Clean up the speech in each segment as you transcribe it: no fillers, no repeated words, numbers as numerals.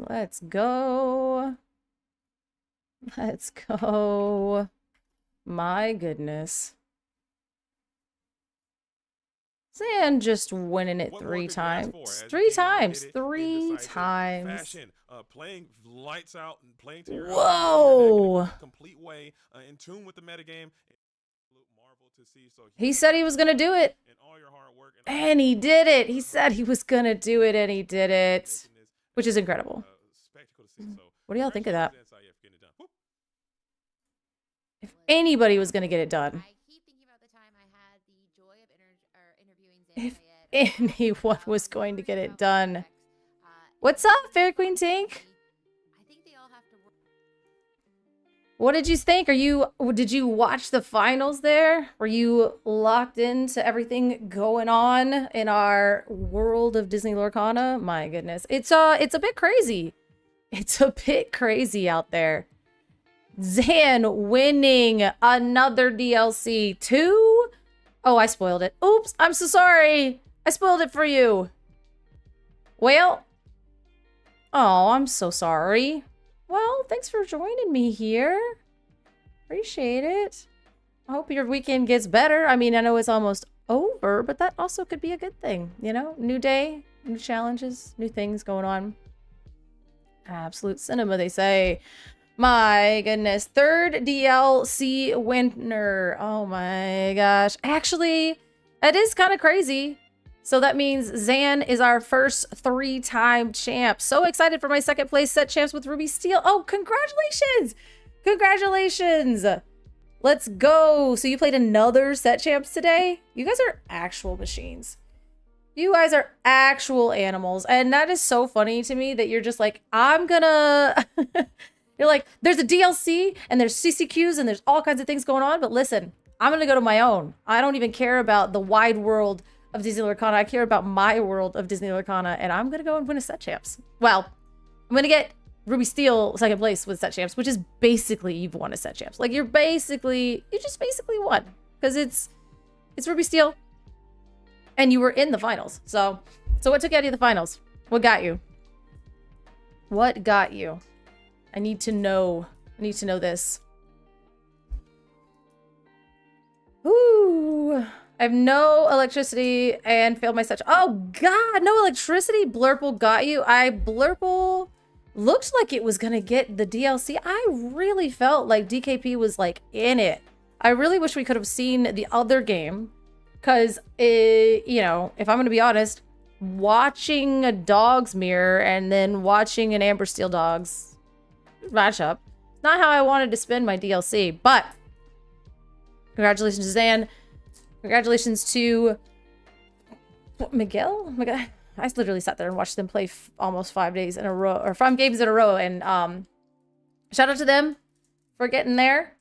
Let's go. Let's go. My goodness. Zan just winning it three times. Three times. Three times. Playing lights out and playing to your Whoa. complete way, in tune with the metagame. Marvel to see. So he said he was gonna do it. And all your hard work. And he did it. He said he was gonna do it, and he did it. Which is incredible. What do y'all think of that? If anybody was gonna get it done. If anyone was going to get it done. What's up, Fairy Queen Tink? What did you think? Did you watch the finals there? Were you locked into everything going on in our world of Disney Lorcana? My goodness. It's a bit crazy. It's a bit crazy out there. Zan winning another DLC. 2? Oh, I spoiled it. Oops, I'm so sorry. I spoiled it for you. Well. Oh, I'm so sorry. Well, thanks for joining me here. Appreciate it. I hope your weekend gets better. I mean, I know it's almost over, but that also could be a good thing. You know, new day, new challenges, new things going on. Absolute cinema, they say. My goodness. 3rd DLC winner. Oh my gosh. Actually, that is kind of crazy. So that means Zan is our first 3-time champ. So excited for my 2nd place set champs with Ruby Steel. Oh, congratulations. Congratulations. Let's go. So you played another set champs today? You guys are actual machines. You guys are actual animals. And that is so funny to me that you're just like, I'm gonna... You're like, there's a DLC and there's CCQs and there's all kinds of things going on. But listen, I'm going to go to my own. I don't even care about the wide world of Disney Lorcana. I care about my world of Disney Lorcana. And I'm going to go and win a set champs. Well, I'm going to get Ruby Steel 2nd place with set champs, which is basically you've won a set champs. Like you just basically won. Because it's Ruby Steel. And you were in the finals. So what took you out of the finals? What got you? What got you? I need to know this. Ooh. I have no electricity and failed my set. Oh god, no electricity? Blurple got you. Blurple looked like it was gonna get the DLC. I really felt like DKP was like in it. I really wish we could have seen the other game. Cause you know, if I'm gonna be honest, watching a Dog's Mirror and then watching an Amber Steel Dogs matchup. Not how I wanted to spend my DLC, but congratulations to Zan. Congratulations to Miguel. I literally sat there and watched them play almost 5 days in a row, or 5 games in a row, and shout out to them for getting there.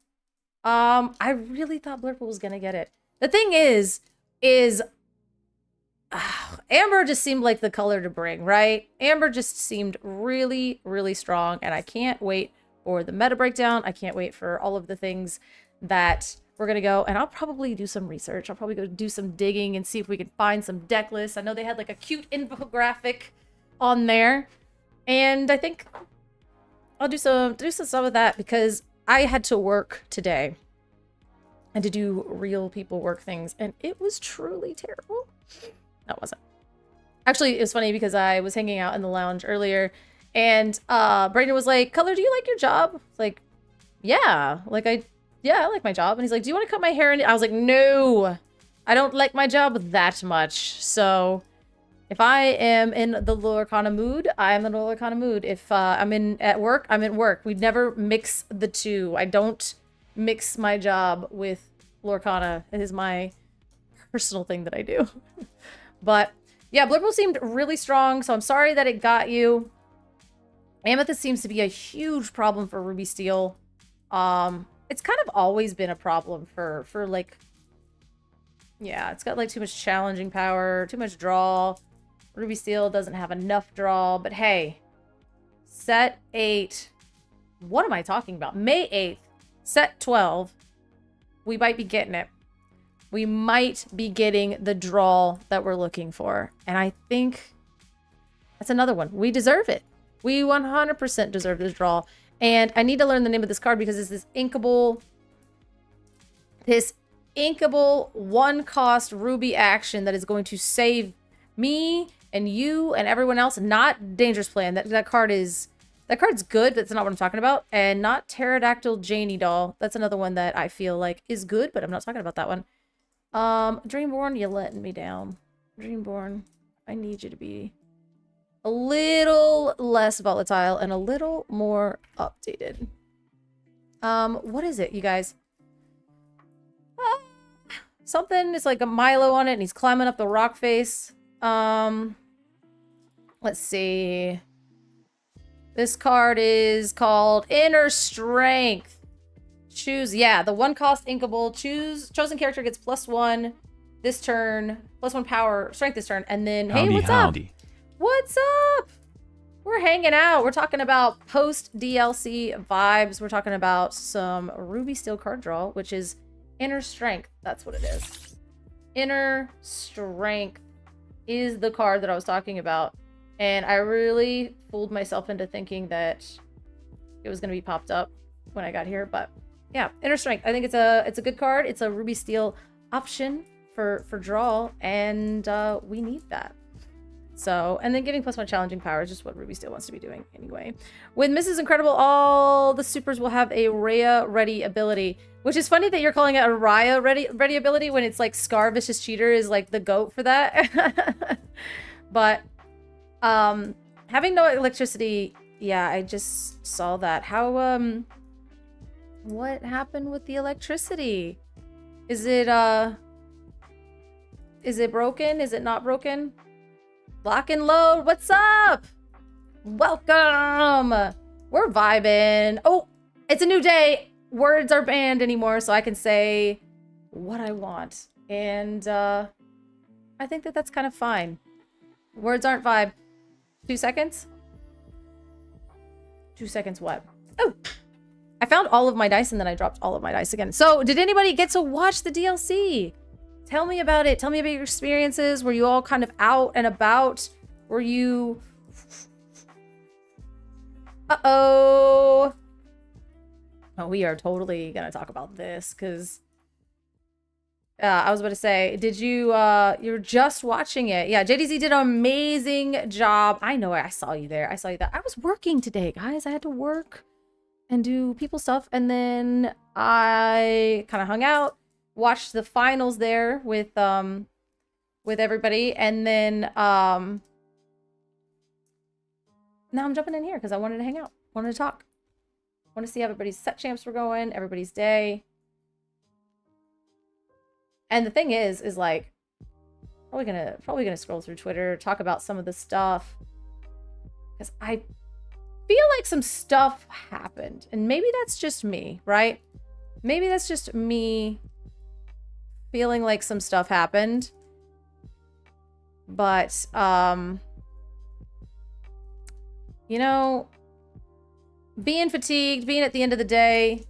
I really thought Blurple was gonna get it. The thing is Amber just seemed like the color to bring, right? Amber just seemed really, really strong, and I can't wait for the meta breakdown. I can't wait for all of the things that we're going to go, and I'll probably do some research. I'll probably go do some digging and see if we can find some deck lists. I know they had like a cute infographic on there, and I think I'll do some stuff with that because I had to work today and to do real people work things, and it was truly terrible. No, it wasn't. Actually, it was funny because I was hanging out in the lounge earlier and Brandon was like, Color, do you like your job? It's like, yeah, I like my job. And he's like, do you want to cut my hair? And I was like, no, I don't like my job that much. So if I am in the Lorcana mood, I'm in the Lorcana mood. If I'm at work, I'm at work. We never mix the two. I don't mix my job with Lorcana. It is my personal thing that I do. But yeah, Blurple seemed really strong, so I'm sorry that it got you. Amethyst seems to be a huge problem for Ruby Steel. It's kind of always been a problem for like, yeah, it's got like too much challenging power, too much draw. Ruby Steel doesn't have enough draw, but hey, set 8. What am I talking about? May 8th, set 12. We might be getting it. We might be getting the draw that we're looking for. And I think that's another one. We deserve it. We 100% deserve this draw. And I need to learn the name of this card because it's this inkable one-cost ruby action that is going to save me and you and everyone else. Not Dangerous Plan. That card's good, but that's not what I'm talking about. And not Pterodactyl Janie Doll. That's another one that I feel like is good, but I'm not talking about that one. Dreamborn, you're letting me down. Dreamborn, I need you to be a little less volatile and a little more updated. What is it, you guys? Something is like a Milo on it, and he's climbing up the rock face. Let's see. This card is called Inner Strength. Choose, yeah, the one cost inkable. Chosen character gets +1 this turn, +1 power, strength this turn, and then, hey, what's up? What's up? We're hanging out. We're talking about post DLC vibes. We're talking about some Ruby Steel card draw, which is Inner Strength. That's what it is. Inner Strength is the card that I was talking about. And I really fooled myself into thinking that it was going to be popped up when I got here. But yeah, Inner Strength. I think it's a good card. It's a Ruby Steel option for draw. And we need that. So, and then giving +1 challenging power is just what Ruby Steel wants to be doing anyway. With Mrs. Incredible, all the supers will have a Rhea ready ability, which is funny that you're calling it a Rhea ready ability when it's like Scar Vicious Cheater is like the GOAT for that. But having no electricity, yeah, I just saw that. How what happened with the electricity? Is it broken? Is it not broken? Lock and load, what's up? Welcome. We're vibing. Oh, it's a new day. Words are banned anymore, so I can say what I want. And I think that that's kind of fine. Words aren't vibe. 2 seconds? 2 seconds what? Oh, I found all of my dice and then I dropped all of my dice again. So did anybody get to watch the DLC? Tell me about it. Tell me about your experiences. Were you all kind of out and about? Were you... Uh-oh. Oh, we are totally going to talk about this because... I was about to say, did you... you're just watching it. Yeah, JDZ did an amazing job. I know I saw you there. I saw you there. I was working today, guys. I had to work and do people stuff. And then I kind of hung out. Watched the finals there with everybody, and then now I'm jumping in here because I wanted to hang out, wanted to talk, want to see how everybody's set champs were going, everybody's day. And the thing is like probably gonna scroll through Twitter, talk about some of the stuff because I feel like some stuff happened, and maybe that's just me, right? Maybe that's just me feeling like some stuff happened. But, you know, being fatigued, being at the end of the day,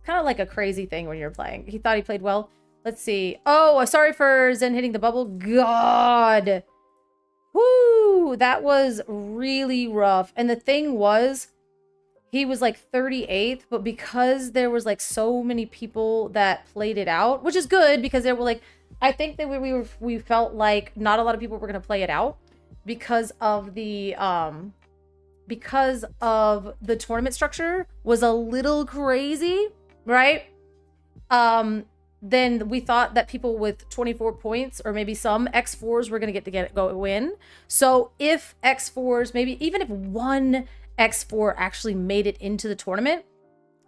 kind of like a crazy thing when you're playing. He thought he played well. Let's see. Oh, sorry for Zen hitting the bubble. God. Whoo, that was really rough. And the thing was, he was like 38th, but because there was like so many people that played it out, which is good because there were like, I think that we felt like not a lot of people were going to play it out because of the tournament structure was a little crazy, right? Then we thought that people with 24 points or maybe some X4s were going to go win. So if X4s, maybe even if one X4 actually made it into the tournament,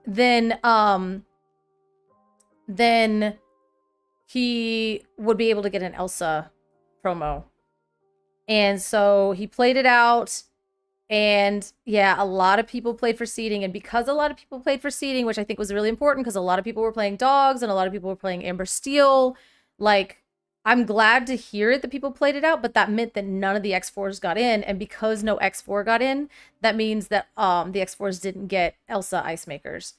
then he would be able to get an Elsa promo. And so he played it out, and yeah, a lot of people played for seeding, and because a lot of people played for seeding, which I think was really important because a lot of people were playing dogs and a lot of people were playing Amber Steel, like, I'm glad to hear it that people played it out, but that meant that none of the X4s got in. And because no X4 got in, that means that the X4s didn't get Elsa Ice Makers.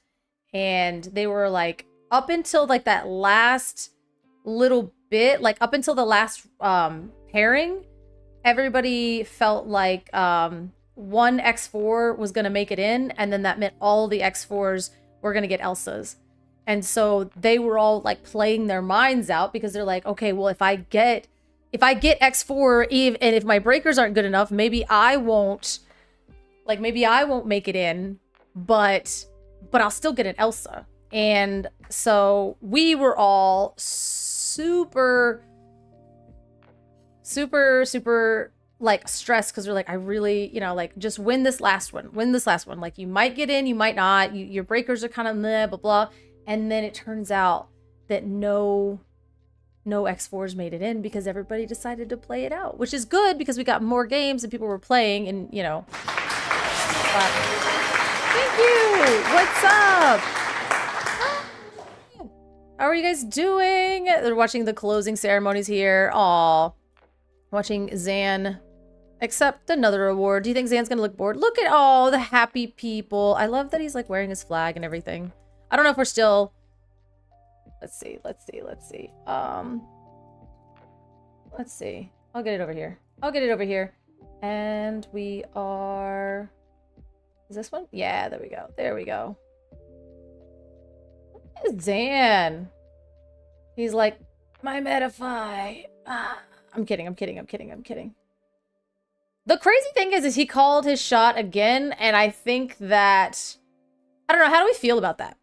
And they were like, up until like that last little bit, like up until the last pairing, everybody felt like one X4 was going to make it in, and then that meant all the X4s were going to get Elsa's. And so they were all like playing their minds out because they're like, okay, well, if I get X4, and if my breakers aren't good enough, maybe I won't make it in, but I'll still get an Elsa. And so we were all super like stressed because we're like, I really, like just win this last one. Like you might get in, you might not. Your breakers are kind of meh, blah, blah. And then it turns out that no X4s made it in because everybody decided to play it out, which is good because we got more games and people were playing and, but thank you. What's up? How are you guys doing? They're watching the closing ceremonies here. Aw. Watching Zan accept another award. Do you think Zan's gonna look bored? Look at all the happy people. I love that he's like wearing his flag and everything. I don't know if we're still... Let's see. Let's see. I'll get it over here. And we are... Is this one? Yeah, there we go. Zan. He's like, my Metafy. I'm kidding. The crazy thing is he called his shot again, and I think that... I don't know, how do we feel about that?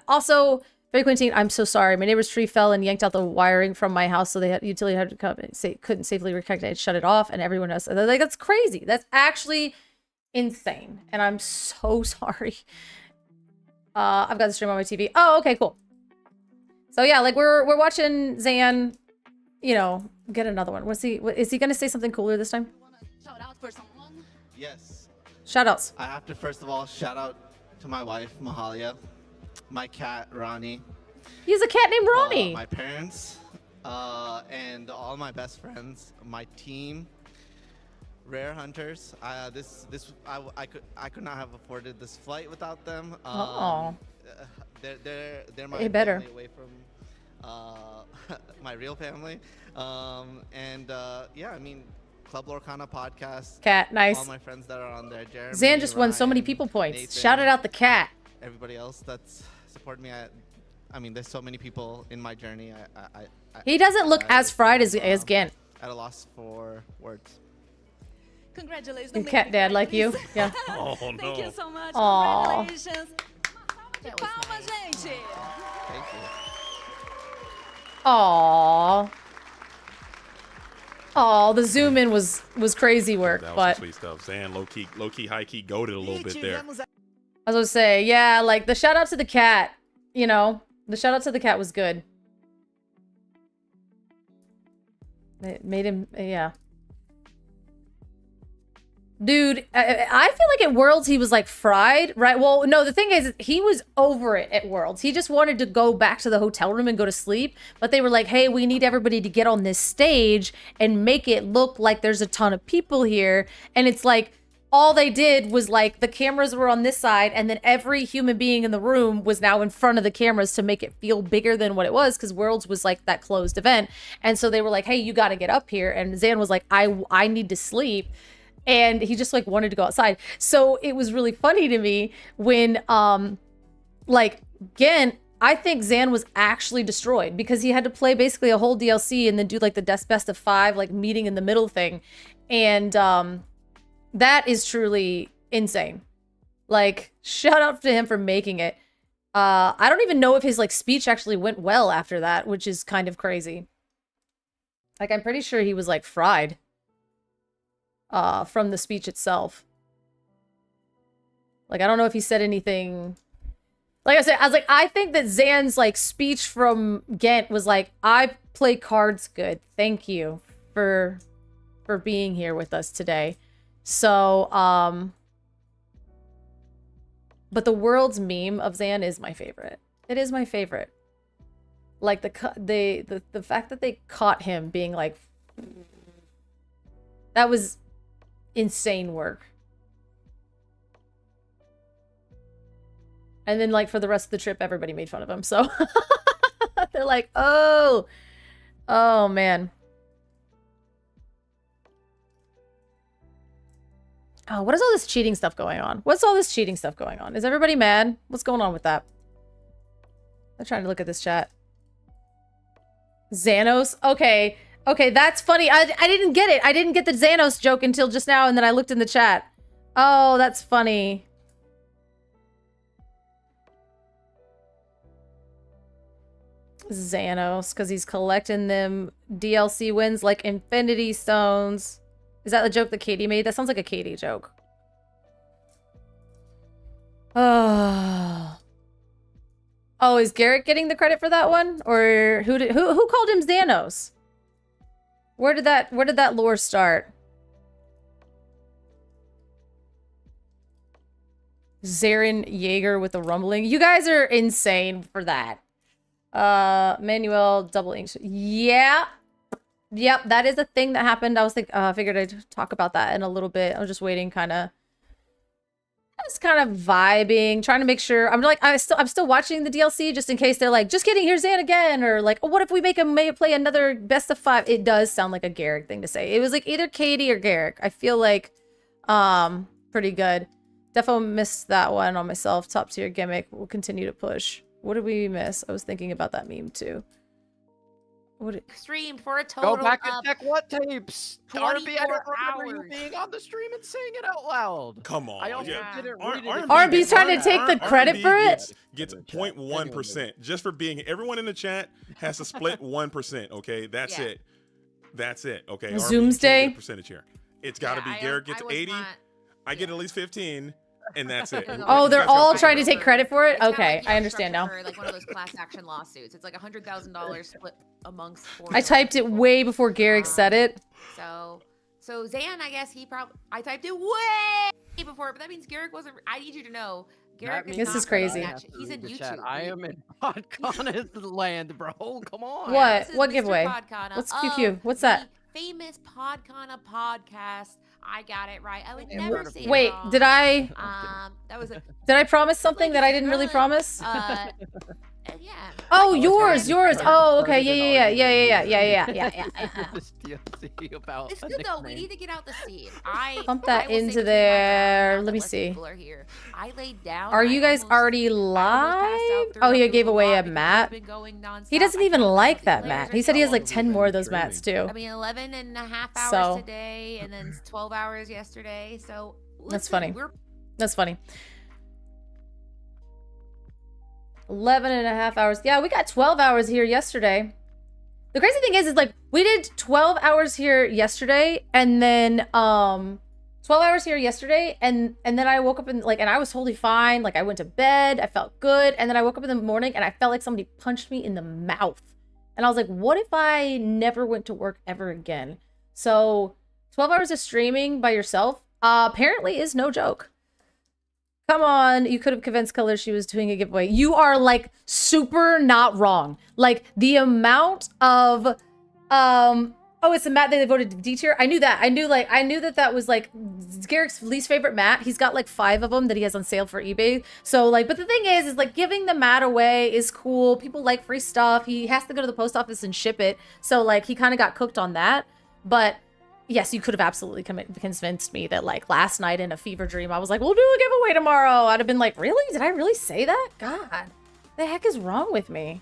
Also, Fairy Queen, I'm so sorry. My neighbor's tree fell and yanked out the wiring from my house, so utility had to come and say couldn't safely reconnect it, shut it off, and everyone else. Like, that's crazy. That's actually insane, and I'm so sorry. I've got the stream on my TV. Oh, okay, cool. So yeah, like we're watching Zan, get another one. Is he gonna say something cooler this time? Shout out for someone? Yes. Shout outs. I have to first of all shout out to my wife, Mahalia, my cat, Ronnie. He has a cat named Ronnie. My parents, and all my best friends, my team, Rare Hunters. I could not have afforded this flight without them. They're my family away from my real family. Yeah, I mean, Club Lorcana podcast. Cat, nice. All my friends that are on there. Jeremy, Zan just won so many Ryan, people points. Nathan, Shouted out the cat. Everybody else that's supported me. I mean, there's so many people in my journey. He doesn't look as fried as Gant. At a loss for words. Congratulations. Your cat dad like you? Yeah. Oh, no. Thank you so much. Aww. Congratulations. Thank you. Aww. Oh, the zoom in was crazy work, That was but some sweet stuff. Zan low key, high key, goated a little bit there. I was gonna say, yeah, like the shout out to the cat, the shout out to the cat was good. It made him, yeah. Dude, I feel like at Worlds he was like fried, right? Well, no, the thing is he was over it at Worlds. He just wanted to go back to the hotel room and go to sleep. But they were like, hey, we need everybody to get on this stage and make it look like there's a ton of people here. And it's like, all they did was like the cameras were on this side and then every human being in the room was now in front of the cameras to make it feel bigger than what it was because Worlds was like that closed event. And so they were like, hey, you got to get up here. And Zan was like, I need to sleep. And he just like wanted to go outside. So it was really funny to me when like again, I think Zan was actually destroyed because he had to play basically a whole DLC and then do like the best of 5 like meeting in the middle thing. And that is truly insane. Like shout out to him for making it. I don't even know if his like speech actually went well after that, which is kind of crazy. Like I'm pretty sure he was like fried. From the speech itself. Like, I don't know if he said anything. Like I said, I think that Zan's, like, speech from Ghent was like, I play cards good. Thank you for being here with us today. So, but the World's meme of Zan is my favorite. It is my favorite. Like, the fact that they caught him being like... That was... insane work. And then like for the rest of the trip everybody made fun of him, so they're like, oh man. Oh, what is all this cheating stuff going on? What's all this cheating stuff going on? Is everybody mad? What's going on with that? I'm trying to look at this chat. Xanos? Okay. Okay, that's funny. I didn't get it. I didn't get the Xanos joke until just now, and then I looked in the chat. Oh, that's funny. Xanos, because he's collecting them DLC wins like Infinity Stones. Is that the joke that Katie made? That sounds like a Katie joke. Oh. Oh, is Garrett getting the credit for that one? Or who called him Xanos? Where did that lore start? Zarin Yeager with the rumbling. You guys are insane for that. Manuel double ink. Yeah. Yep, that is a thing that happened. I was figured I'd talk about that in a little bit. I was just waiting, I was kind of vibing, trying to make sure. I'm still watching the DLC just in case they're like, just kidding, here's Zan again, or like, oh, what if we make him play another best of 5? It does sound like a Garrick thing to say. It was like either Katie or Garrick. I feel like, pretty good. Defo missed that one on myself. Top tier gimmick. We'll continue to push. What did we miss? I was thinking about that meme too. Streamed for a total Go back of and check what tapes. RB, I don't 24 remember hours. you being on the stream and saying it out loud. Come on. I also yeah. didn't R- read it. R&B R&B's trying to take the credit for it? Gets 0.1% just for being. Everyone in the chat has to split 1%. Okay, that's Yeah. it. That's it. Okay. Zoomsday? Percentage here. It's got to be I- Garrett gets I was 80. not- I get at least 15, and that's it. Oh, they're That's how all it's trying to structured. take credit for it? It's kinda Okay, like I understand now. structured for, like one of those class action lawsuits. It's like $100,000 split amongst 4 I typed it people. way before Garrick said it. So Zan, I guess I typed it way before, but that means Garrick wasn't. I need you to know, Garrick is This not is crazy. reading that shit. He's in YouTube. I am in podcast land, bro. Come on. What? This is What Mr. giveaway? Podkana What's of QQ? What's the that? Famous Podkana podcast. I got it right. I would And never word of say it Wait, wrong. did I That was a. did I promise something that I didn't really Scarlet, promise? Yeah. Oh, it's yours, already- yours. already Oh, okay. started Yeah. an Yeah. This DLC about It's a good though. We nickname. need to get out the seed. Pump I that will say into between my there. background, Let me unless see. people are here. I laid down. Are I you guys almost- already I almost live? passed out Oh, throughout he the gave away lot a because mat. it's been going nonstop. He doesn't I even felt like the that players mat. are He said he has so- like 10 more of those mats too. I mean, 11 and a half hours So- today, and then 12 hours yesterday. So That's listen, funny. We're That's funny. 11 and a half hours. Yeah, we got 12 hours here yesterday. The crazy thing is like we did 12 hours here yesterday and then 12 hours here yesterday and then I woke up and I was totally fine. Like I went to bed, I felt good, and then I woke up in the morning and I felt like somebody punched me in the mouth. And I was like, what if I never went to work ever again? So 12 hours of streaming by yourself apparently is no joke. Come on, you could have convinced Color she was doing a giveaway. You are like super not wrong. Like the amount of oh, it's the mat that they voted D tier. I knew that. I knew that was like Garrick's least favorite mat. He's got like 5 of them that he has on sale for eBay. So like, but the thing is like giving the mat away is cool. People like free stuff. He has to go to the post office and ship it. So like he kind of got cooked on that. But yes, you could have absolutely convinced me that like last night in a fever dream, I was like, we'll do a giveaway tomorrow. I'd have been like, really? Did I really say that? God, the heck is wrong with me?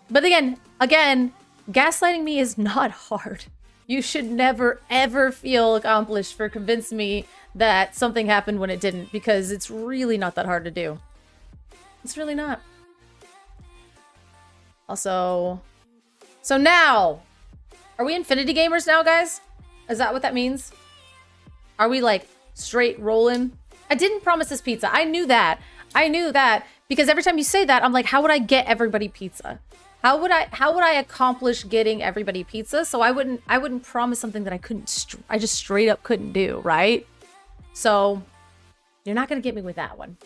But again, gaslighting me is not hard. You should never, ever feel accomplished for convincing me that something happened when it didn't, because it's really not that hard to do. It's really not. Also, so now, are we Infinity Gamers now, guys? Is that what that means? Are we like straight rolling? I didn't promise this pizza. I knew that. Because every time you say that, I'm like, how would I get everybody pizza? How would I accomplish getting everybody pizza? So I wouldn't promise something that I just straight up couldn't do, right? So you're not gonna get me with that one.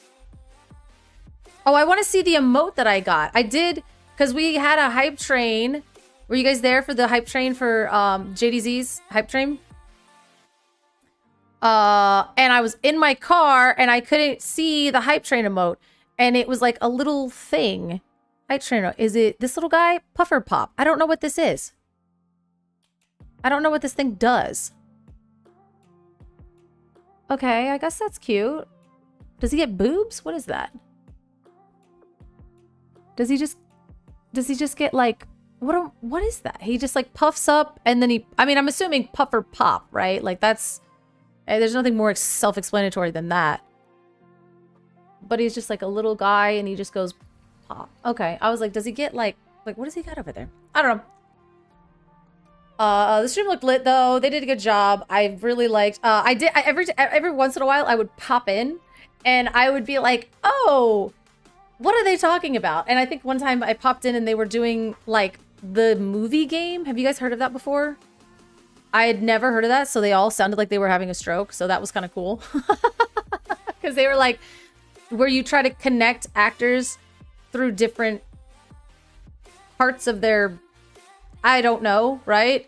Oh, I want to see the emote that I got. I did, because we had a hype train. Were you guys there for the hype train for JDZ's hype train? And I was in my car and I couldn't see the hype train emote. And it was like a little thing. Hype train emote. Is it this little guy? Puffer Pop. I don't know what this is. I don't know what this thing does. Okay, I guess that's cute. Does he get boobs? What is that? Does he just get like what is that? He just like puffs up and then I'm assuming puff or pop, right? Like that's there's nothing more self-explanatory than that. But he's just like a little guy and he just goes pop. Okay, I was like, does he get like what does he got over there? I don't know. The stream looked lit though. They did a good job. I really liked. Every once in a while I would pop in, and I would be like, oh, what are they talking about? And I think one time I popped in and they were doing like the movie game. Have you guys heard of that before? I had never heard of that, so they all sounded like they were having a stroke. So that was kind of cool, because they were like, where you try to connect actors through different parts of their, I don't know, right?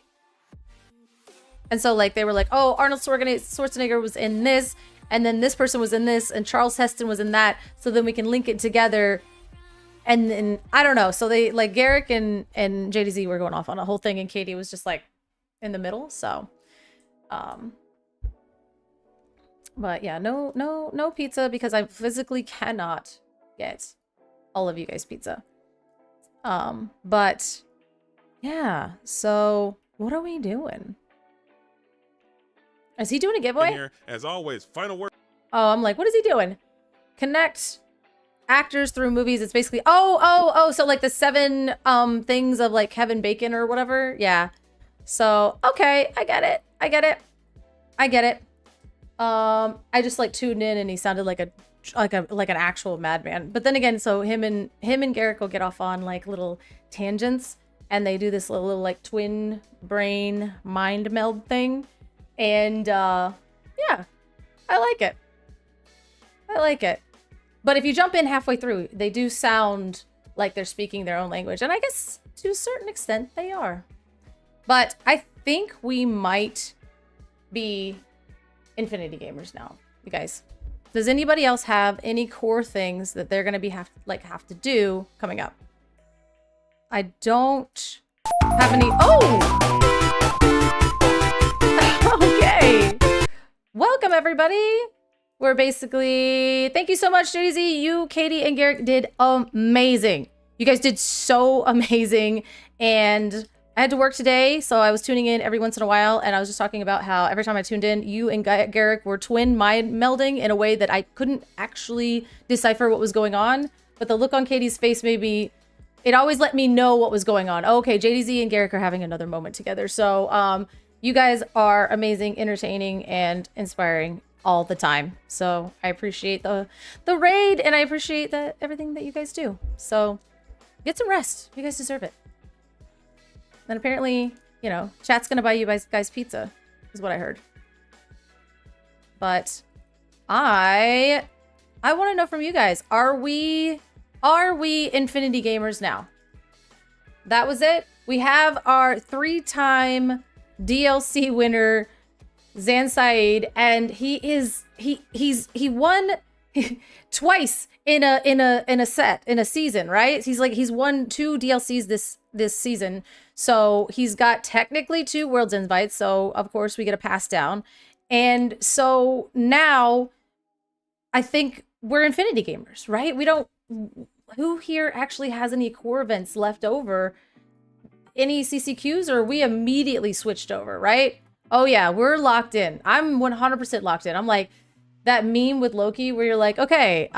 And so like they were like, oh, Arnold Schwarzenegger was in this, and then this person was in this, and Charles Heston was in that, so then we can link it together. And then I don't know. So they like Garrick and JDZ were going off on a whole thing, and Katie was just like in the middle. So but yeah, no pizza because I physically cannot get all of you guys pizza. But yeah, so what are we doing? Is he doing a giveaway? Here, as always, final word. Oh, I'm like, what is he doing? Connect actors through movies. It's basically so like the 7 things of like Kevin Bacon or whatever. Yeah. So okay, I get it. I just like tuned in and he sounded like an actual madman. But then again, so him and Garrick will get off on like little tangents, and they do this little like twin brain mind meld thing. And yeah, I like it. But if you jump in halfway through, they do sound like they're speaking their own language. And I guess to a certain extent they are. But I think we might be Infinity gamers now, you guys. Does anybody else have any core things that they're going to have to do coming up? I don't have any. Oh! Okay. Welcome, everybody. We're basically... Thank you so much, JZ. You, Katie, and Garrick did amazing. You guys did so amazing. And I had to work today, so I was tuning in every once in a while, and I was just talking about how every time I tuned in, you and Garrick were twin mind melding in a way that I couldn't actually decipher what was going on. But the look on Katie's face made me... It always let me know what was going on. Oh, okay, JDZ and Garrick are having another moment together. So, you guys are amazing, entertaining, and inspiring all the time. So I appreciate the raid, and I appreciate everything that you guys do. So get some rest. You guys deserve it. And apparently, you know, chat's gonna buy you guys pizza, is what I heard. But I want to know from you guys: Are we Infinity gamers now? That was it. We have our 3-time DLC winner, Zan Saeed, and he won twice in a season, right? He's won 2 DLCs this season. So he's got technically 2 Worlds invites, so of course we get a pass down. And so now I think we're Infinity gamers, right? Who here actually has any core events left over? Any CCQs, or we immediately switched over, right? Oh yeah, we're locked in. I'm 100% locked in. I'm like that meme with Loki where you're like, okay,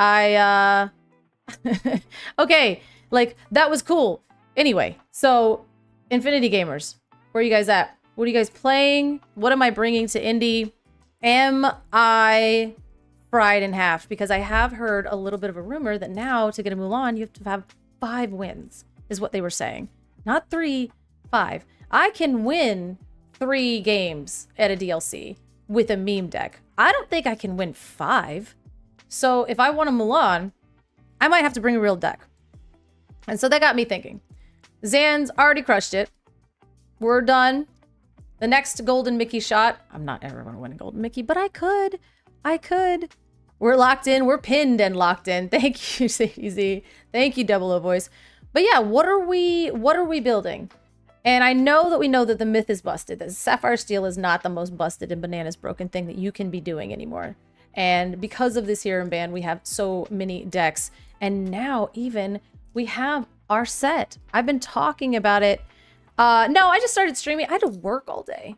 okay, like that was cool. Anyway, so Infinity gamers, where are you guys at? What are you guys playing? What am I bringing to Indy? Am I fried in half? Because I have heard a little bit of a rumor that now to get a Mulan, you have to have 5 wins, is what they were saying. Not 3, 5. I can win 3 games at a DLC with a meme deck. I don't think I can win 5. So if I want a Mulan, I might have to bring a real deck. And so that got me thinking. Zan's already crushed it. We're done. The next Golden Mickey shot. I'm not ever going to win a Golden Mickey, but I could. We're locked in. We're pinned and locked in. Thank you, Sadie Z. Thank you, Double O Voice. But yeah, what are we building? And I know that the myth is busted, that Sapphire Steel is not the most busted and bananas broken thing that you can be doing anymore. And because of this here in band, we have so many decks. And now even we have our set. I've been talking about it. No, I just started streaming. I had to work all day.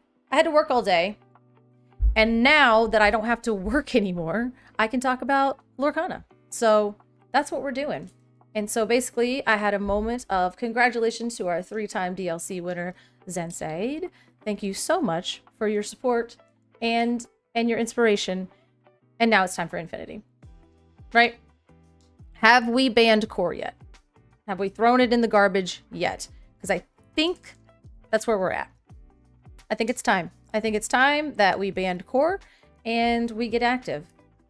And now that I don't have to work anymore, I can talk about Lorcana. So that's what we're doing. And so basically, I had a moment of congratulations to our 3-time DLC winner, Zansaid. Thank you so much for your support and your inspiration. And now it's time for Infinity. Right? Have we banned Core yet? Have we thrown it in the garbage yet? Because I think that's where we're at. I think it's time. I think it's time that we banned Core and we get active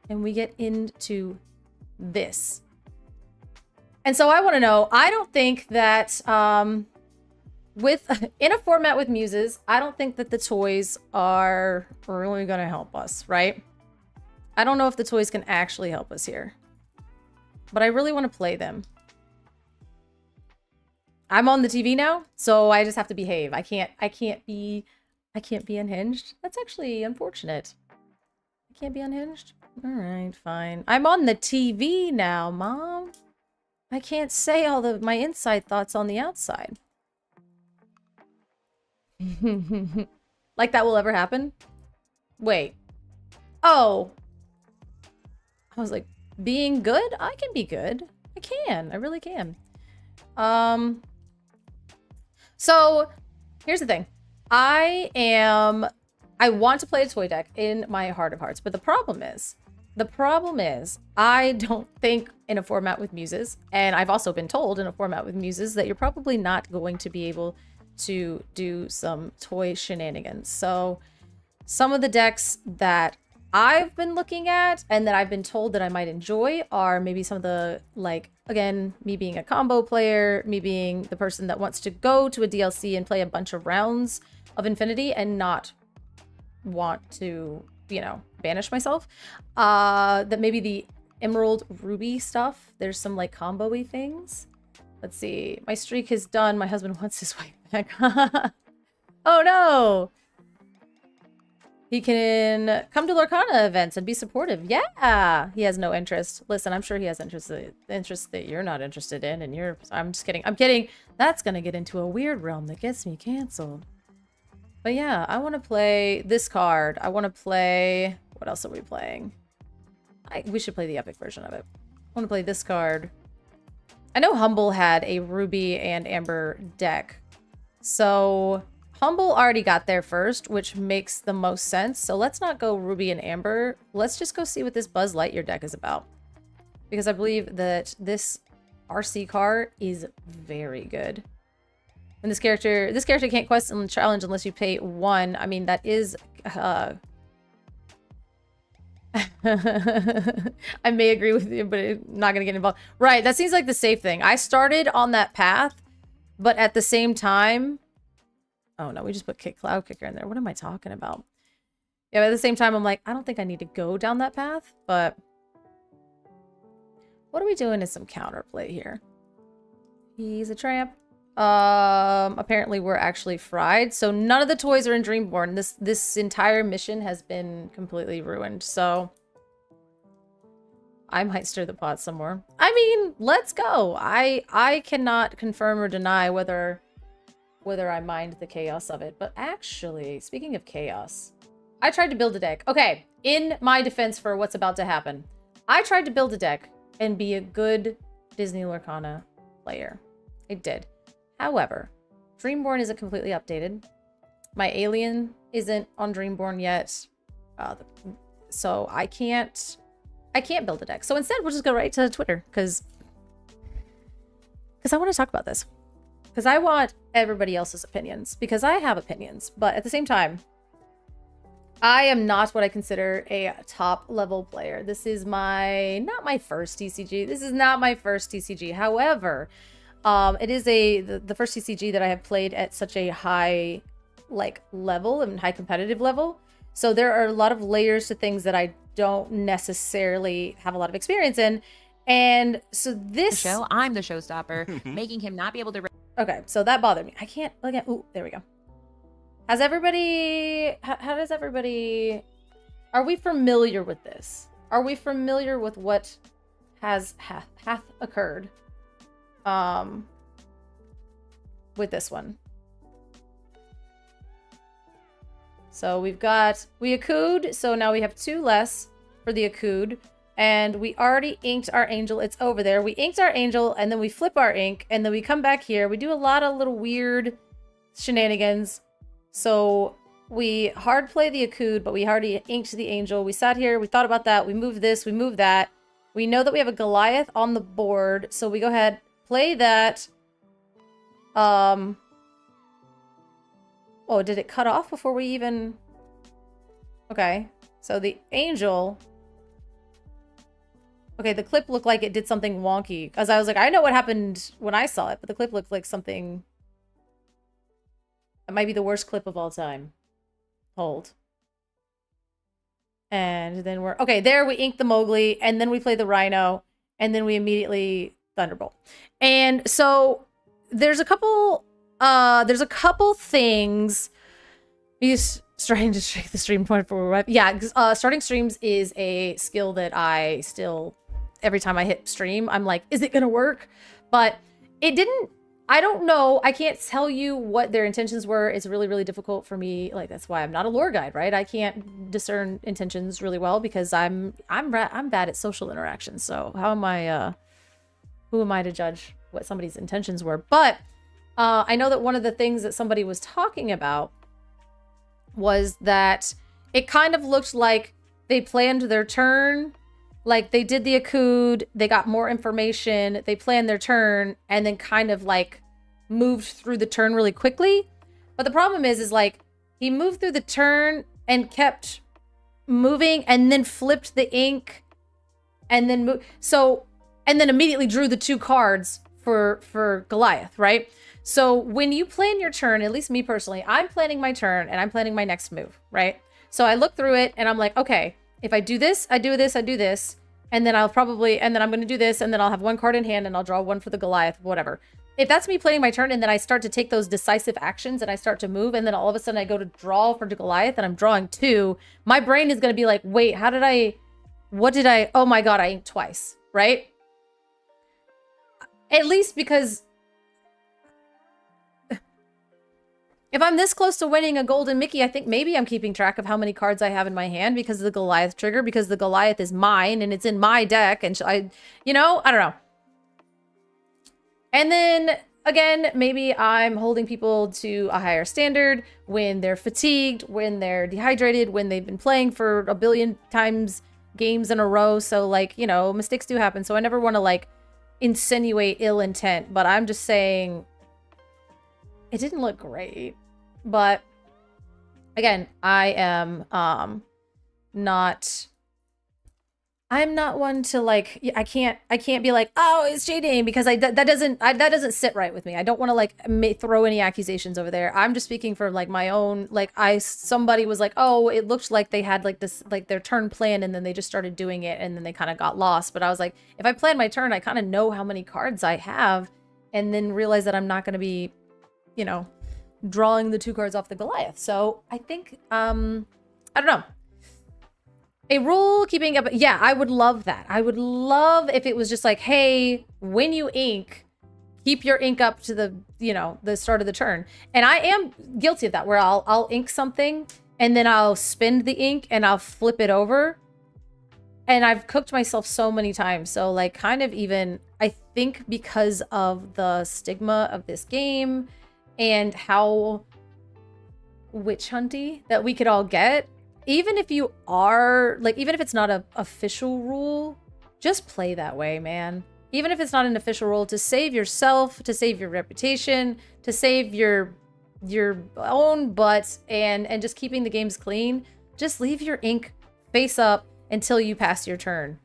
and we get into this. And so I want to know, I don't think that in a format with muses, I don't think that the toys are really going to help us, right? I don't know if the toys can actually help us here, but I really want to play them. I'm on the TV now, so I just have to behave. I can't be unhinged. That's actually unfortunate. I can't be unhinged. All right, fine. I'm on the TV now, Mom. I can't say all my inside thoughts on the outside. Like that will ever happen? Wait. Oh. I was like, being good? I can be good. I can. I really can. So here's the thing. I want to play a toy deck in my heart of hearts, but the problem is I don't think in a format with muses, and I've also been told in a format with muses that you're probably not going to be able to do some toy shenanigans. So some of the decks that I've been looking at and that I've been told that I might enjoy are maybe some of the, like, again, me being a combo player, me being the person that wants to go to a DLC and play a bunch of rounds of Infinity and not want to, you know, banish myself. That maybe the Emerald Ruby stuff, there's some like combo-y things. Let's see. My streak is done. My husband wants his wife back. Oh no! He can come to Lorcana events and be supportive. Yeah! He has no interest. Listen, I'm sure he has interest that you're not interested in, and I'm just kidding. I'm kidding. That's gonna get into a weird realm that gets me canceled. But yeah, I want to play this card. I want to play... What else are we playing? We should play the epic version of it. I want to play this card. I know Humble had a Ruby and Amber deck. So Humble already got there first, which makes the most sense. So let's not go Ruby and Amber. Let's just go see what this Buzz Lightyear deck is about. Because I believe that this RC card is very good. And this character can't quest and challenge unless you pay 1. I mean, that is... I may agree with you, but I'm not going to get involved. Right, that seems like the safe thing. I started on that path, but at the same time... Oh no, we just put Cloud Kicker in there. What am I talking about? Yeah, but at the same time, I'm like, I don't think I need to go down that path, but... What are we doing is some counterplay here. He's a tramp. Apparently we're actually fried, so none of the toys are in Dreamborn. This entire mission has been completely ruined, so I might stir the pot some more. I mean, let's go. I cannot confirm or deny whether I mind the chaos of it, but actually, speaking of chaos, I tried to build a deck. Okay, in my defense for what's about to happen, I tried to build a deck and be a good Disney Lorcana player. I did. However, Dreamborn isn't completely updated. My alien isn't on Dreamborn yet. So I can't build a deck. So instead, we'll just go right to Twitter because I want to talk about this. Because I want everybody else's opinions. Because I have opinions. But at the same time, I am not what I consider a top level player. This is not my first TCG. This is not my first TCG. However... it is the first TCG that I have played at such a high level and high competitive level. So there are a lot of layers to things that I don't necessarily have a lot of experience in. And so this show, I'm the showstopper, making him not be able to... Okay, so that bothered me. I can't look at. Ooh, there we go. Has everybody? How does everybody? Are we familiar with this? Are we familiar with what hath occurred? With this one. So we accrued, so now we have 2 less for the accrued. And we already inked our angel. It's over there. We inked our angel, and then we flip our ink, and then we come back here. We do a lot of little weird shenanigans. So we hard play the accrued, but we already inked the angel. We sat here. We thought about that. We moved this. We moved that. We know that we have a Goliath on the board. So we go ahead, play that. Oh, did it cut off before we even... Okay. So the angel... Okay, the clip looked like it did something wonky. Because I was like, I know what happened when I saw it, but the clip looked like something... It might be the worst clip of all time. Hold. And then we're... Okay, there we ink the Mowgli, and then we play the Rhino, and then we immediately Thunderbolt. And so there's a couple things... He's starting to shake the stream point for... Yeah, starting streams is a skill that I still... Every time I hit stream, I'm like, is it gonna work? But it didn't. I don't know. I can't tell you what their intentions were. It's really, really difficult for me. Like, that's why I'm not a lore guide, right? I can't discern intentions really well because I'm bad at social interactions. So how am I? Who am I to judge what somebody's intentions were? But I know that one of the things that somebody was talking about was that it kind of looked like they planned their turn. Like, they did the accrued, they got more information, they planned their turn, and then kind of, like, moved through the turn really quickly. But the problem is like, he moved through the turn and kept moving, and then flipped the ink, and then and then immediately drew the 2 cards for Goliath, right? So when you plan your turn, at least me personally, I'm planning my turn, and I'm planning my next move, right? So I look through it, and I'm like, okay, if I do this, I do this, I do this, and then I'm going to do this, and then I'll have 1 card in hand, and I'll draw 1 for the Goliath, whatever. If that's me planning my turn, and then I start to take those decisive actions, and I start to move, and then all of a sudden I go to draw for the Goliath, and I'm drawing 2, my brain is going to be like, wait, oh my god, I inked twice, right? At least because... If I'm this close to winning a golden Mickey, I think maybe I'm keeping track of how many cards I have in my hand because of the Goliath trigger, because the Goliath is mine and it's in my deck, and I don't know. And then, again, maybe I'm holding people to a higher standard when they're fatigued, when they're dehydrated, when they've been playing for a billion times games in a row. So, like, mistakes do happen. So I never want to, like, insinuate ill intent, but I'm just saying... It didn't look great, but again, I am I'm not one to, like, I can't be like, oh, it's cheating, because that doesn't sit right with me. I don't want to, like, throw any accusations over there. I'm just speaking for, like, my own, like, somebody was like, oh, it looked like they had, like, this, like, their turn planned, and then they just started doing it, and then they kind of got lost. But I was like, if I plan my turn, I kind of know how many cards I have, and then realize that I'm not going to be, drawing the 2 cards off the Goliath. So I think, I don't know. A rule keeping up. Yeah, I would love that. I would love if it was just like, hey, when you ink, keep your ink up to the, the start of the turn. And I am guilty of that, where I'll ink something and then I'll spend the ink and I'll flip it over. And I've cooked myself so many times. So, like, kind of even, I think because of the stigma of this game and how witch hunty that we could all get, even if you are, like, even if it's not an official rule, just play that way, man. Even if it's not an official rule, to save yourself, to save your reputation, to save your own butt, and just keeping the games clean, just leave your ink face up until you pass your turn.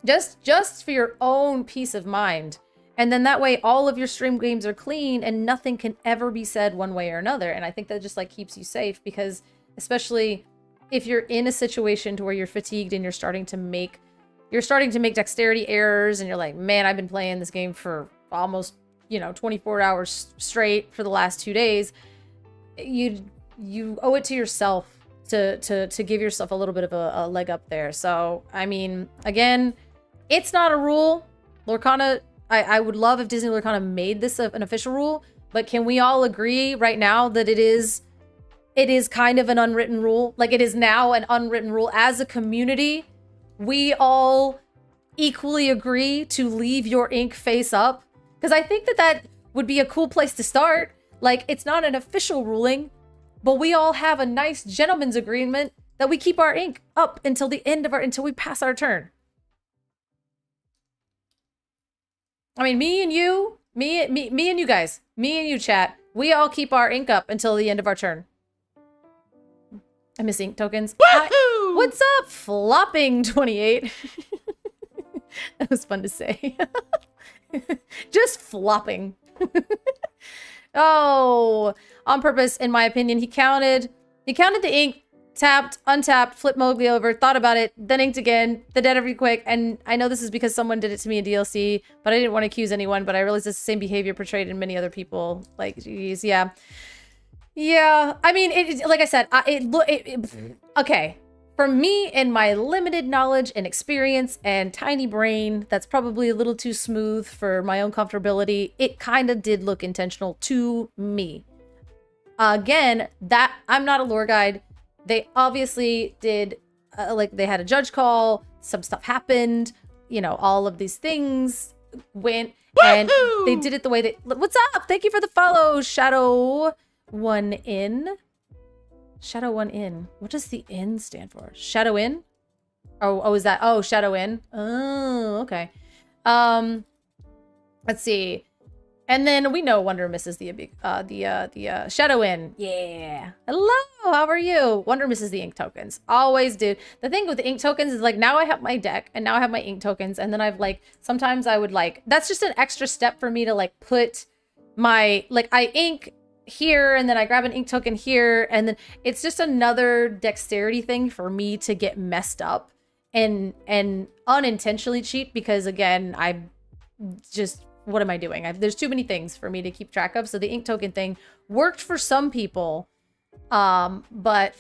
Just for your own peace of mind. And then that way all of your stream games are clean and nothing can ever be said one way or another. And I think that just, like, keeps you safe, because especially if you're in a situation to where you're fatigued and you're starting to make you're starting to make dexterity errors and you're like, man, I've been playing this game for almost, 24 hours straight for the last 2 days. You owe it to yourself to give yourself a little bit of a leg up there. So, I mean, again, it's not a rule. Lorcana, I would love if Disney Lorcana made this an official rule, but can we all agree right now that it is kind of an unwritten rule? Like, it is now an unwritten rule. As a community, we all equally agree to leave your ink face up. Because I think that would be a cool place to start. Like, it's not an official ruling, but we all have a nice gentleman's agreement that we keep our ink up until the end of until we pass our turn. I mean, me and you guys, me and you, chat, we all keep our ink up until the end of our turn. I miss ink tokens. What's up, flopping 28? That was fun to say. Just flopping. Oh, on purpose, in my opinion. He counted the ink, tapped, untapped, flipped Mowgli over, thought about it, then inked again, then did every quick. And I know this is because someone did it to me in DLC, but I didn't want to accuse anyone, but I realized it's the same behavior portrayed in many other people. Like, geez, yeah. Yeah, I mean, like I said, okay. For me, in my limited knowledge and experience and tiny brain, that's probably a little too smooth for my own comfortability. It kind of did look intentional to me. Again, that I'm not a lore guide. They obviously did, they had a judge call. Some stuff happened. All of these things went, and they did it the way that. What's up? Thank you for the follow, Shadow One In. Shadow One In. What does the N stand for? Shadow In? Oh, is that? Oh, Shadow In. Oh, okay. Let's see. And then we know Wonder misses the Shadow In. Yeah. Hello. How are you? Wonder misses the ink tokens. Always do. The thing with the ink tokens is like now I have my deck and now I have my ink tokens, and then I've sometimes I would that's just an extra step for me to put my I ink here and then I grab an ink token here, and then it's just another dexterity thing for me to get messed up and unintentionally cheat, because again, I just, what am I doing? There's too many things for me to keep track of. So the ink token thing worked for some people, but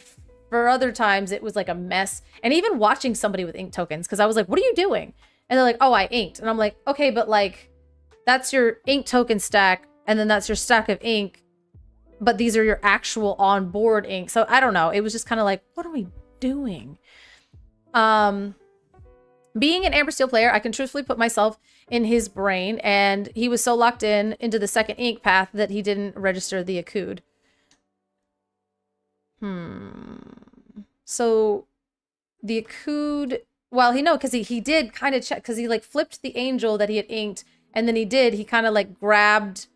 for other times it was like a mess. And even watching somebody with ink tokens, because I was like, what are you doing? And they're like, oh, I inked. And I'm like, okay, but that's your ink token stack, and then that's your stack of ink, but these are your actual on-board ink. So I don't know. It was just kind of like, what are we doing? Being an Amber Steel player, I can truthfully put myself in his brain, and he was so locked into the second ink path that he didn't register the Akud. So the Akud, well, because he did kind of check, because he flipped the angel that he had inked, and then he kind of grabbed.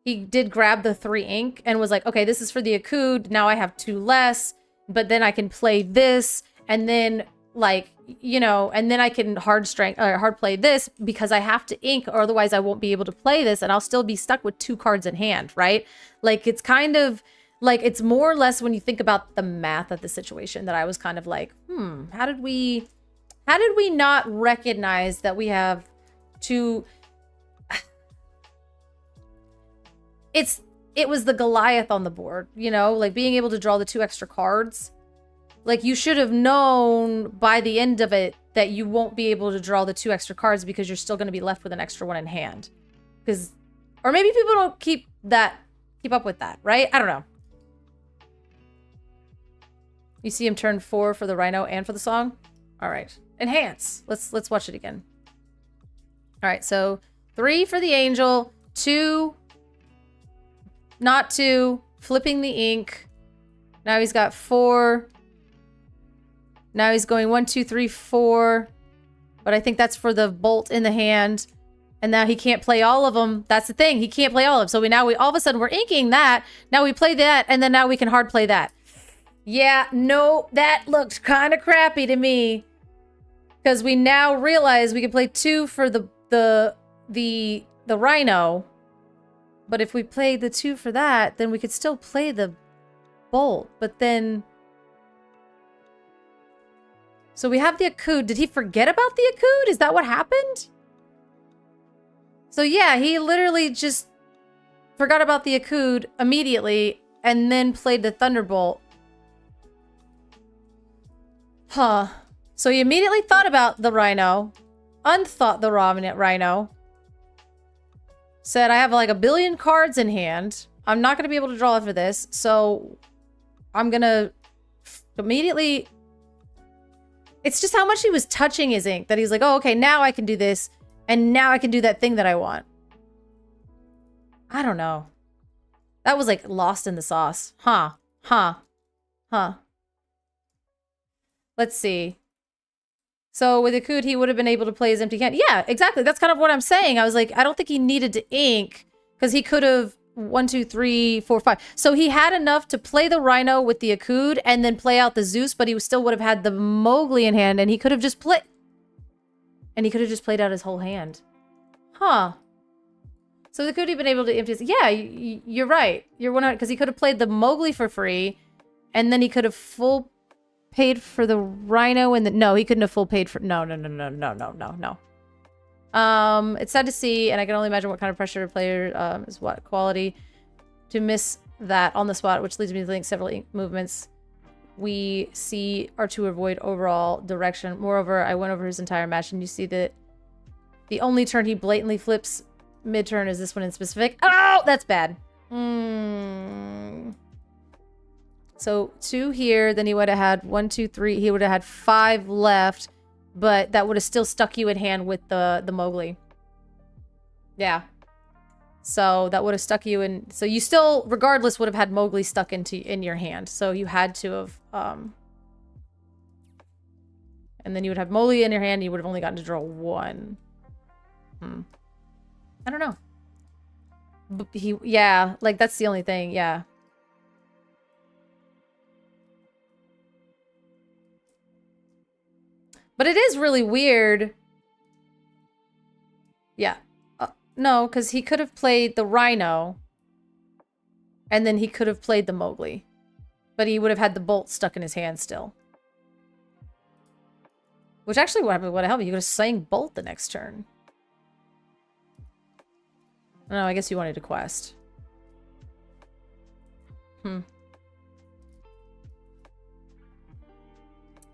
He did grab the 3 ink and was like, okay, this is for the Akud. Now I have 2 less, but then I can play this, and then and then I can hard play this because I have to ink, or otherwise I won't be able to play this, and I'll still be stuck with 2 cards in hand, right? It's kind of it's more or less when you think about the math of the situation that I was kind of how did we not recognize that we have 2. It was the Goliath on the board, being able to draw the 2 extra cards. You should have known by the end of it that you won't be able to draw the 2 extra cards because you're still going to be left with an extra 1 in hand. Or maybe people don't keep up with that, right? I don't know. You see him turn 4 for the Rhino and for the song? All right. Enhance. Let's watch it again. All right, so 3 for the angel, 2... Not 2, flipping the ink. Now he's got 4. Now he's going 1, 2, 3, 4. But I think that's for the bolt in the hand. And now he can't play all of them. That's the thing. He can't play all of them. So we all of a sudden we're inking that. Now we play that, and then now we can hard play that. Yeah, no, that looked kind of crappy to me. Because we now realize we can play 2 for the Rhino. But if we play the 2 for that, then we could still play the bolt. But then So we have the Akud. Did he forget about the Akud? Is that what happened? So yeah, he literally just forgot about the Akud immediately and then played the Thunderbolt. Huh. So he immediately thought about the Rhino, unthought the Rhino, said, I have like 1 billion cards in hand. I'm not going to be able to draw for this, so I'm going to immediately... It's just how much he was touching his ink that he's like, oh, okay, now I can do this, and now I can do that thing that I want. I don't know. That was like lost in the sauce. Huh. Let's see. So with Akud, he would have been able to play his empty hand. Yeah, exactly. That's kind of what I'm saying. I was like, I don't think he needed to ink because he could have 1, 2, 3, 4, 5. So he had enough to play the Rhino with the Akud and then play out the Zeus, but he still would have had the Mowgli in hand, and he could have just played. And he could have just played out his whole hand. Huh. So the could have been able to empty his... Yeah, you're right. You're 100... Because he could have played the Mowgli for free, and then he could have full paid for the Rhino and the... No, he couldn't have full paid for... No. It's sad to see, and I can only imagine what kind of pressure a player is what quality to miss that on the spot, which leads me to think several ink movements we see are to avoid overall direction. Moreover, I went over his entire match, and you see that the only turn he blatantly flips mid-turn is this one in specific. Oh, that's bad. So 2 here, then he would have had 1, 2, 3. He would have had 5 left, but that would have still stuck you in hand with the Mowgli. Yeah. So that would have stuck you in. So you still, regardless, would have had Mowgli stuck in your hand. So you had to have. And then you would have Mowgli in your hand. And you would have only gotten to draw 1. I don't know. But yeah, like that's the only thing. Yeah. But it is really weird. Yeah. No, because he could have played the Rhino. And then he could have played the Mowgli. But he would have had the bolt stuck in his hand still. Which actually would have helped. You could have sang bolt the next turn. No, I guess you wanted to quest. I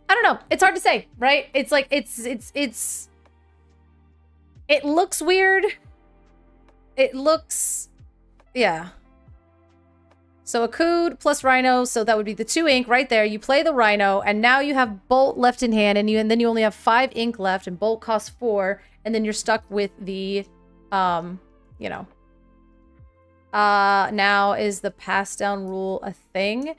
don't know. It's hard to say, right? It's like, it looks weird. It looks, yeah. So Akud plus Rhino, so that would be the 2 ink right there. You play the Rhino, and now you have Bolt left in hand, and then you only have 5 ink left, and Bolt costs 4, and then you're stuck with the, you know. Now, is the pass down rule a thing?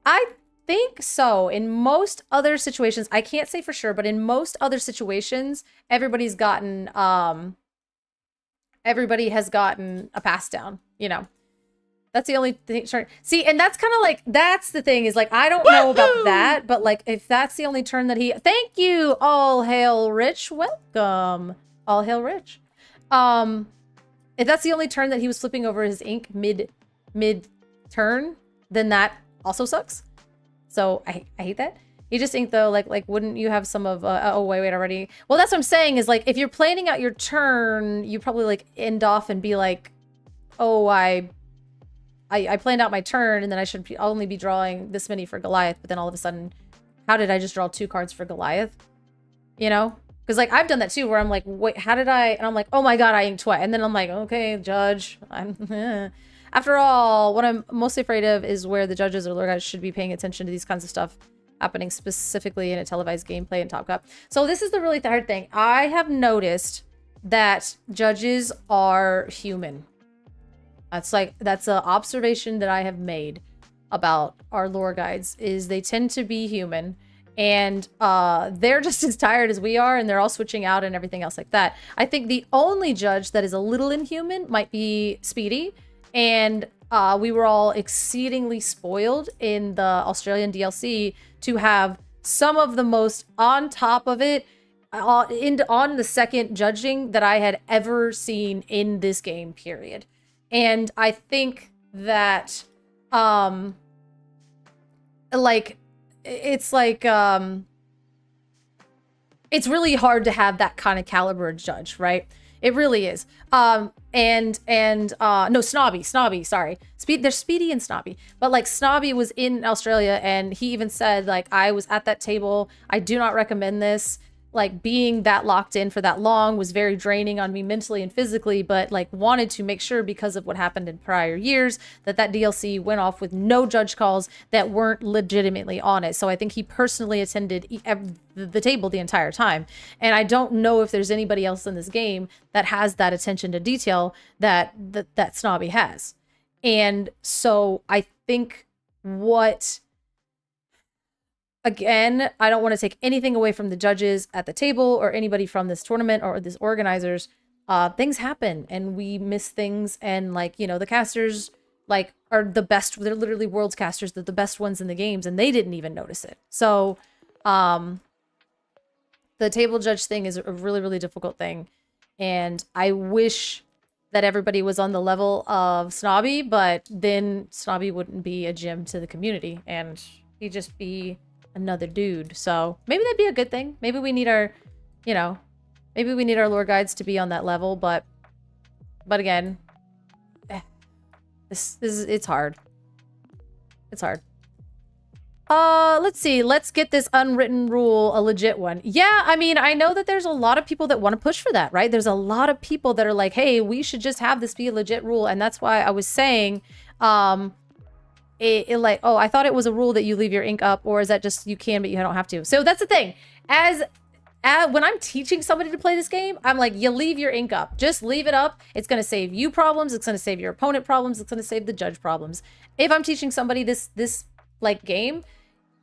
I think so. In most other situations, I can't say for sure, but in most other situations, everybody's gotten, everybody has gotten a pass down, you know. That's the only thing. See, and that's kind of like, that's the thing is like, I don't know about that, but like, if that's the only turn that he, thank you, All Hail Rich, welcome, All Hail Rich. If that's the only turn that he was flipping over his ink mid turn, then that also sucks. So I hate that. You just inked though, like wouldn't you have some of, oh wait, already. Well, that's what I'm saying is like, if you're planning out your turn, you probably like end off and be like, oh, I planned out my turn and then I should only be drawing this many for Goliath. But then all of a sudden, how did I just draw 2 cards for Goliath? You know? Because like I've done that too, where I'm like, wait, how did I? And I'm like, oh my god, I inked twice. And then I'm like, okay, judge. After all, what I'm mostly afraid of is where the judges or lore guys should be paying attention to these kinds of stuff happening specifically in a televised gameplay in Top Cup. So this is the really hard thing. I have noticed that judges are human. That's an observation that I have made about our lore guides is they tend to be human. And they're just as tired as we are, and they're all switching out and everything else like that. I think the only judge that is a little inhuman might be Speedy. And we were all exceedingly spoiled in the Australian DLC to have some of the most on top of it on the second judging that I had ever seen in this game, period. And I think that, like, it's like, it's really hard to have that kind of caliber judge, right? It really is. No, Snobby, sorry. There's Speedy and Snobby. But like Snobby was in Australia and he even said like, I was at that table. I do not recommend this. Like being that locked in for that long was very draining on me mentally and physically, but like wanted to make sure because of what happened in prior years that DLC went off with no judge calls that weren't legitimately on it. So I think he personally attended the table the entire time. And I don't know if there's anybody else in this game that has that attention to detail that Snobby has. And so I think again, I don't want to take anything away from the judges at the table or anybody from this tournament or these organizers. Things happen and we miss things. And like, you know, the casters like are the best. They're literally world's casters. They're the best ones in the games and they didn't even notice it. So the table judge thing is a really, really difficult thing. And I wish that everybody was on the level of Snobby, but then Snobby wouldn't be a gem to the community and he'd just be another dude. So maybe that'd be a good thing. Maybe we need our, you know, maybe we need our lore guides to be on that level, but again, it's hard. It's hard. Let's see. Let's get this unwritten rule a legit one. Yeah, I mean, I know that there's a lot of people that want to push for that, right? There's a lot of people that are like, hey, we should just have this be a legit rule. And that's why I was saying, like, oh, I thought it was a rule that you leave your ink up, or is that just you can but you don't have to? So that's the thing. When I'm teaching somebody to play this game, I'm like, you leave your ink up. Just leave it up. It's going to save you problems. It's going to save your opponent problems. It's going to save the judge problems. If I'm teaching somebody this like game,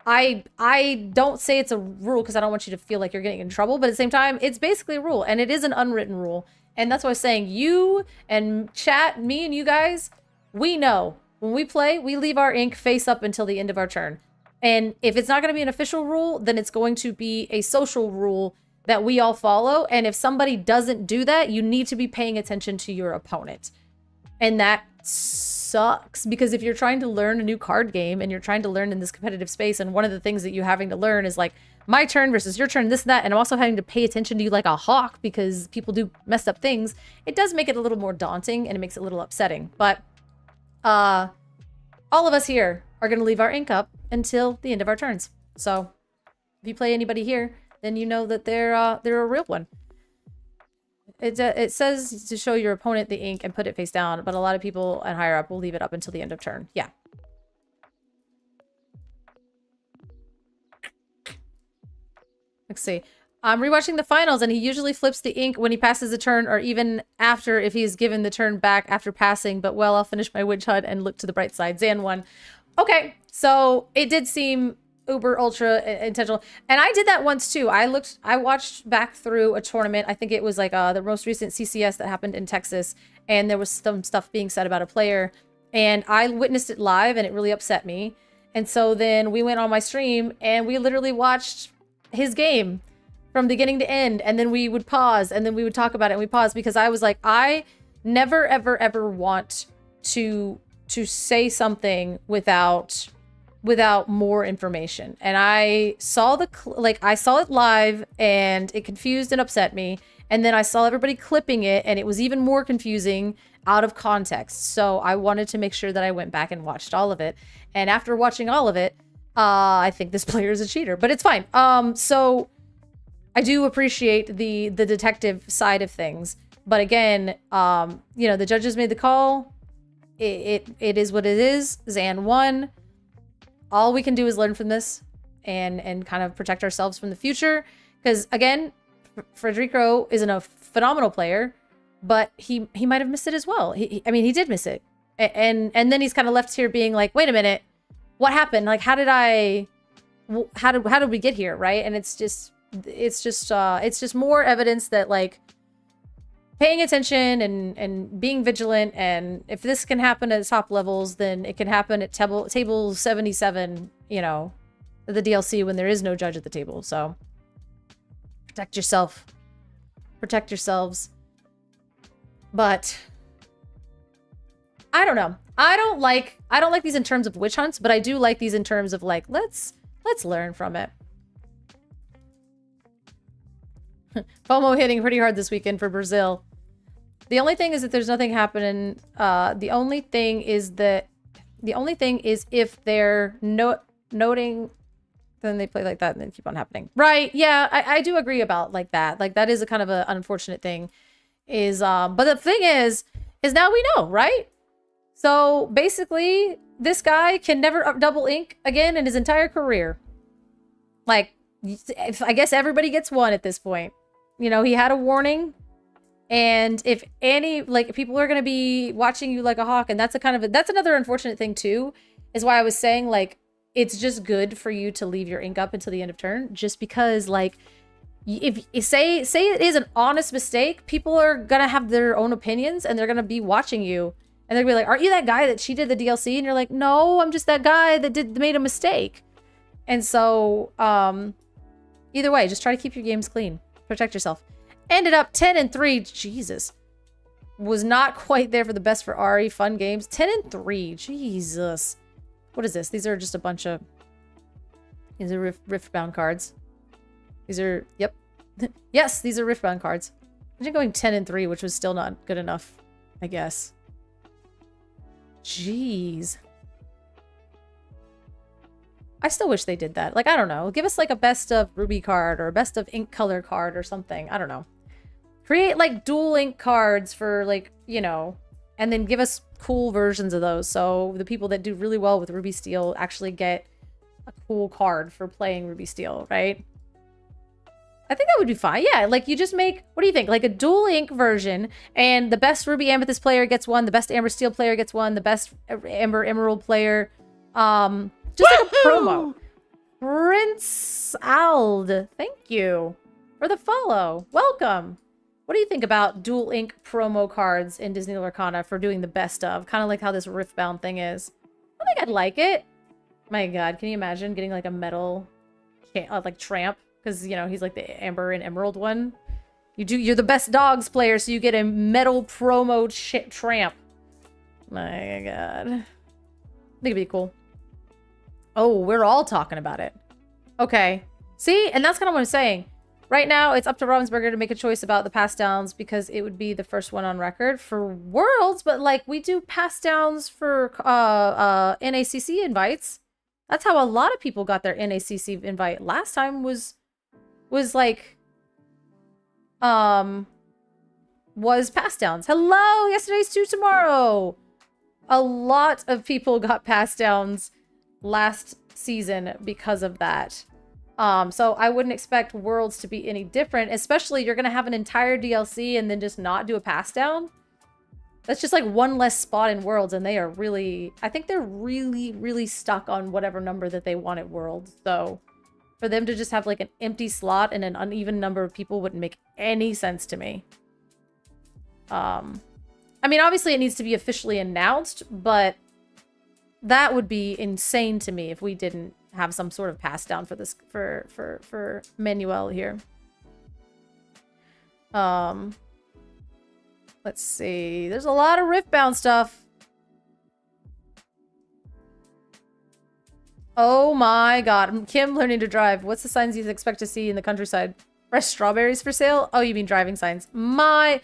I don't say it's a rule because I don't want you to feel like you're getting in trouble, but at the same time, it's basically a rule and it is an unwritten rule. And that's why I was saying you and chat, me and you guys, we know. When we play, we leave our ink face up until the end of our turn. And if it's not going to be an official rule, then it's going to be a social rule that we all follow. And if somebody doesn't do that, you need to be paying attention to your opponent. And that sucks because if you're trying to learn a new card game and you're trying to learn in this competitive space, and one of the things that you're having to learn is like my turn versus your turn, this and that, and I'm also having to pay attention to you like a hawk because people do messed up things, it does make it a little more daunting and it makes it a little upsetting. But all of us here are going to leave our ink up until the end of our turns. So if you play anybody here, then you know that they're a real one. It says to show your opponent the ink and put it face down, but a lot of people and higher up will leave it up until the end of turn. Yeah. Let's see. I'm rewatching the finals, and he usually flips the ink when he passes a turn, or even after if he's given the turn back after passing. But well, I'll finish my witch hunt and look to the bright side. Zan won. Okay, so it did seem uber ultra intentional, and I did that once too. I watched back through a tournament. I think it was like the most recent CCS that happened in Texas, and there was some stuff being said about a player, and I witnessed it live, and it really upset me. And so then we went on my stream, and we literally watched his game from beginning to end, and then we would pause, and then we would talk about it, and we paused because I was like, I never ever want to say something without more information. And I saw I saw it live, and it confused and upset me, and then I saw everybody clipping it, and it was even more confusing out of context. So I wanted to make sure that I went back and watched all of it, and after watching all of it, I think this player is a cheater, but it's fine. So I do appreciate the detective side of things, but again, you know, the judges made the call. It is what it is. Zan won. All we can do is learn from this and kind of protect ourselves from the future. Because again, Federico isn't a phenomenal player, but he might have missed it as well. I mean, he did miss it, and then he's kind of left here being like, wait a minute, what happened? Like, how did we get here, right? And it's just more evidence that like paying attention and being vigilant, and if this can happen at top levels, then it can happen at table 77, you know, the DLC when there is no judge at the table. So protect yourself, protect yourselves. But I don't know. I don't like these in terms of witch hunts, but I do like these in terms of like, let's learn from it. FOMO hitting pretty hard this weekend for Brazil. The only thing is that there's nothing happening. The only thing is if they're noting, then they play like that and then keep on happening. Right? Yeah, I do agree about like that. Like that is a kind of an unfortunate thing. But the thing is now we know, right? So basically, this guy can never double ink again in his entire career. Like, I guess everybody gets one at this point. You know, he had a warning. And if any, like, people are going to be watching you like a hawk, and that's another unfortunate thing too, is why I was saying, like, it's just good for you to leave your ink up until the end of turn, just because, like, if you say it is an honest mistake, people are going to have their own opinions, and they're going to be watching you, and they're going to be like, aren't you that guy that cheated the DLC? And you're like, no, I'm just that guy that made a mistake. And so, either way, just try to keep your games clean. Protect yourself. Ended up 10-3. Jesus. Was not quite there for the best for Ari. Fun games. 10-3. Jesus. What is this? These are just a bunch of... These are Riftbound cards. These are... Yep. Yes, these are Riftbound cards. Imagine going 10-3, which was still not good enough, I guess. Jeez. I still wish they did that. Like, I don't know. Give us like a best of Ruby card or a best of ink color card or something. I don't know. Create like dual ink cards for like, you know, and then give us cool versions of those. So the people that do really well with Ruby Steel actually get a cool card for playing Ruby Steel, right? I think that would be fine. Yeah, like you just make, what do you think? Like a dual ink version, and the best Ruby Amethyst player gets one, the best Amber Steel player gets one, the best Amber Emerald player, just like a promo. Prince Ald, thank you for the follow. Welcome. What do you think about dual ink promo cards in Disney Lorcana for doing the best of? Kind of like how this Riftbound thing is. I think I'd like it. My God, can you imagine getting like a metal, like Tramp? Because, you know, he's like the Amber and Emerald one. You're the best dogs player, so you get a metal promo Tramp. My God. I think it'd be cool. Oh, we're all talking about it. Okay. See? And that's kind of what I'm saying. Right now, it's up to Ravensburger to make a choice about the pass downs because it would be the first one on record for Worlds, but like we do pass downs for NACC invites. That's how a lot of people got their NACC invite. Last time was like was pass downs. Hello, yesterday's to tomorrow. A lot of people got pass downs last season because of that. So I wouldn't expect Worlds to be any different, especially you're going to have an entire DLC and then just not do a pass down. That's just like one less spot in Worlds, and they are really, I think they're really, really stuck on whatever number that they want at Worlds. So for them to just have like an empty slot and an uneven number of people wouldn't make any sense to me. I mean, obviously it needs to be officially announced, but that would be insane to me if we didn't have some sort of pass down for this for Manuel here. Let's see. There's a lot of Riftbound stuff. Oh my God. Kim learning to drive. What's the signs you expect to see in the countryside? Fresh strawberries for sale? Oh, you mean driving signs. My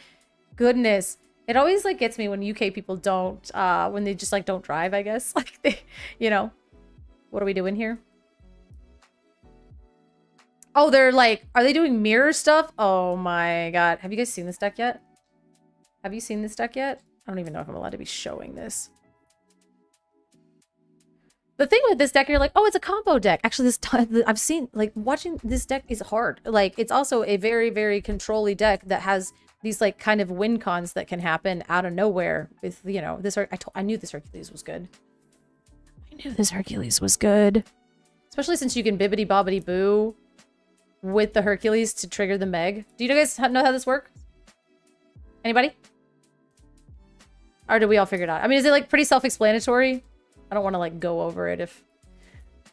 goodness. It always like gets me when UK people don't, when they just like don't drive, I guess. Like they, you know, what are we doing here? Oh, they're like, are they doing mirror stuff? Oh my God. Have you guys seen this deck yet? Have you seen this deck yet? I don't even know if I'm allowed to be showing this. The thing with this deck, you're like, oh, it's a combo deck. Actually, this time I've seen, like, watching this deck is hard. Like, it's also a very, very control-y deck that has these, like, kind of win cons that can happen out of nowhere with, you know, this. I knew this Hercules was good. I knew this Hercules was good. Especially since you can bibbity bobbity boo with the Hercules to trigger the Meg. Do you guys know how this works? Anybody? Or did we all figure it out? I mean, is it, like, pretty self-explanatory? I don't want to like go over it if,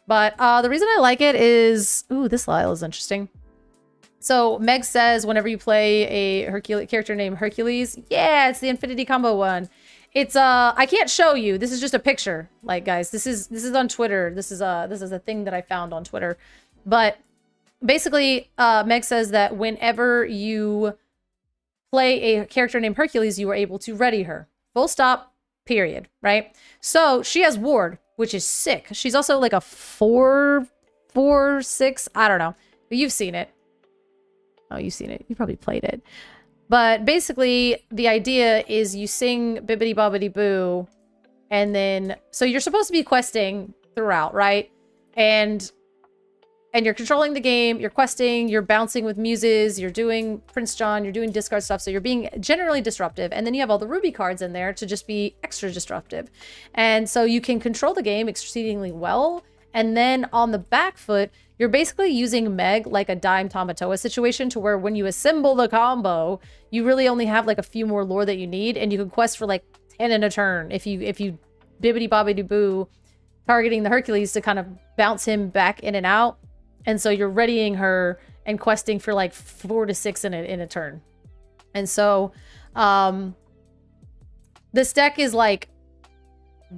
but the reason I like it is, ooh, this Lyle is interesting. So Meg says whenever you play a Hercules character named Hercules, yeah, it's the Infinity Combo one. It's I can't show you. This is just a picture. Like guys, this is on Twitter. This is a thing that I found on Twitter. But basically, Meg says that whenever you play a character named Hercules, you are able to ready her. Full stop, period, right? So she has Ward, which is sick. She's also like a 4/6, I don't know. But you've seen it. Oh, you've seen it. You probably played it. But basically, the idea is you sing Bibbidi Bobbidi Boo, and then... So you're supposed to be questing throughout, right? And you're controlling the game, you're questing, you're bouncing with muses, you're doing Prince John, you're doing discard stuff, so you're being generally disruptive. And then you have all the Ruby cards in there to just be extra disruptive. And so you can control the game exceedingly well. And then on the back foot, you're basically using Meg like a Dime Tamatoa situation, to where when you assemble the combo, you really only have like a few more lore that you need, and you can quest for like 10 in a turn if you Bibbidi Bobbidi Boo, targeting the Hercules to kind of bounce him back in and out. And so you're readying her and questing for like 4 to 6 in a turn. And so this deck is like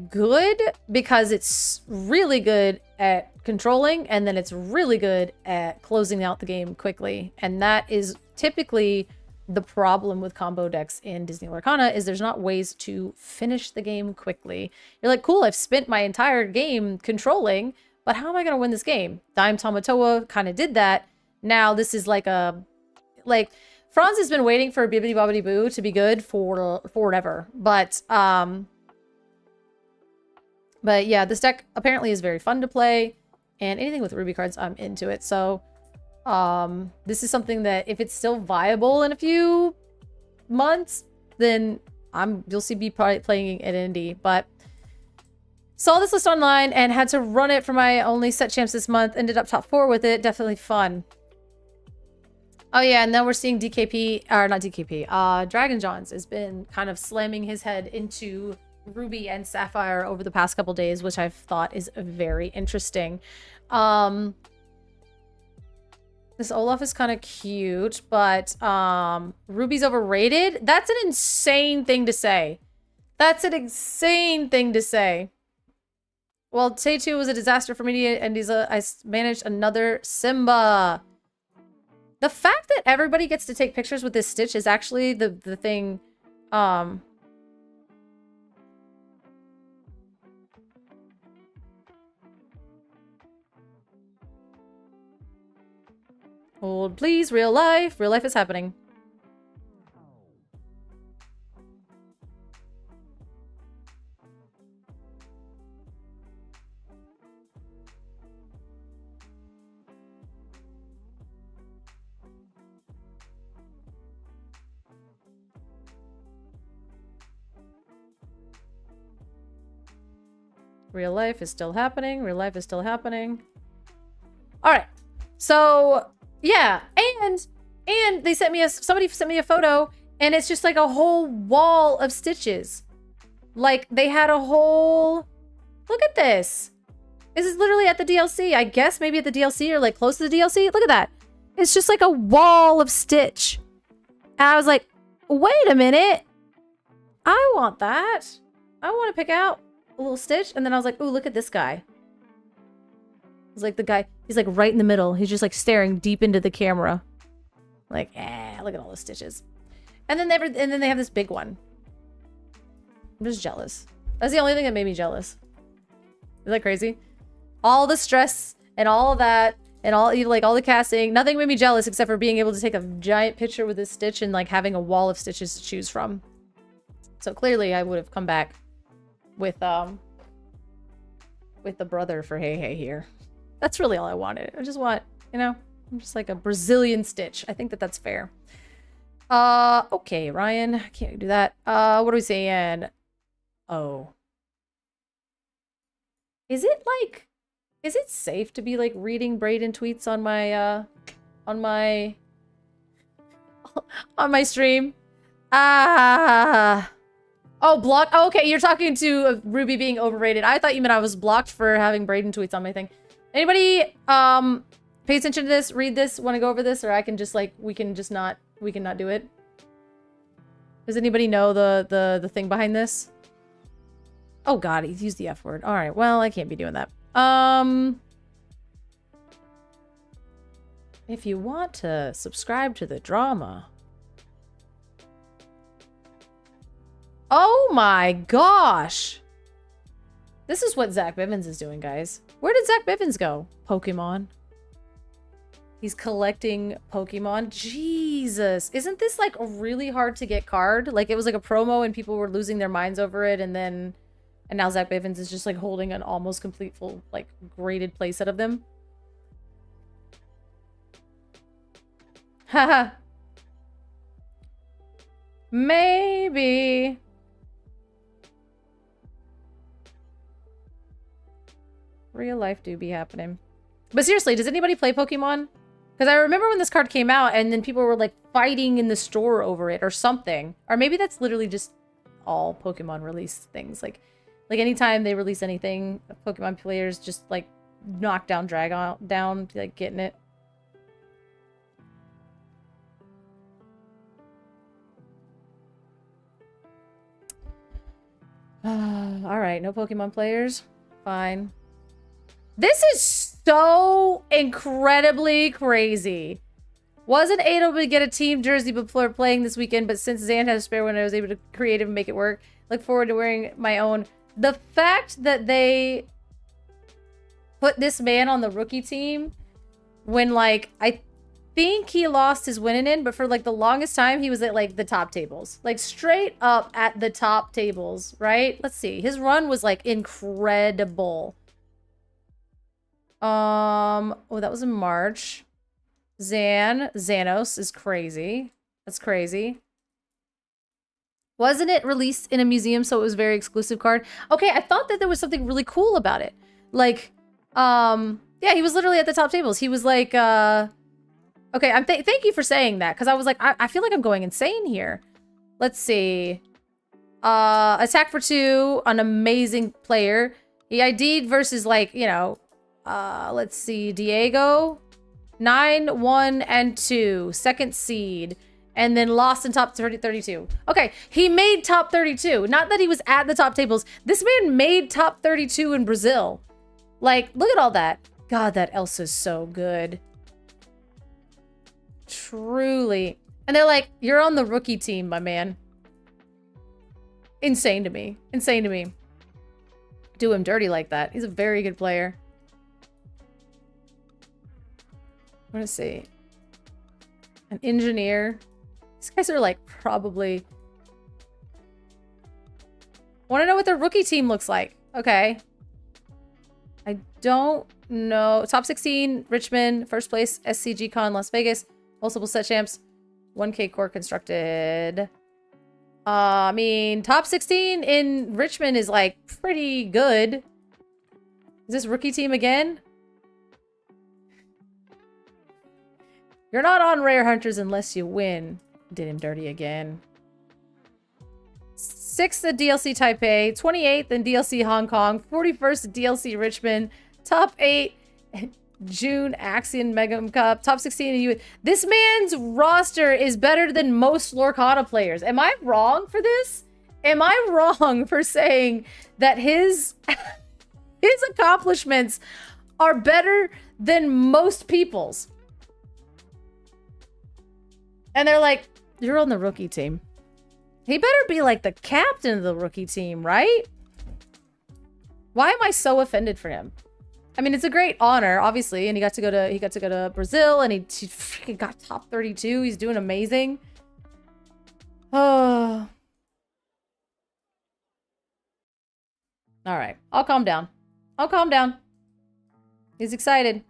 good because it's really good at controlling, and then it's really good at closing out the game quickly. And that is typically the problem with combo decks in Disney Lorcana, is there's not ways to finish the game quickly. You're like, cool, I've spent my entire game controlling, but how am I going to win this game? Dime Tamatoa kind of did that. Now this is like a... Like, Franz has been waiting for Bibbidi Bobbidi Boo to be good for forever. But yeah, this deck apparently is very fun to play. And anything with Ruby cards, I'm into it. So this is something that if it's still viable in a few months, then you'll see me probably playing it in Indie. But saw this list online and had to run it for my only set champs this month. Ended up top 4 with it. Definitely fun. Oh yeah, and then we're seeing DKP, or not DKP, Dragon Johns has been kind of slamming his head into Ruby and Sapphire over the past couple days, which I've thought is very interesting. This Olaf is kind of cute, but Ruby's overrated? That's an insane thing to say. That's an insane thing to say. Well, Tay 2 was a disaster for me, and I managed another Simba. The fact that everybody gets to take pictures with this Stitch is actually the thing. Hold, please. Real life. Real life is happening. Real life is still happening. Real life is still happening. All right. So, yeah. And they sent me somebody sent me a photo, and it's just like a whole wall of stitches. Like they had a whole, look at this. This is literally at the DLC. I guess maybe at the DLC or like close to the DLC. Look at that. It's just like a wall of Stitch. And I was like, wait a minute. I want that. I want to pick out a little Stitch. And then I was like, ooh, look at this guy. It's like the guy, he's like right in the middle. He's just like staring deep into the camera. Like, look at all the stitches. And then they have this big one. I'm just jealous. That's the only thing that made me jealous. Is that crazy? All the stress and all of that and all the casting, nothing made me jealous except for being able to take a giant picture with this Stitch and like having a wall of stitches to choose from. So clearly I would have come back with the brother for Hey Hey here. That's really all I wanted. I just want, you know, I'm just like a Brazilian Stitch. I think that that's fair. Okay, Ryan, can't do that. What are we saying? Oh. Is it safe to be like reading Brayden tweets on my on my stream? Oh, block. Oh, okay, you're talking to Ruby being overrated. I thought you meant I was blocked for having Brayden tweets on my thing. Anybody pay attention to this, read this, want to go over this, or I can just like we can not do it? Does anybody know the thing behind this? Oh god, he's used the F word. Alright, well, I can't be doing that. If you want to subscribe to the drama. Oh my gosh. This is what Zach Bivens is doing, guys. Where did Zach Bivens go? Pokemon. He's collecting Pokemon. Jesus. Isn't this like a really hard to get card? Like it was like a promo and people were losing their minds over it, and now Zach Bivens is just like holding an almost complete full like graded playset of them. Haha. Maybe. Real life do be happening. But seriously, does anybody play Pokemon? Because I remember when this card came out and then people were like fighting in the store over it or something. Or maybe that's literally just all Pokemon release things. Like anytime they release anything, Pokemon players just like knock down, drag on down, like getting it. All right, no Pokemon players. Fine. This is so incredibly crazy. Wasn't able to get a team jersey before playing this weekend, but since Zan has a spare one, I was able to create it and make it work. Look forward to wearing my own. The fact that they put this man on the rookie team when, like, I think he lost his winning in, but for, like, the longest time, he was at, like, the top tables. Like, straight up at the top tables, right? Let's see. His run was, like, incredible. Oh, that was in March. Xanos is crazy. That's crazy. Wasn't it released in a museum, so it was a very exclusive card? Okay, I thought that there was something really cool about it. Like, yeah, he was literally at the top tables. He was like, okay, thank you for saying that, because I was like, I feel like I'm going insane here. Let's see. Attack for 2, an amazing player. He ID'd versus, like, you know, let's see, Diego, 9, 1, and 2, second seed, and then lost in top 32. Okay, he made top 32. Not that he was at the top tables. This man made top 32 in Brazil. Like, look at all that. God, that Elsa's so good. Truly. And they're like, you're on the rookie team, my man. Insane to me. Insane to me. Do him dirty like that. He's a very good player. I want to see. An engineer. These guys are like probably... Want to know what their rookie team looks like. Okay. I don't know. Top 16, Richmond. First place, SCG Con, Las Vegas. Multiple set champs. 1K core constructed. I mean, top 16 in Richmond is like pretty good. Is this rookie team again? You're not on Rare Hunters unless you win. Did him dirty again. 6th at DLC Taipei, 28th in DLC Hong Kong, 41st at DLC Richmond, top 8 June Axion Mega Cup, top 16 in U. This man's roster is better than most Lorcana players. Am I wrong for this? Am I wrong for saying that his accomplishments are better than most people's? And they're like, you're on the rookie team. He better be like the captain of the rookie team, right? Why am I so offended for him? I mean, it's a great honor, obviously, and he got to go to Brazil, and he freaking got top 32. He's doing amazing. Oh. All right, I'll calm down. I'll calm down. He's excited.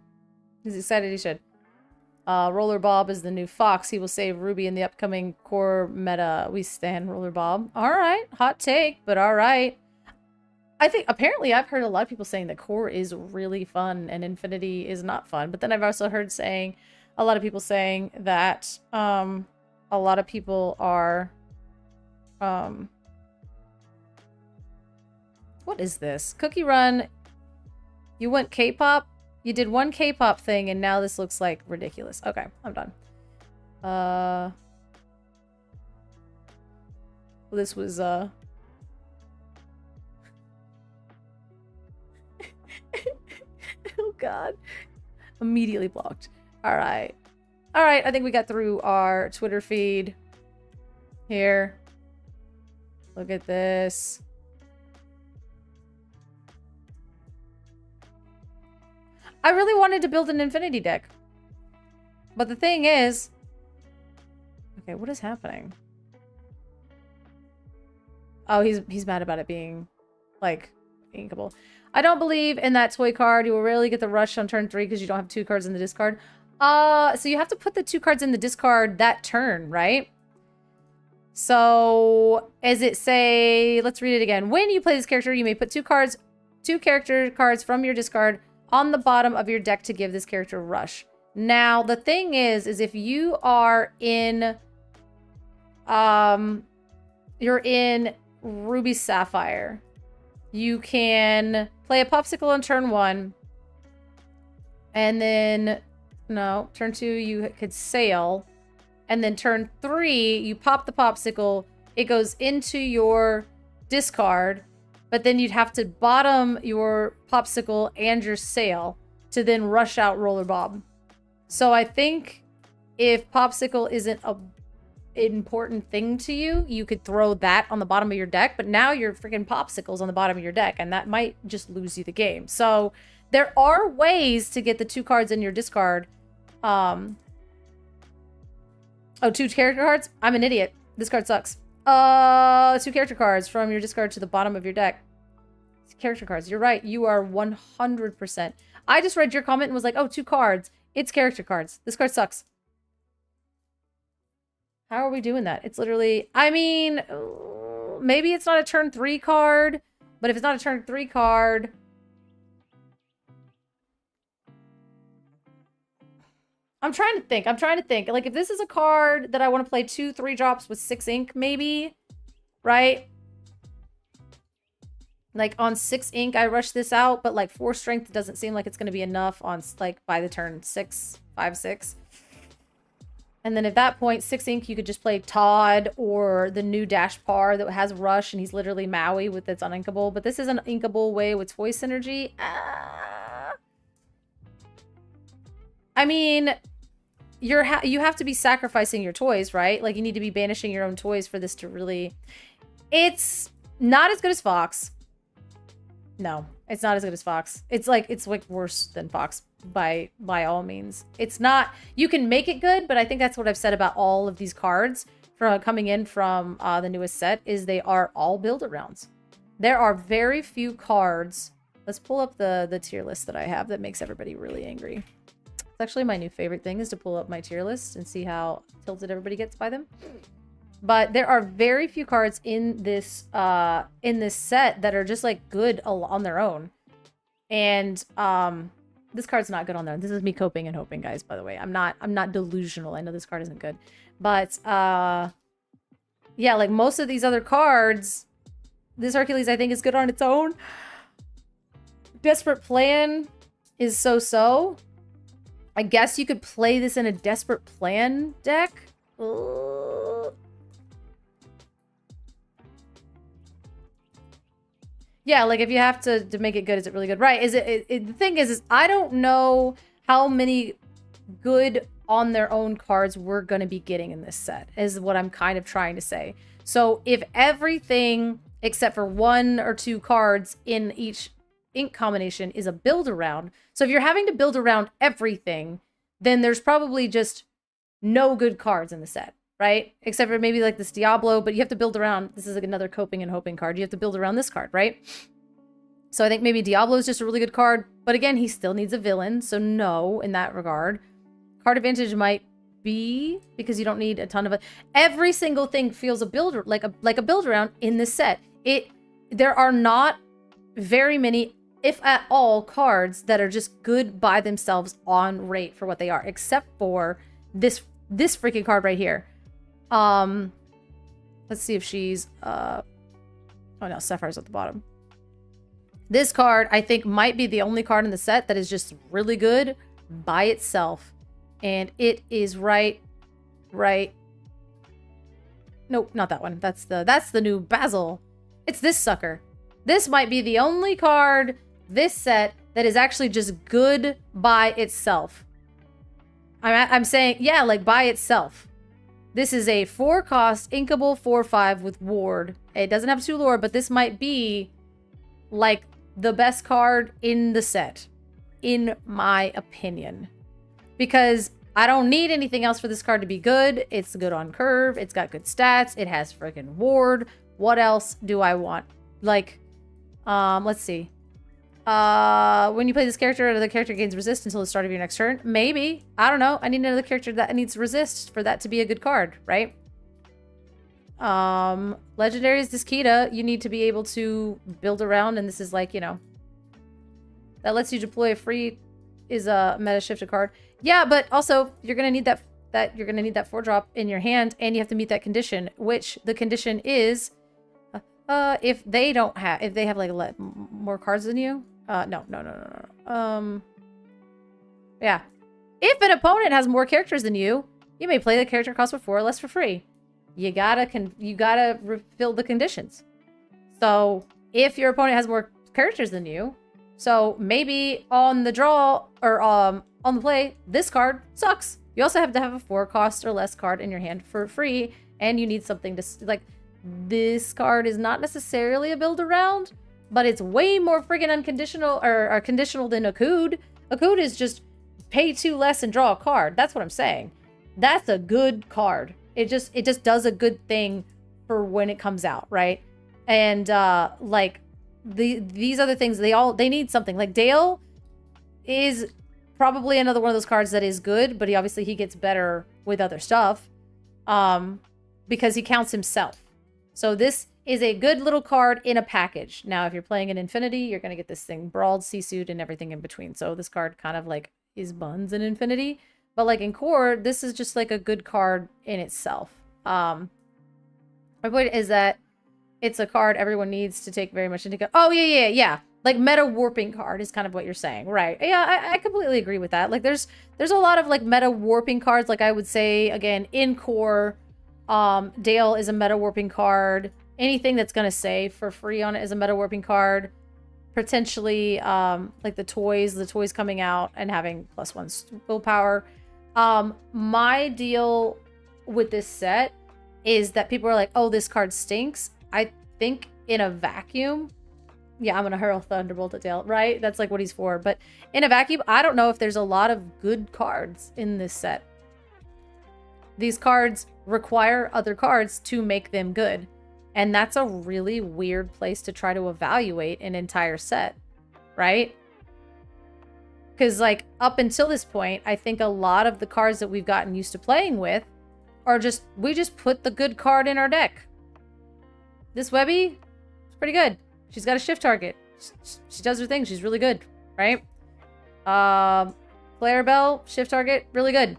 He's excited. He should. Roller Bob is the new Fox. He will save Ruby in the upcoming core meta. We stand Roller Bob. All right. Hot take, but all right. I think apparently I've heard a lot of people saying that core is really fun and Infinity is not fun. But then I've also heard a lot of people saying that a lot of people are what is this? Cookie Run. You went K-pop? You did one K-pop thing, and now this looks like ridiculous. Okay, I'm done. This was, oh, God. Immediately blocked. All right. All right, I think we got through our Twitter feed here. Look at this. I really wanted to build an Infinity deck. But the thing is... Okay, what is happening? Oh, he's mad about it being, like, inkable. I don't believe in that toy card. You will rarely get the rush on turn 3 because you don't have 2 cards in the discard. So you have to put the 2 cards in the discard that turn, right? So, as it say... Let's read it again. When you play this character, you may put 2 character cards from your discard on the bottom of your deck to give this character rush. Now, the thing is if you are in... You're in Ruby Sapphire. You can play a Popsicle on turn 1. And then... No, turn 2, you could sail. And then turn 3, you pop the Popsicle. It goes into your discard. But then you'd have to bottom your Popsicle and your sail to then rush out Roller Bob. So I think if Popsicle isn't a important thing to you, you could throw that on the bottom of your deck. But now your freaking Popsicle's on the bottom of your deck, and that might just lose you the game. So there are ways to get the 2 cards in your discard. Oh, 2 character cards? I'm an idiot. This card sucks. 2 character cards from your discard to the bottom of your deck. Character cards. You're right. You are 100%. I just read your comment and was like, oh, 2 cards. It's character cards. This card sucks. How are we doing that? It's literally... I mean, maybe it's not a turn 3 card, but if it's not a turn 3 card... I'm trying to think. Like, if this is a card that I want to play 2 3-drops with 6 ink, maybe, right? Like, on 6 ink, I rush this out, but, like, 4 strength doesn't seem like it's going to be enough on, like, by the turn 6, 5, 6. And then at that point, 6 ink, you could just play Todd or the new Dash Par that has Rush, and he's literally Maui with its uninkable. But this is an inkable way with Toy Synergy. I mean... you have to be sacrificing your toys, right? Like, you need to be banishing your own toys for this to really... It's not as good as Fox. No, it's not as good as Fox. It's like worse than Fox by all means. It's not... You can make it good, but I think that's what I've said about all of these cards from coming in from the newest set, is they are all build-arounds. There are very few cards... Let's pull up the tier list that I have that makes everybody really angry. It's actually my new favorite thing, is to pull up my tier list and see how tilted everybody gets by them. But there are very few cards in this set that are just like good on their own. And this card's not good on their own. This is me coping and hoping, guys, by the way. I'm not delusional. I know this card isn't good. But yeah, like most of these other cards, this Hercules I think is good on its own. Desperate Plan is so-so. I guess you could play this in a Desperate Plan deck. Yeah, like if you have to make it good, is it really good? Right. Is the thing is I don't know how many good on their own cards we're going to be getting in this set, is what I'm kind of trying to say. So if everything except for 1 or 2 cards in each ink combination is a build around. So if you're having to build around everything, then there's probably just no good cards in the set, right? Except for maybe like this Diablo, but you have to build around, this is like another coping and hoping card. You have to build around this card, right? So I think maybe Diablo is just a really good card, but again, he still needs a villain. So no, in that regard. Card advantage might be, because you don't need a ton of it. Every single thing feels a build, like a build around in this set. There are not very many, if at all, cards that are just good by themselves on rate for what they are, except for this freaking card right here. Let's see if she's oh no, Sapphire's at the bottom. This card I think might be the only card in the set that is just really good by itself, and it is right. Nope, not that one. That's the new Basil. It's this sucker. This might be the only card this set that is actually just good by itself. I'm saying, yeah, like by itself. This is a 4-cost inkable 4/5 with ward. It doesn't have 2 lore, but this might be like the best card in the set, in my opinion. Because I don't need anything else for this card to be good. It's good on curve. It's got good stats. It has freaking ward. What else do I want? Like, let's see. When you play this character, another character gains resist until the start of your next turn. Maybe. I don't know. I need another character that needs resist for that to be a good card, right? Legendary is this Kita. You need to be able to build around, and this is like, you know, that lets you deploy a free is a meta shifted card. Yeah, but also you're gonna need that 4-drop in your hand, and you have to meet that condition, which the condition is if they have like more cards than you. No. Yeah. If an opponent has more characters than you, you may play the character cost for 4 or less for free. You gotta fulfill the conditions. So if your opponent has more characters than you, so maybe on the draw or on the play, this card sucks. You also have to have a 4-cost or less card in your hand for free, and you need something to like. This card is not necessarily a build around, but it's way more friggin' unconditional or conditional than Akud. Akud is just pay 2 less and draw a card. That's what I'm saying. That's a good card. It just does a good thing for when it comes out, right? And like these other things, they need something. Like Dale is probably another one of those cards that is good, but he gets better with other stuff because he counts himself. So this is a good little card in a package. Now, if you're playing in Infinity, you're going to get this thing brawled, C-suit, and everything in between. So this card kind of like is buns in Infinity. But like in Core, this is just like a good card in itself. My point is that it's a card everyone needs to take very much into account. Oh, yeah. Like meta warping card is kind of what you're saying, right? Yeah, I completely agree with that. Like there's a lot of like meta warping cards. Like I would say, again, in Core, Dale is a meta warping card. Anything that's gonna save for free on it is a meta warping card. Potentially, like the toys coming out and having +1 willpower. My deal with this set is that people are like, oh, this card stinks. I think in a vacuum, yeah, I'm gonna hurl Thunderbolt at Dale, right? That's like what he's for. But in a vacuum, I don't know if there's a lot of good cards in this set. These cards require other cards to make them good. And that's a really weird place to try to evaluate an entire set, right? Because like up until this point, I think a lot of the cards that we've gotten used to playing with are we just put the good card in our deck. This Webby is pretty good. She's got a shift target. She does her thing. She's really good, right? Clarabelle, shift target, really good.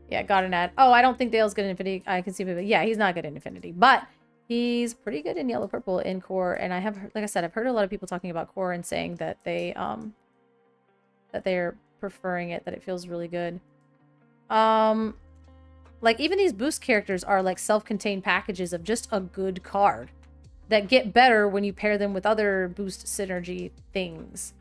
Yeah, got an ad. Oh, I don't think Dale's good in Infinity. I can see him. Yeah, he's not good in Infinity, but he's pretty good in Yellow Purple in Core. And I have, like I said, I've heard a lot of people talking about Core and saying that they're preferring it, that it feels really good. Like even these boost characters are like self-contained packages of just a good card that get better when you pair them with other boost synergy things.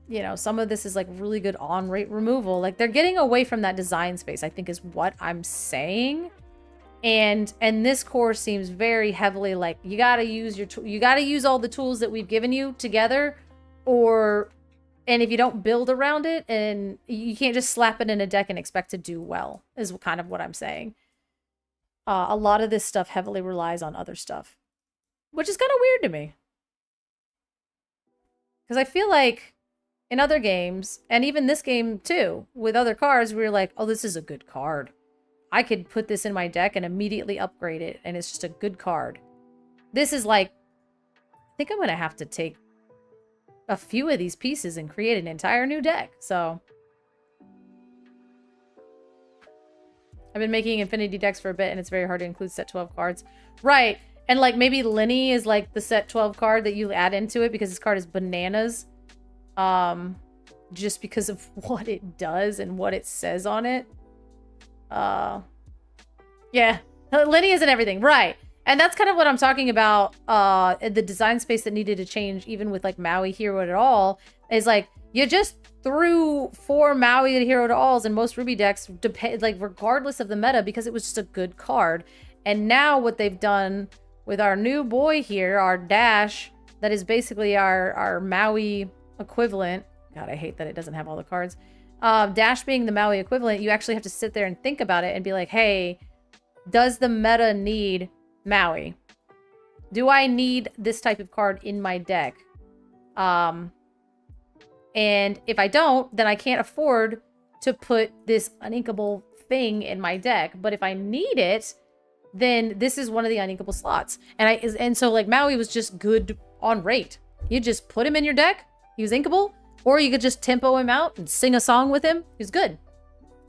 You know, some of this is like really good on-rate removal. Like they're getting away from that design space, I think is what I'm saying. And this Core seems very heavily like you got to use all the tools that we've given you together, and if you don't build around it, and you can't just slap it in a deck and expect to do well, is kind of what I'm saying. A lot of this stuff heavily relies on other stuff, which is kind of weird to me. Because I feel like in other games, and even this game too, with other cards, we're like, oh, this is a good card. I could put this in my deck and immediately upgrade it, and it's just a good card. This is like, I think I'm going to have to take a few of these pieces and create an entire new deck. So I've been making Infinity decks for a bit, and it's very hard to include set 12 cards. Right. And like maybe Lenny is like the set 12 card that you add into it because this card is bananas. Just because of what it does and what it says on it. Yeah. Lenny isn't everything. Right. And that's kind of what I'm talking about, the design space that needed to change, even with like Maui Hero at all, is like, you just threw 4 Maui to Hero to Alls in most Ruby decks, like regardless of the meta, because it was just a good card. And now what they've done with our new boy here, our Dash, that is basically our Maui equivalent. God, I hate that it doesn't have all the cards. Dash being the Maui equivalent, you actually have to sit there and think about it and be like, hey, does the meta need Maui? Do I need this type of card in my deck? And if I don't, then I can't afford to put this uninkable thing in my deck. But if I need it, then this is one of the uninkable slots. And so like Maui was just good on rate. You just put him in your deck, he was inkable, or you could just tempo him out and sing a song with him. He's good.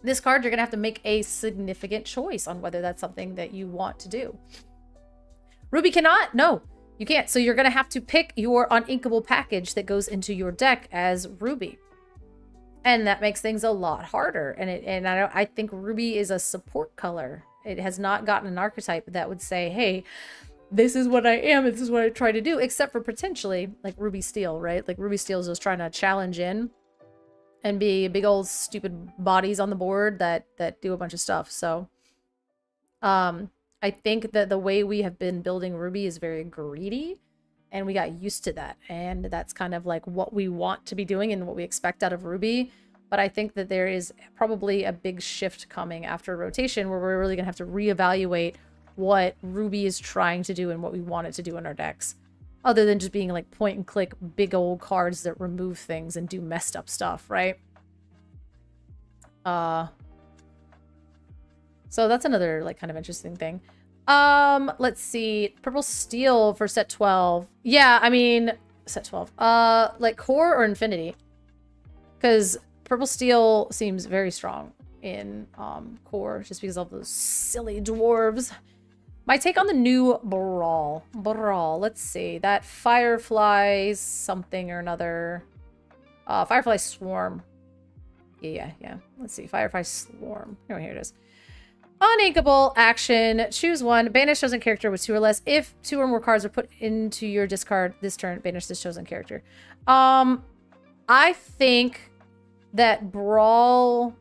This card, you're gonna have to make a significant choice on whether that's something that you want to do. Ruby cannot? No, you can't. So you're gonna have to pick your uninkable package that goes into your deck as Ruby. And that makes things a lot harder. And I think Ruby is a support color. It has not gotten an archetype that would say, hey, this is what I am, this is what I try to do, except for potentially like Ruby Steel, right? Like Ruby Steel is just trying to challenge in and be big old stupid bodies on the board that do a bunch of stuff. So I think that the way we have been building Ruby is very greedy, and we got used to that. And that's kind of like what we want to be doing and what we expect out of Ruby. But I think that there is probably a big shift coming after rotation where we're really going to have to reevaluate what Ruby is trying to do and what we want it to do in our decks. Other than just being like point and click big old cards that remove things and do messed up stuff, right? So that's another like kind of interesting thing. Let's see. Purple Steel for set 12. Yeah, I mean, set 12. Like core or infinity? Because Purple Steel seems very strong in core, just because of those silly dwarves. My take on the new Brawl. Let's see. That Firefly something or another. Firefly Swarm. Yeah. Let's see. Firefly Swarm. Oh, here it is. Uninkable action. Choose one. Banish chosen character with 2 or less. If 2 or more cards are put into your discard this turn, banish this chosen character. I think that Brawl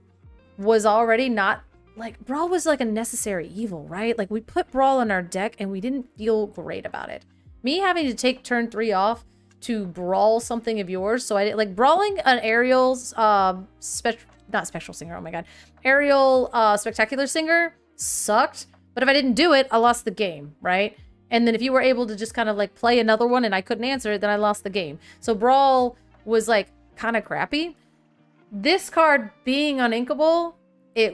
was already not like Brawl was like a necessary evil, right? Like we put Brawl in our deck and we didn't feel great about it. Me having to take turn 3 off to Brawl something of yours, so I did like brawling an Ariel's not Spectral Singer, oh my god. Ariel Spectacular Singer sucked, but if I didn't do it, I lost the game, right? And then if you were able to just kind of like play another one and I couldn't answer it, then I lost the game. So Brawl was like kind of crappy. This card being uninkable, it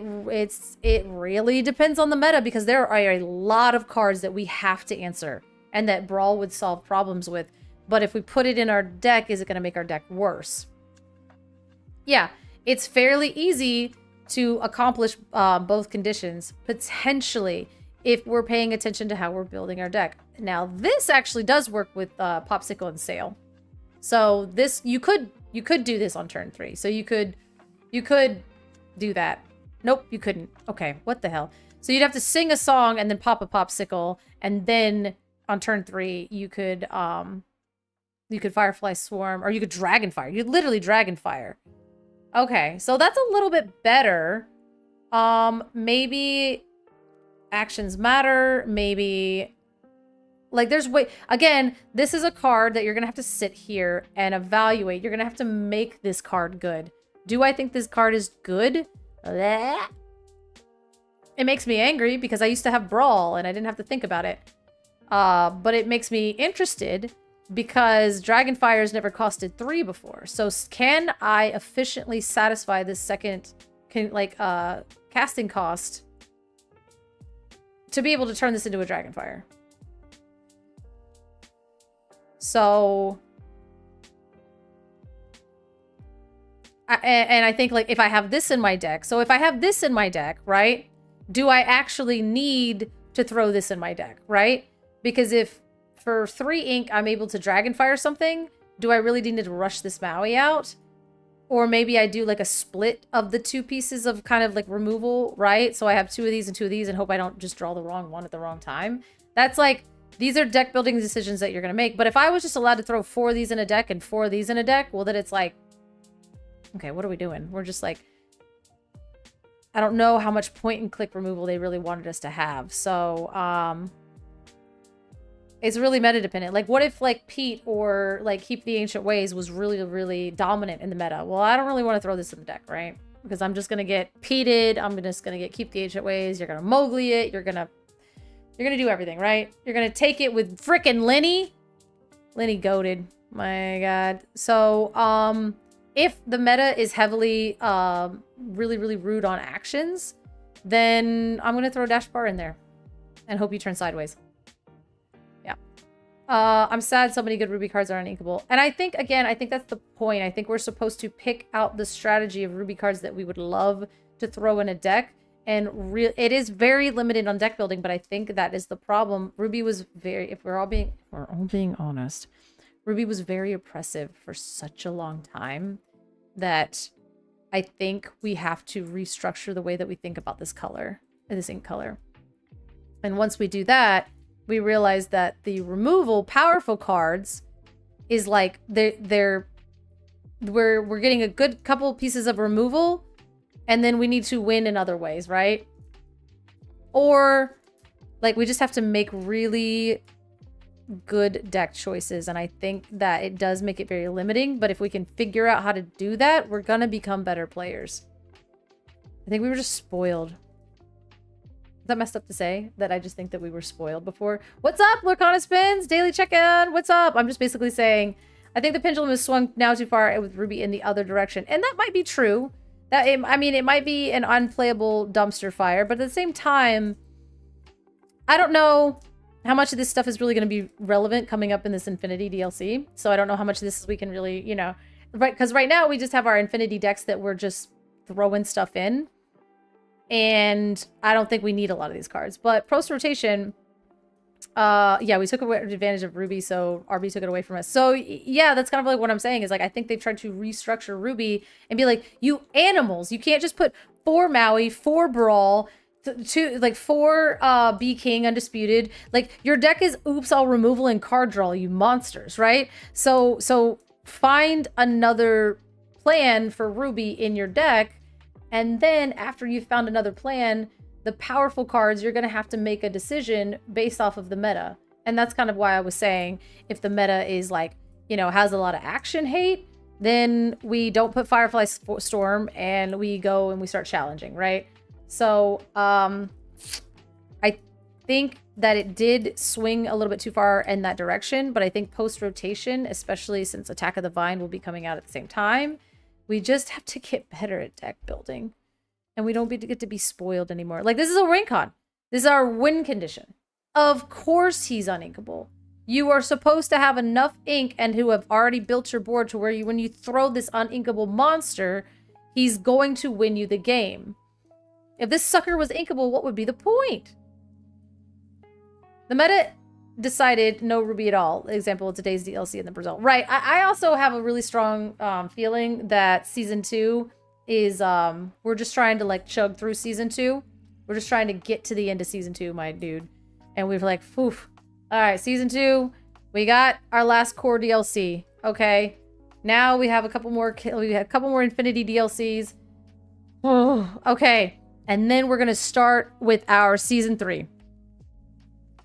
really depends on the meta, because there are a lot of cards that we have to answer and that Brawl would solve problems with. But if we put it in our deck, is it going to make our deck worse? Yeah, it's fairly easy to accomplish both conditions, potentially, if we're paying attention to how we're building our deck. Now, this actually does work with Popsicle and Sail. So this, you could do this on turn 3. So you could do that. Nope, you couldn't. Okay, what the hell? So you'd have to sing a song and then pop a Popsicle, and then on turn 3 you could Firefly Swarm, or you could Dragonfire. You'd literally Dragonfire. Okay, so that's a little bit better. Maybe actions matter. Maybe like there's way again, this is a card that you're gonna have to sit here and evaluate. You're gonna have to make this card good. Do I think this card is good? Bleh. It makes me angry because I used to have Brawl and I didn't have to think about it. But it makes me interested because Dragonfire's never costed 3 before. So can I efficiently satisfy this second casting cost to be able to turn this into a Dragonfire? So and I think like if I have this in my deck, so if I have this in my deck, right, do I actually need to throw this in my deck, right? Because if for 3 ink I'm able to Dragonfire something, do I really need to rush this Maui out? Or maybe I do like a split of the 2 pieces of kind of like removal, right? So I have 2 of these and 2 of these and hope I don't just draw the wrong one at the wrong time. That's like, these are deck building decisions that you're going to make. But if I was just allowed to throw 4 of these in a deck and 4 of these in a deck, well, then it's like, okay, what are we doing? We're just like, I don't know how much point and click removal they really wanted us to have. So, it's really meta dependent. Like, what if like Pete or like Keep the Ancient Ways was really, really dominant in the meta? Well, I don't really want to throw this in the deck, right? Because I'm just going to get Peated. I'm just going to get Keep the Ancient Ways. You're going to Mowgli it. You're going to do everything, right? You're going to take it with frickin' Lenny. Lenny goated. My God. So, if the meta is heavily, really, really rude on actions, then I'm going to throw Dash Bar in there and hope you turn sideways. Yeah. I'm sad so many good Ruby cards are uninkable. And I think, again, I think that's the point. I think we're supposed to pick out the strategy of Ruby cards that we would love to throw in a deck. And it is very limited on deck building, but I think that is the problem. Ruby was very, if we're all being honest, Ruby was very oppressive for such a long time that I think we have to restructure the way that we think about this color, this ink color. And once we do that, we realize that the removal powerful cards is like we're getting a good couple pieces of removal, and then we need to win in other ways, right? Or like we just have to make really good deck choices, and I think that it does make it very limiting, but if we can figure out how to do that, we're gonna become better players. I think we were just spoiled. Is that messed up to say? That I just think that we were spoiled before? What's up, Lurkana Spins? Daily check-in. What's up? I'm just basically saying, I think the pendulum has swung now too far with Ruby in the other direction. And that might be true. I mean, it might be an unplayable dumpster fire, but at the same time, I don't know how much of this stuff is really going to be relevant coming up in this Infinity DLC. So I don't know how much of this we can really, you know, right? Because right now we just have our Infinity decks that we're just throwing stuff in. And I don't think we need a lot of these cards. But post-rotation, yeah, we took advantage of Ruby, so RB took it away from us. So yeah, that's kind of like what I'm saying is like, I think they've tried to restructure Ruby and be like, you animals, you can't just put 4 Maui, 4 Brawl, 4 B King Undisputed. Like, your deck is oops all removal and card draw, you monsters, right? So find another plan for Ruby in your deck. And then after you've found another plan, the powerful cards, you're going to have to make a decision based off of the meta. And that's kind of why I was saying, if the meta is like, you know, has a lot of action hate, then we don't put Firefly Storm and we go and we start challenging, right? So I think that it did swing a little bit too far in that direction, but I think post-rotation, especially since Attack of the Vine will be coming out at the same time, we just have to get better at deck building. And we don't get to be spoiled anymore. Like, this is a Rincon. This is our win condition. Of course he's uninkable. You are supposed to have enough ink and who have already built your board to where you, when you throw this uninkable monster, he's going to win you the game. If this sucker was inkable, what would be the point? The meta decided no Ruby at all. Example of today's DLC in the Brazil. Right. I also have a really strong feeling that season 2 is we're just trying to like chug through season 2. We're just trying to get to the end of season 2, my dude. And we're like, poof. All right, season 2, we got our last core DLC. Okay. Now we have a couple more Infinity DLCs. Oh, okay. And then we're going to start with our season 3.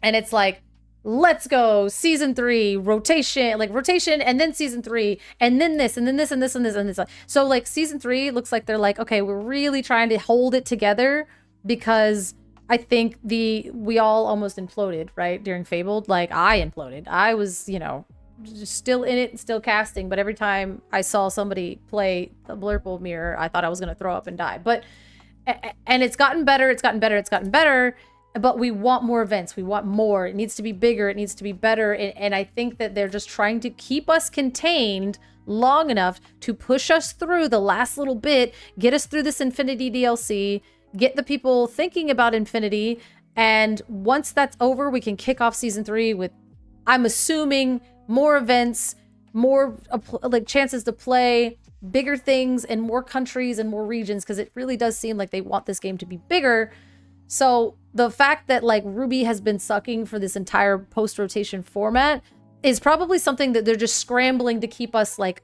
And it's like, let's go, season 3, rotation, and then season 3, and then this, and then this, and this, and this, and this. So like season 3 looks like they're like, okay, we're really trying to hold it together because I think we all almost imploded, right? During Fabled, like I imploded. I was, you know, just still in it and still casting, but every time I saw somebody play the Blurple Mirror, I thought I was going to throw up and die. But, and it's gotten better, it's gotten better, it's gotten better. But we want more events. We want more. It needs to be bigger. It needs to be better. And I think that they're just trying to keep us contained long enough to push us through the last little bit, get us through this Infinity DLC, get the people thinking about Infinity. And once that's over, we can kick off season 3 with, I'm assuming, more events, more like chances to play, bigger things, and more countries and more regions, because it really does seem like they want this game to be bigger. So the fact that like Ruby has been sucking for this entire post-rotation format is probably something that they're just scrambling to keep us like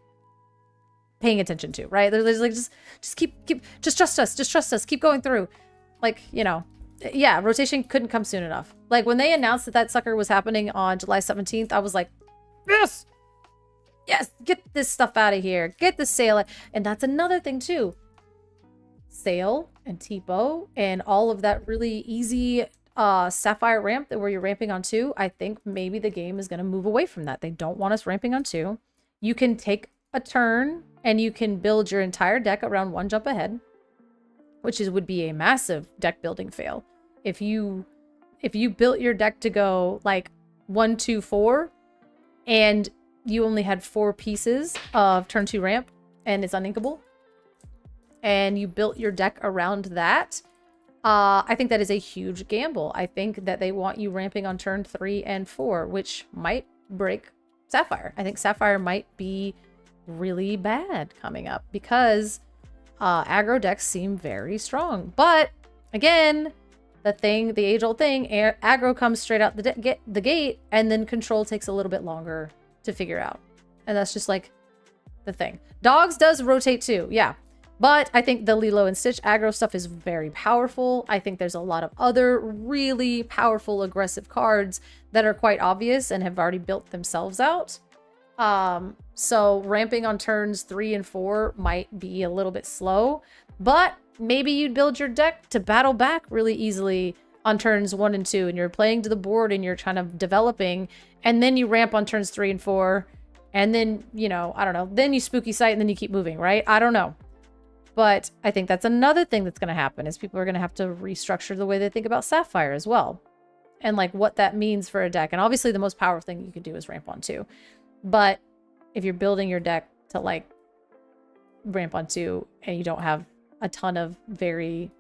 paying attention to, right? They're like, just trust us, keep going through. Like, you know, yeah, rotation couldn't come soon enough. Like when they announced that that sucker was happening on July 17th, I was like, yes, get this stuff out of here, get the sale. And that's another thing too. Sale and Tipo and all of that really easy Sapphire ramp that where you're ramping on 2, I think maybe the game is going to move away from that. They don't want us ramping on 2. You can take a turn and you can build your entire deck around 1 jump ahead, which would be a massive deck building fail. If you built your deck to go like 1, 2, 4 and you only had 4 pieces of turn 2 ramp and it's uninkable, and you built your deck around that, I think that is a huge gamble. I think that they want you ramping on turn 3 and 4, which might break Sapphire. I think Sapphire might be really bad coming up because aggro decks seem very strong. But again, the age-old thing, aggro comes straight out the gate, and then control takes a little bit longer to figure out. And that's just like the thing. Dogs does rotate too, yeah. But I think the Lilo and Stitch aggro stuff is very powerful. I think there's a lot of other really powerful aggressive cards that are quite obvious and have already built themselves out. So ramping on turns 3 and 4 might be a little bit slow, but maybe you'd build your deck to battle back really easily on turns 1 and 2, and you're playing to the board and you're kind of developing, and then you ramp on turns 3 and 4, and then, you know, I don't know, then you spooky sight and then you keep moving, right? I don't know. But I think that's another thing that's going to happen is people are going to have to restructure the way they think about Sapphire as well. And like what that means for a deck. And obviously the most powerful thing you could do is ramp on 2. But if you're building your deck to like ramp on 2 and you don't have a ton of really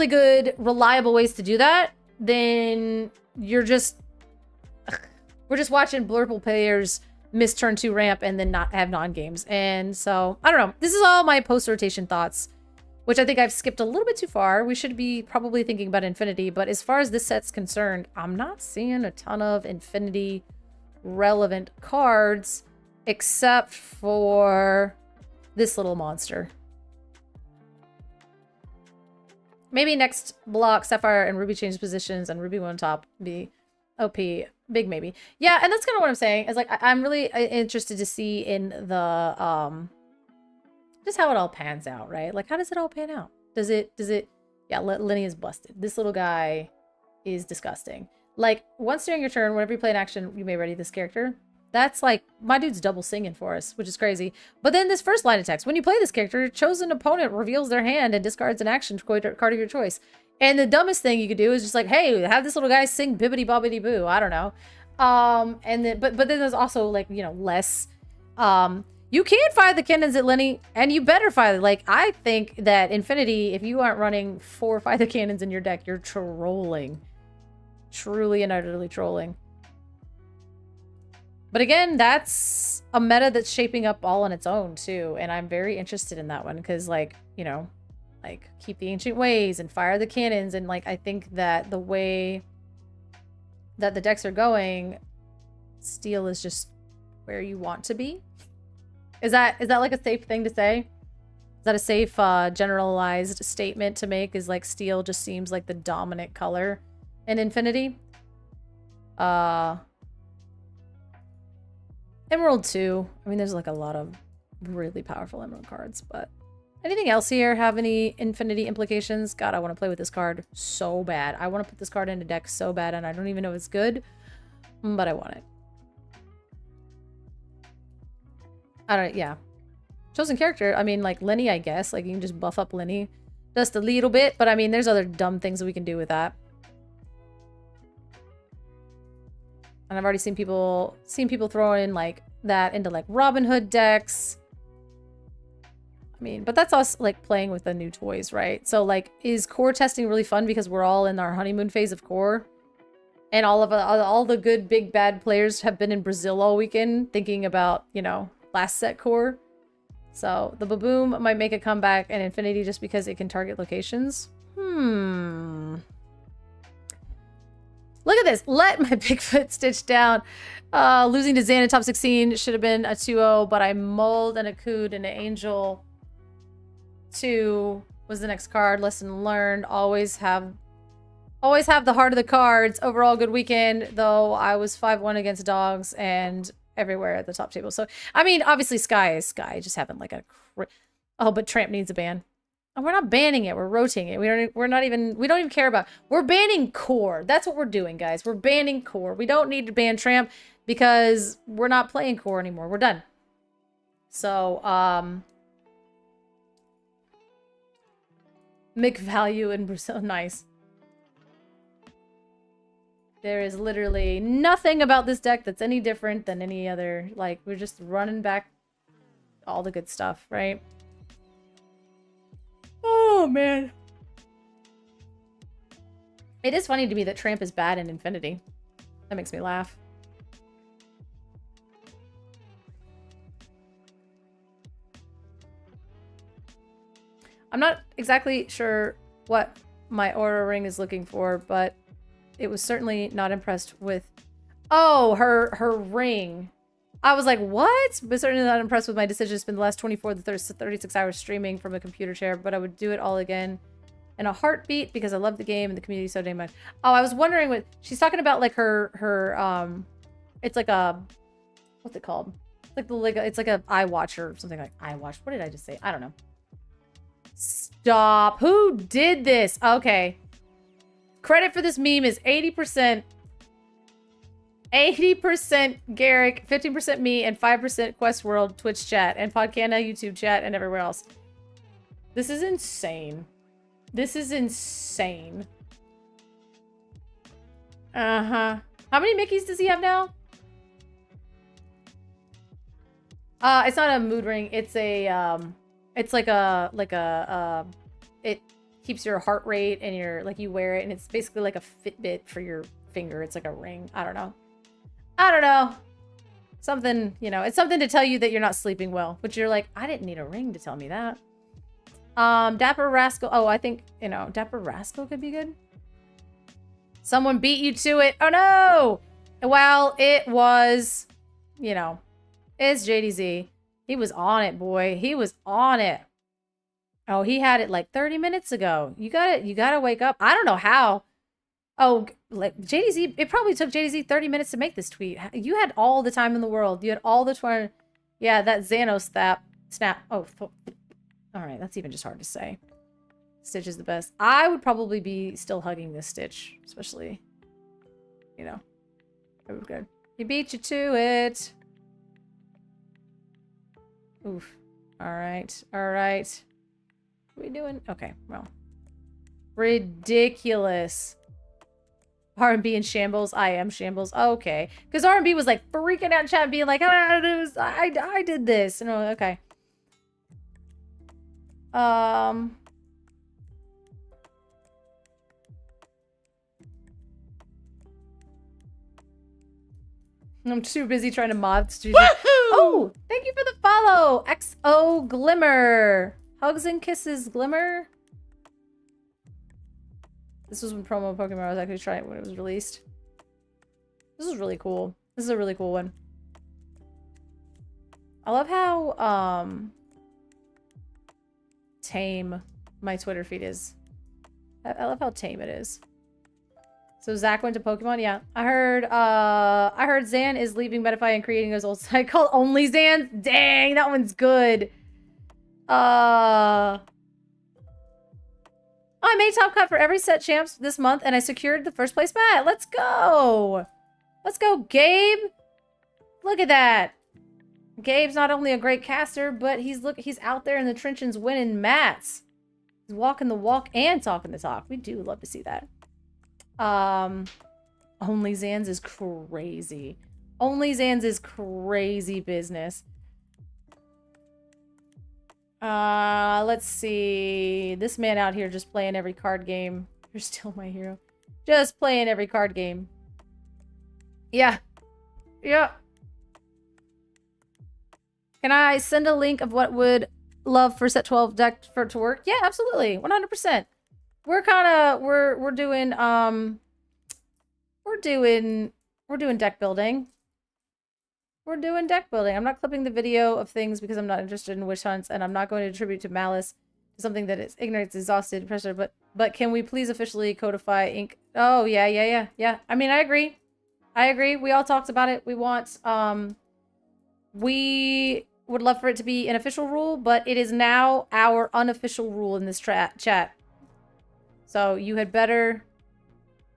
good, reliable ways to do that, then we're just watching Blurple players miss turn 2 ramp and then not have non-games. And so, I don't know. This is all my post-rotation thoughts, which I think I've skipped a little bit too far. We should be probably thinking about Infinity, but as far as this set's concerned, I'm not seeing a ton of Infinity relevant cards except for this little monster. Maybe next block, Sapphire and Ruby change positions and Ruby 1 top be OP. Big maybe. Yeah, and that's kind of what I'm saying. Is like I'm really interested to see in the just how it all pans out, right? Like how does it all pan out? Does it yeah, Lenny is busted. This little guy is disgusting. Like once during your turn, whenever you play an action, you may ready this character. That's like my dude's double singing for us, which is crazy. But then this first line of text, when you play this character, your chosen opponent reveals their hand and discards an action card of your choice. And the dumbest thing you could do is just like, hey, have this little guy sing bibbity bobbity boo. I don't know. And then, but then there's also like, you know, less, you can fire the cannons at Lenny and you better fire. Like, I think that Infinity, if you aren't running 4 fire the cannons in your deck, you're trolling. Truly and utterly trolling. But again, that's a meta that's shaping up all on its own too. And I'm very interested in that one because like, you know, like keep the ancient ways and fire the cannons. And like, I think that the way that the decks are going, steel is just where you want to be. Is that like a safe thing to say? Is that a safe generalized statement to make? Is like steel just seems like the dominant color in Infinity? Emerald too. I mean, there's like a lot of really powerful Emerald cards, but anything else here have any Infinity implications? God, I want to play with this card so bad. I want to put this card into deck so bad, and I don't even know if it's good, but I want it. Yeah. Chosen character, I mean, like Lenny, I guess. Like, you can just buff up Lenny just a little bit, but I mean, there's other dumb things that we can do with that. And I've already seen people throw in like that into like Robin Hood decks. I mean, but that's us like playing with the new toys, right? So like, is core testing really fun because we're all in our honeymoon phase of core? And all the good big bad players have been in Brazil all weekend thinking about, you know, last set core. So the Baboom might make a comeback in Infinity just because it can target locations. Look at this. Let my Bigfoot stitch down. Losing to Zan in top 16 should have been a 2-0, but I mulled and a cooed and an angel. 2 was the next card. Lesson learned. Always have the heart of the cards. Overall, good weekend, though I was 5-1 against dogs and everywhere at the top table. So, I mean, obviously Sky is Sky. Just having like a... Oh, but Tramp needs a ban. Oh, we're not banning it. We're rotating it. We don't even care about... We're banning Core. That's what we're doing, guys. We're banning Core. We don't need to ban Tramp because we're not playing Core anymore. We're done. So, McValue in Brazil. Nice. There is literally nothing about this deck that's any different than any other. Like, we're just running back all the good stuff, right? Oh, man. It is funny to me that Tramp is bad in Infinity. That makes me laugh. I'm not exactly sure what my Aura Ring is looking for, but it was certainly not impressed with... Oh, her ring. I was like, what? But certainly not impressed with my decision to spend the last 24 to 36 hours streaming from a computer chair, but I would do it all again in a heartbeat because I love the game and the community so damn much. Oh, I was wondering what... She's talking about like her it's like a... What's it called? It's like a iWatch or something like iWatch. What did I just say? I don't know. Stop. Who did this? Okay. Credit for this meme is 80%. 80% Garrick, 15% me, and 5% Questworld Twitch chat, and Podcana YouTube chat, and everywhere else. This is insane. This is insane. Uh-huh. How many Mickeys does he have now? It's not a mood ring. It's a, it's like a, it keeps your heart rate and your, like you wear it, and it's basically like a Fitbit for your finger. It's like a ring. I don't know. I don't know. Something, you know, it's something to tell you that you're not sleeping well, which you're like, I didn't need a ring to tell me that. Dapper Rascal. Oh, I think, you know, Dapper Rascal could be good. Someone beat you to it. Oh, no. Well, it was, you know, it's JDZ. He was on it, boy. He was on it. Oh, he had it like 30 minutes ago. You gotta wake up. I don't know how. Oh, like JDZ, it probably took JDZ 30 minutes to make this tweet. You had all the time in the world. You had all the time. Yeah, that Xanos snap. Oh, all right. That's even just hard to say. Stitch is the best. I would probably be still hugging this Stitch, especially, you know, it was good. He beat you to it. Oof. All right. All right. What are we doing? Okay. Well, ridiculous. R&B in shambles. I am shambles. Okay. Because R&B was like freaking out in chat being like, I did this. And I'm like, okay. I'm too busy trying to mod studio. Oh, thank you for the follow. XO Glimmer. Hugs and kisses, Glimmer. This was when promo Pokemon was actually trying when it was released. This is really cool. This is a really cool one. I love how tame my Twitter feed is. I love how tame it is. So Zach went to Pokemon. Yeah, I heard Zan is leaving Medify and creating his old site called Only Zan. Dang, that one's good. I made top cut for every set champs this month, and I secured the first place mat. Let's go. Let's go, Gabe. Look at that. Gabe's not only a great caster, but he's out there in the trenches winning mats. He's walking the walk and talking the talk. We do love to see that. Only Zans is crazy. Only Zans is crazy business. Let's see. This man out here just playing every card game. You're still my hero. Just playing every card game. Yeah. Yeah. Can I send a link of what would love for set 12 deck for it to work? Yeah, absolutely. 100%. we're kind of we're doing we're doing deck building. We're doing deck building. I'm not clipping the video of things because I'm not interested in witch hunts, and I'm not going to attribute to malice to something that is ignorance, exhausted, pressure. But can we please officially codify ink? Oh yeah. I mean, I agree. We all talked about it. We want we would love for it to be an official rule, but it is now our unofficial rule in this chat. So you had better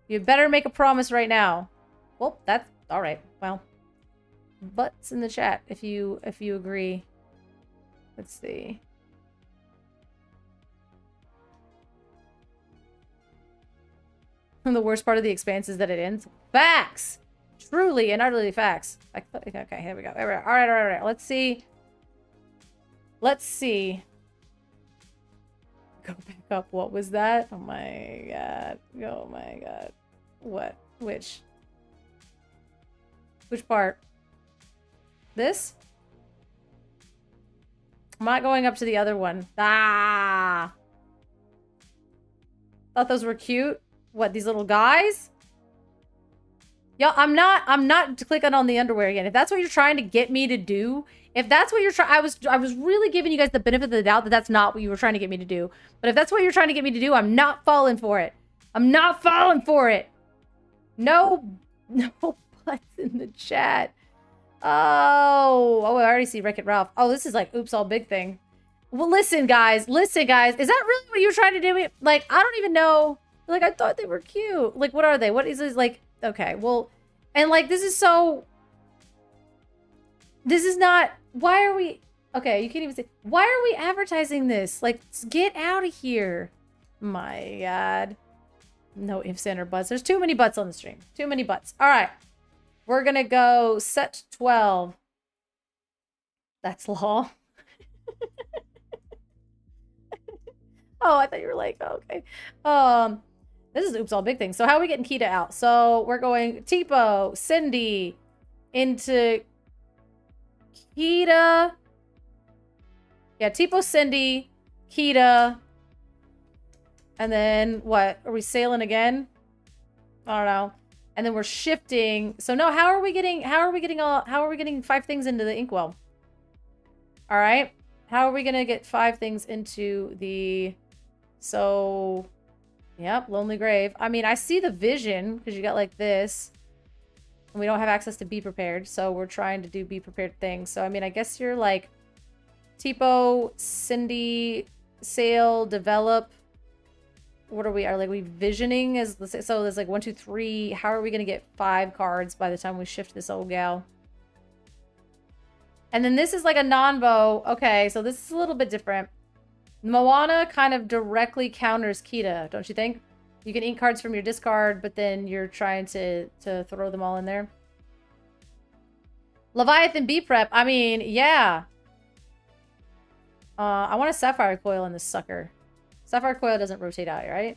make a promise right now. Well, that's all right. Well, butts in the chat if you agree. Let's see. And the worst part of the Expanse is that it ends. Facts! Truly and utterly facts. Okay, here we go. All right. Let's see. Go back up. What was that? Oh my god. What? Which part? This? I'm not going up to the other one. Ah! Thought those were cute. What, these little guys? Yo, I'm not clicking on the underwear again. If that's what you're trying to get me to do, if that's what you're trying, I was really giving you guys the benefit of the doubt that that's not what you were trying to get me to do. But if that's what you're trying to get me to do, I'm not falling for it. No butts in the chat. Oh, I already see Wreck-It Ralph. Oh, this is like oops all big thing. Well, listen guys. Is that really what you were trying to do? Like, I don't even know. Like, I thought they were cute. Like, what are they? What is this? Like, okay, well, and like, this is not, why are we, okay, you can't even say, why are we advertising this? Like, get out of here. My God. No ifs, and or buts. There's too many butts on the stream. Too many butts. All right. We're going to go set 12. That's law. Oh, I thought you were like, oh, okay. This is oops all big thing. So how are we getting Kita out? So we're going Tipo, Cindy, into Kita. Yeah, Tipo, Cindy, Kita. And then what? Are we sailing again? I don't know. And then we're shifting. So no, how are we getting 5 things into the inkwell? All right. How are we going to get 5 things into the, so yep, Lonely Grave. I mean, I see the vision because you got like this. And we don't have access to Be Prepared. So we're trying to do Be Prepared things. So, I mean, I guess you're like Tipo, Cindy, Sail, Develop. What are we? Are like we visioning? So there's like 1, 2, 3. How are we going to get 5 cards by the time we shift this old gal? And then this is like a non-bow. Okay, so this is a little bit different. Moana kind of directly counters Kita, don't you think? You can ink cards from your discard, but then you're trying to throw them all in there. Leviathan B-Prep. I mean, yeah. I want a Sapphire Coil in this sucker. Sapphire Coil doesn't rotate out, right?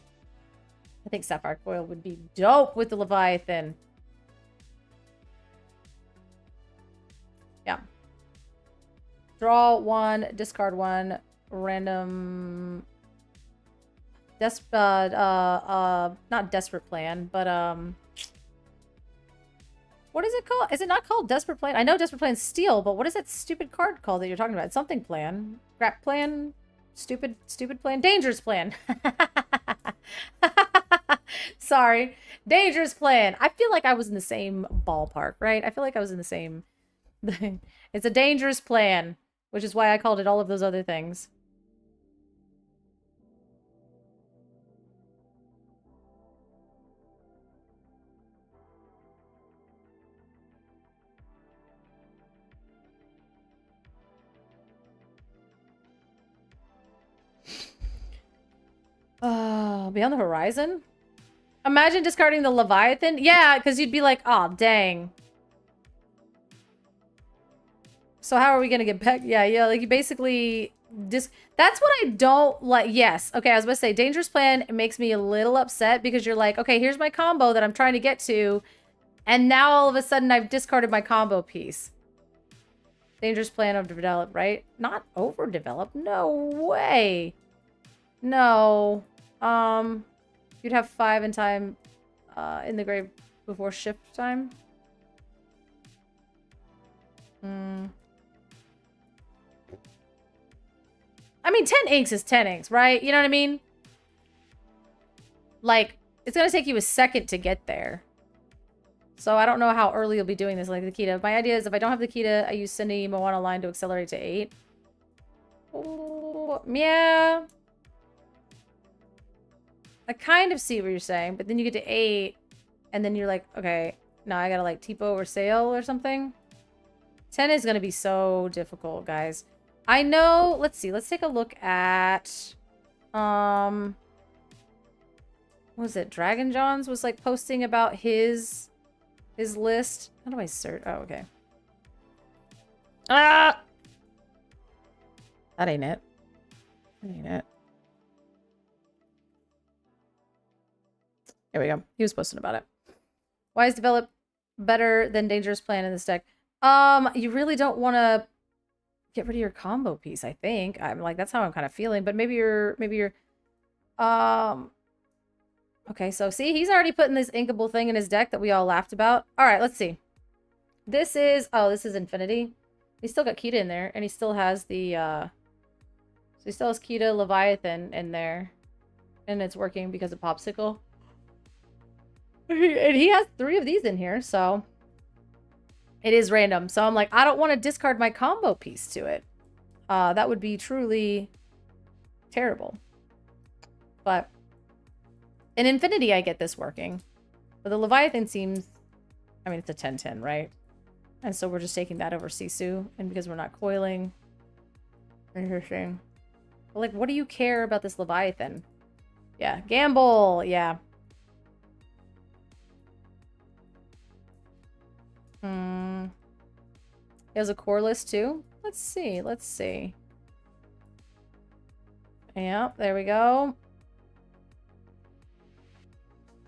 I think Sapphire Coil would be dope with the Leviathan. Yeah. Draw 1, discard 1, random. Not Desperate Plan, but what is it called? Is it not called Desperate Plan? I know Desperate Plan's Steel, but what is that stupid card called that you're talking about? It's something plan. Scrap Plan? Stupid Plan? Dangerous Plan. Sorry. Dangerous Plan. I feel like I was in the same ballpark, right? I feel like I was in the same thing. It's a Dangerous Plan, which is why I called it all of those other things. Beyond the Horizon? Imagine discarding the Leviathan. Yeah, because you'd be like, oh, dang. So how are we going to get back? Yeah, like you basically... That's what I don't like. Yes. Okay, I was about to say, Dangerous Plan makes me a little upset because you're like, okay, here's my combo that I'm trying to get to. And now all of a sudden I've discarded my combo piece. Dangerous Plan of develop, right? Not overdeveloped. No way. No. You'd have 5 in time in the grave before shift time. I mean, 10 inks is 10 inks, right? You know what I mean? Like, it's gonna take you a second to get there. So I don't know how early you'll be doing this, like the Kita. My idea is if I don't have the Kita, I use Cindy Moana line to accelerate to 8. Oh, yeah. I kind of see what you're saying, but then you get to 8, and then you're like, okay, now I gotta like TPO or sail or something. 10 is gonna be so difficult, guys. I know, let's see, let's take a look at, what was it? Dragon Johns was like posting about his list. How do I search? Oh, okay. Ah! That ain't it. That ain't it. Here we go. He was posting about it. Why is develop better than dangerous plan in this deck? You really don't want to get rid of your combo piece, I think. I'm like, that's how I'm kind of feeling, but maybe you're okay, so see, he's already putting this inkable thing in his deck that we all laughed about. All right, let's see. This is, oh, this is Infinity. He's still got Kita in there, and he still has the, so he still has Kita, Leviathan in there, and it's working because of Popsicle. And he has 3 of these in here, so it is random. So I'm like, I don't want to discard my combo piece to it. That would be truly terrible. But in Infinity, I get this working. But the Leviathan seems, I mean, it's a 10-10, right? And so we're just taking that over Sisu. And because we're not coiling. Interesting. But like, what do you care about this Leviathan? Yeah, gamble. Yeah. He has a core list too. Let's see. Let's see. Yeah, there we go.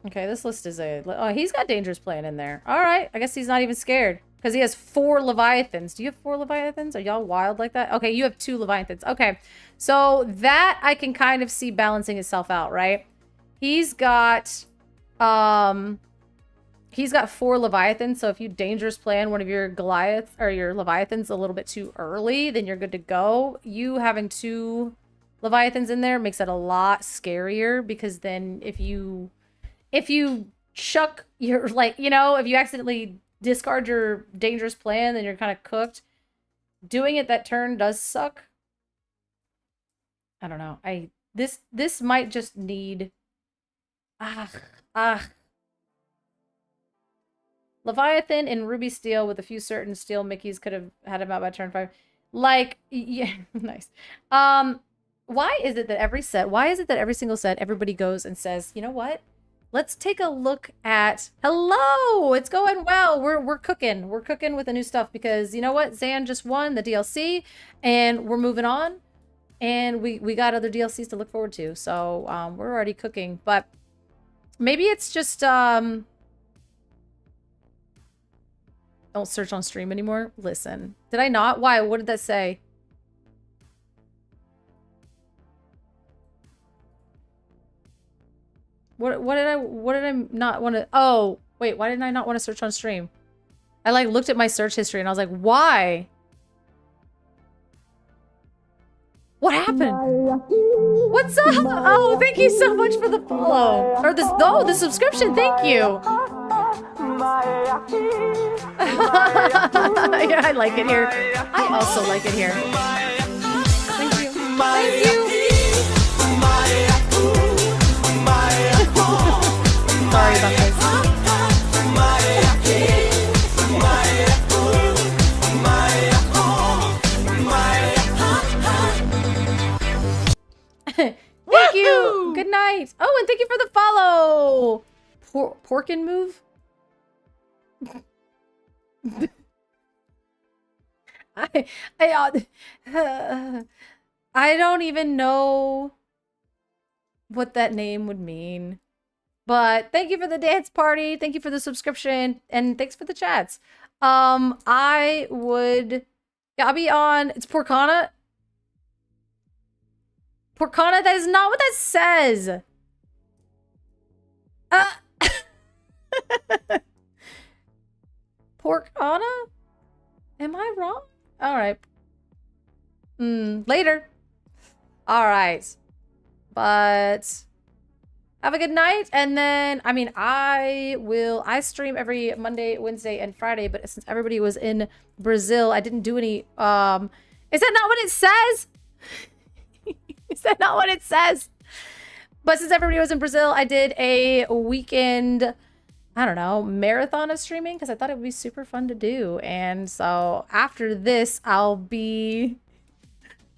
Okay, this list is a... Oh, he's got Dangerous Plan in there. All right. I guess he's not even scared. Because he has 4 Leviathans. Do you have 4 Leviathans? Are y'all wild like that? Okay, you have 2 Leviathans. Okay. So that I can kind of see balancing itself out, right? He's got... He's got 4 Leviathans, so if you Dangerous Plan one of your Goliaths or your Leviathans a little bit too early, then you're good to go. You having 2 Leviathans in there makes it a lot scarier, because then if you chuck your, like, you know, if you accidentally discard your Dangerous Plan, then you're kind of cooked. Doing it that turn does suck. I don't know. This might just need Leviathan and Ruby Steel with a few certain Steel Mickeys could have had him out by turn 5. Like, yeah, nice. Why is it that every single set, everybody goes and says, you know what? Let's take a look at, hello, it's going well. We're cooking. We're cooking with the new stuff because you know what? Zan just won the DLC and we're moving on. And we got other DLCs to look forward to. So we're already cooking, but maybe it's just, don't search on stream anymore. Listen, did I not? Why? What did that say? What did I not want to? Oh, wait, why didn't I not want to search on stream? I like looked at my search history and I was like, why? What happened? What's up? Oh, thank you so much for the follow. Or this, oh, the subscription. Thank you. Yeah, I like it here. I also like it here. Thank you. Thank you. Sorry about this. Thank you. Good night. Oh, and thank you for the follow. Pork and move. I don't even know what that name would mean. But thank you for the dance party. Thank you for the subscription. And thanks for the chats. I would... Yeah, I'll be on... It's Porcana. Porcana, that is not what that says. Uh, Pork Anna? Am I wrong? All right. Later. All right. But have a good night. And then, I mean, I stream every Monday, Wednesday, and Friday, but since everybody was in Brazil, I didn't do any, is that not what it says? Is that not what it says? But since everybody was in Brazil, I did a weekend, I don't know, marathon of streaming because I thought it would be super fun to do. And so after this, I'll be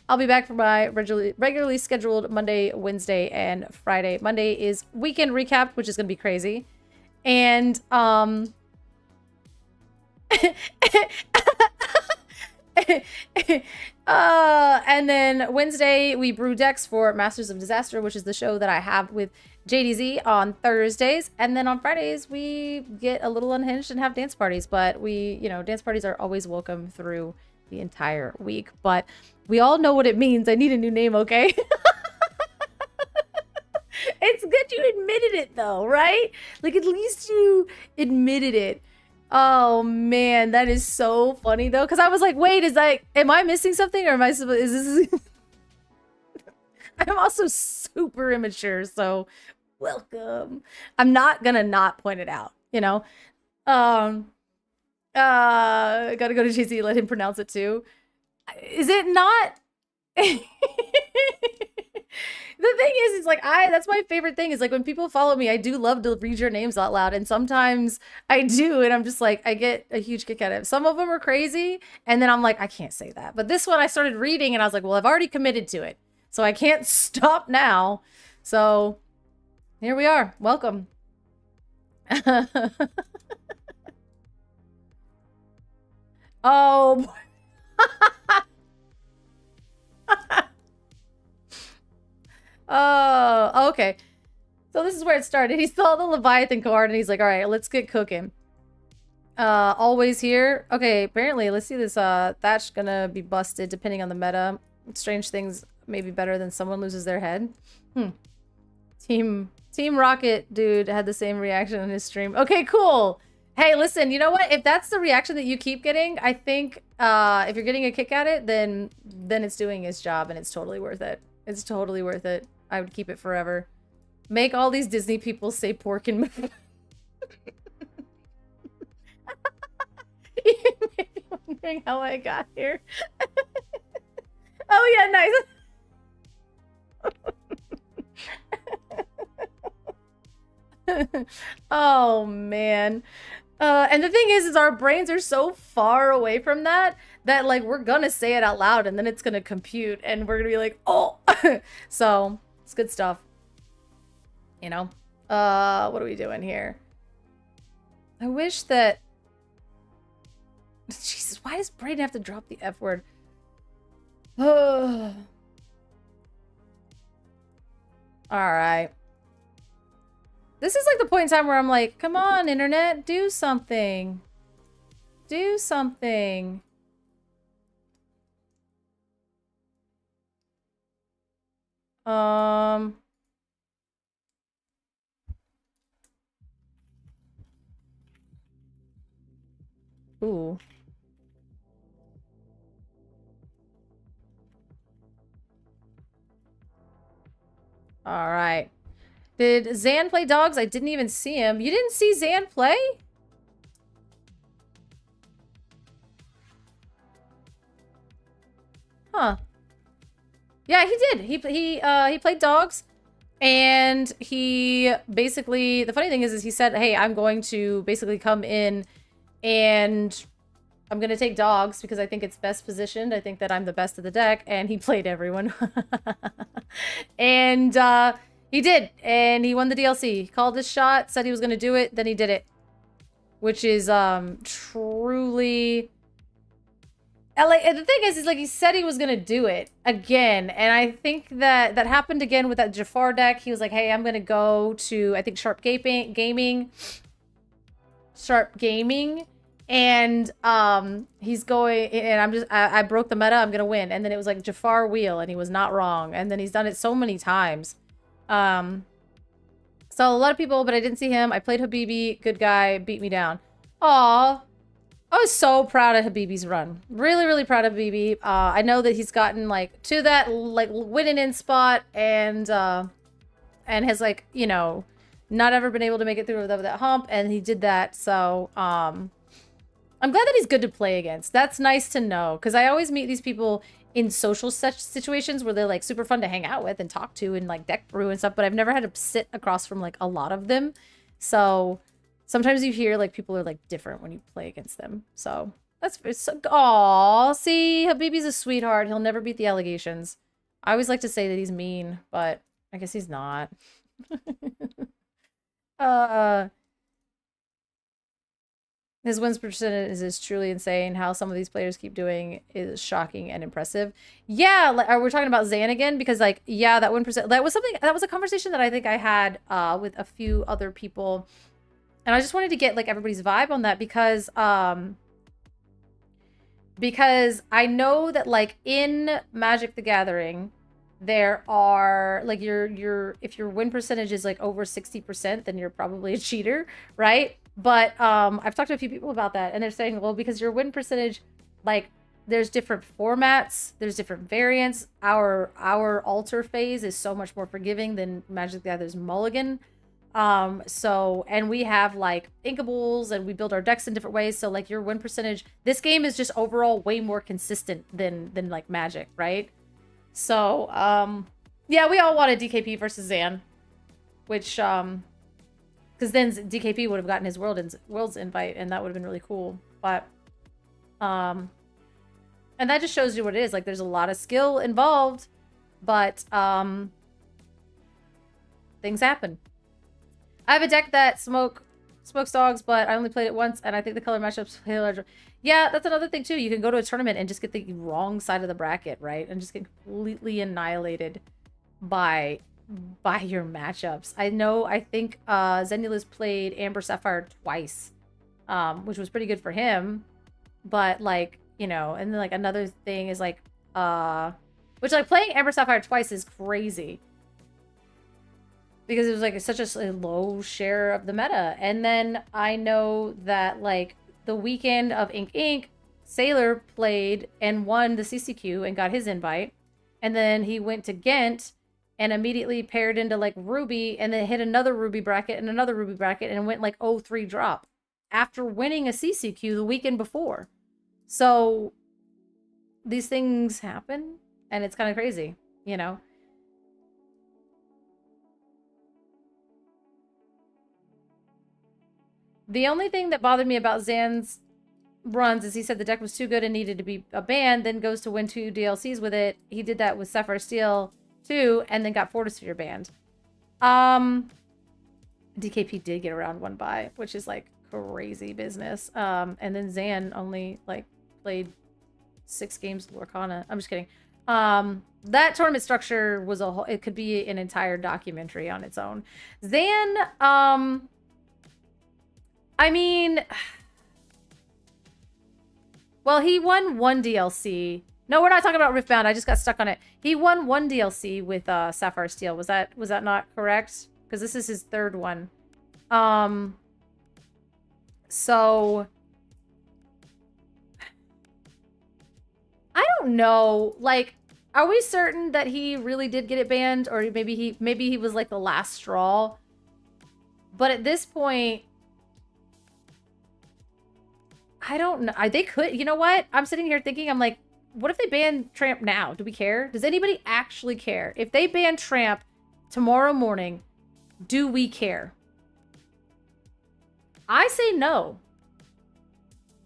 back for my regularly scheduled Monday, Wednesday, and Friday. Monday is weekend recap, which is going to be crazy. And and then Wednesday we brew decks for Masters of Disaster, which is the show that I have with JDZ on Thursdays. And then on Fridays we get a little unhinged and have dance parties, but dance parties are always welcome through the entire week. But we all know what it means. I need a new name, okay? It's good you admitted it though, right? Like at least you admitted it. Oh man, that is so funny though, because I was like, wait, am I missing something, or is this I'm also super immature, so welcome. I'm not gonna not point it out, gotta go to JC, let him pronounce it too. Is it not? The thing is like that's my favorite thing is like when people follow me, I do love to read your names out loud, and sometimes I do, and I'm just like, I get a huge kick out of it. Some of them are crazy, and then I'm like, I can't say that. But this one I started reading and I was like, well, I've already committed to it, so I can't stop now. So here we are. Welcome. Oh. Oh, okay. So this is where it started. He saw the Leviathan card and he's like, all right, let's get cooking. Always here. Okay, apparently, let's see this. Thatch gonna be busted depending on the meta. Strange things may be better than someone loses their head. Team Rocket dude had the same reaction on his stream. Okay, cool. Hey, listen, you know what? If that's the reaction that you keep getting, I think if you're getting a kick at it, then it's doing its job and it's totally worth it. It's totally worth it. I would keep it forever. Make all these Disney people say pork and move. You may be wondering how I got here. Oh yeah, nice. Oh man. And the thing is our brains are so far away from that like we're gonna say it out loud and then it's gonna compute and we're gonna be like, oh. So it's good stuff. What are we doing here? I wish that Jesus, why does Brayden have to drop the F word? All right. This is like the point in time where I'm like, come on, internet, do something. Do something. Ooh. All right. Did Zan play dogs? I didn't even see him. You didn't see Zan play? Huh. Yeah, he did. He played dogs, and he basically, the funny thing is he said, "Hey, I'm going to basically come in, and I'm gonna take dogs because I think it's best positioned. I think that I'm the best of the deck," and he played everyone, and he did, and he won the DLC. He called his shot, said he was gonna do it, then he did it, which is truly. And like, and the thing is like he said he was gonna do it again, and I think that happened again with that Jafar deck. He was like, "Hey, I'm gonna go to I think Sharp Gaming, and he's going, and I broke the meta. I'm gonna win." And then it was like Jafar wheel, and he was not wrong. And then he's done it so many times. So So a lot of people, but I didn't see him. I played Habibi. Good guy. Beat me down. Aw. I was so proud of Habibi's run. Really, really proud of Habibi. I know that he's gotten, like, to that, like, winning in spot and has, like, you know, not ever been able to make it through that hump, and he did that. So, I'm glad that he's good to play against. That's nice to know, because I always meet these people in social such situations where they're, like, super fun to hang out with and talk to and, like, deck brew and stuff, but I've never had to sit across from, like, a lot of them. So sometimes you hear, like, people are, like, different when you play against them. So that's, aw, see, Habibi's a sweetheart. He'll never beat the allegations. I always like to say that he's mean, but I guess he's not. His wins percentage is truly insane. How some of these players keep doing is shocking and impressive. Yeah, like, we're talking about Zan again because, like, yeah, that 1%, that was something, that was a conversation that I think I had with a few other people, and I just wanted to get, like, everybody's vibe on that because I know that, like, in Magic the Gathering, there are, like, if your win percentage is, like, over 60%, then you're probably a cheater, right? But I've talked to a few people about that, and they're saying, well, because your win percentage, like, there's different formats, there's different variants. Our altar phase is so much more forgiving than Magic the Gathering's Mulligan. And we have, like, inkables, and we build our decks in different ways. So, like, your win percentage, this game is just overall way more consistent than like Magic, right? So, yeah, we all wanted DKP versus Zan, which, because then DKP would have gotten his world's invite, and that would have been really cool. But, and that just shows you what it is. Like, there's a lot of skill involved, but, things happen. I have a deck that smokes dogs, but I only played it once, and I think the color matchups play larger. Yeah, that's another thing, too. You can go to a tournament and just get the wrong side of the bracket, right? And just get completely annihilated by your matchups. I think Zenulus played Amber Sapphire twice, which was pretty good for him. But, like, you know, and then, like, another thing is, like, which, like, playing Amber Sapphire twice is crazy. Because it was, like, such a low share of the meta. And then I know that, like, the weekend of Ink Inc., Sailor played and won the CCQ and got his invite. And then he went to Ghent and immediately paired into, like, Ruby, and then hit another Ruby bracket and another Ruby bracket, and went, like, 0-3 drop after winning a CCQ the weekend before. So these things happen, and it's kind of crazy, you know? The only thing that bothered me about Zan's runs is he said the deck was too good and needed to be a ban, then goes to win 2 DLCs with it. He did that with Sapphire Steel too, and then got Fortisphere banned. DKP did get around 1 bye, which is, like, crazy business. And then Zan only, like, played 6 games with Lorcana. I'm just kidding. That tournament structure was a whole, it could be an entire documentary on its own. Zan, I mean, well, he won 1 DLC. No, we're not talking about Riftbound. I just got stuck on it. He won 1 DLC with Sapphire Steel. Was that not correct? Because this is his 3rd one. So I don't know. Like, are we certain that he really did get it banned, or maybe he was, like, the last straw? But at this point, I don't know. They could, you know what? I'm sitting here thinking, I'm like, what if they ban Tramp now? Do we care? Does anybody actually care? If they ban Tramp tomorrow morning, do we care? I say no.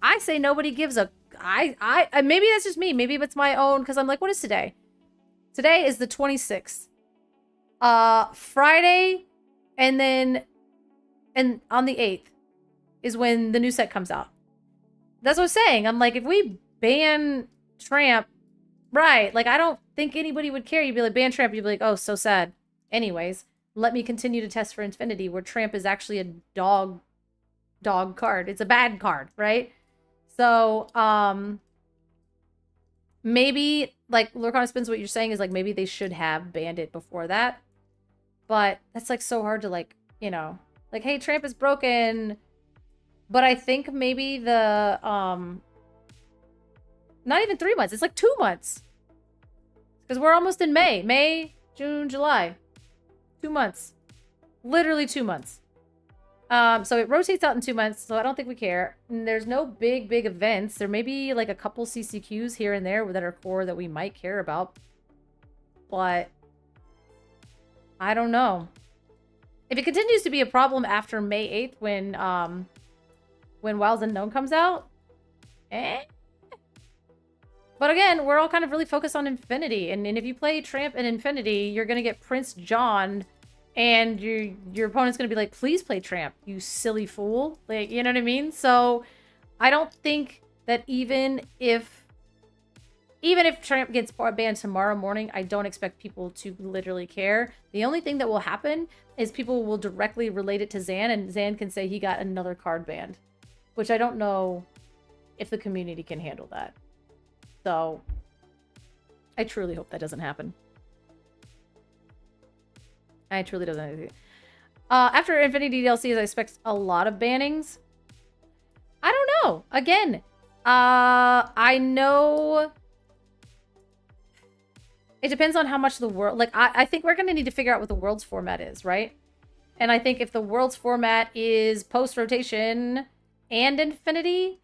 I say nobody gives a... maybe that's just me. Maybe it's my own, because I'm like, what is today? Today is the 26th. Friday, and on the 8th is when the new set comes out. That's what I'm saying. I'm like, if we ban Tramp, right, like, I don't think anybody would care. You'd be like, ban Tramp, you'd be like, oh, so sad. Anyways, let me continue to test for Infinity, where Tramp is actually a dog card. It's a bad card, right? So, maybe, like, Lurkana Spins, what you're saying is, like, maybe they should have banned it before that. But that's, like, so hard to, like, you know, like, hey, Tramp is broken. But I think maybe the, not even 3 months. It's like 2 months. Because we're almost in May. May, June, July. 2 months. Literally 2 months. So it rotates out in 2 months, so I don't think we care. And there's no big events. There may be like a couple CCQs here and there that are core that we might care about. But I don't know. If it continues to be a problem after May 8th when Wilds Unknown comes out, But again, we're all kind of really focused on Infinity. And if you play Tramp in Infinity, you're going to get Prince John. And your opponent's going to be like, please play Tramp, you silly fool. Like, you know what I mean? So I don't think that even if Tramp gets banned tomorrow morning, I don't expect people to literally care. The only thing that will happen is people will directly relate it to Zan. And Zan can say he got another card banned. Which I don't know if the community can handle that. So, I truly hope that doesn't happen. I truly doesn't. After Infinity DLCs, I expect a lot of bannings. I don't know. Again, I know it depends on how much the world... Like, I think we're going to need to figure out what the world's format is, right? And I think if the world's format is post-rotation and Infinity,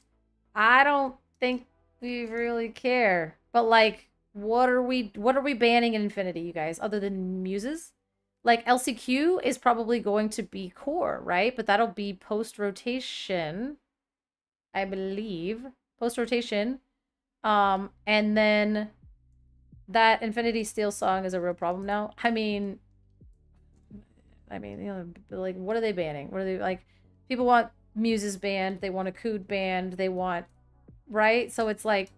I don't think we really care. But, like, what are we banning in Infinity, you guys, other than muses? Like, LCQ is probably going to be core, right? But that'll be post-rotation, I believe. Post-rotation. And then that Infinity Steel song is a real problem now. I mean, you know, like, what are they banning? What are they, like, people want muses banned. They want a Cood banned. They want, right? So it's like...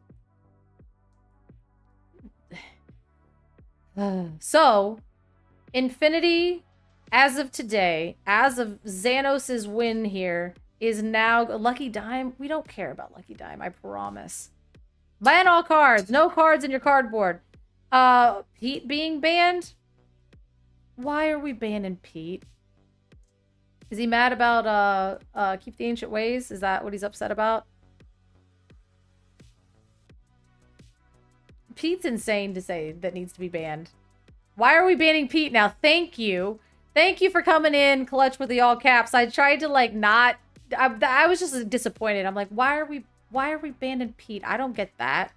So... Infinity, as of today, as of Xanos' win here, is now Lucky Dime. We don't care about Lucky Dime, I promise. Ban all cards. No cards in your cardboard. Pete being banned? Why are we banning Pete? Is he mad about Keep the Ancient Ways? Is that what he's upset about? Pete's insane to say that needs to be banned. Why are we banning Pete now? Thank you. Thank you for coming in, Clutch, with the all caps. I tried to, like, not... I was just disappointed. I'm like, why are we banning Pete? I don't get that.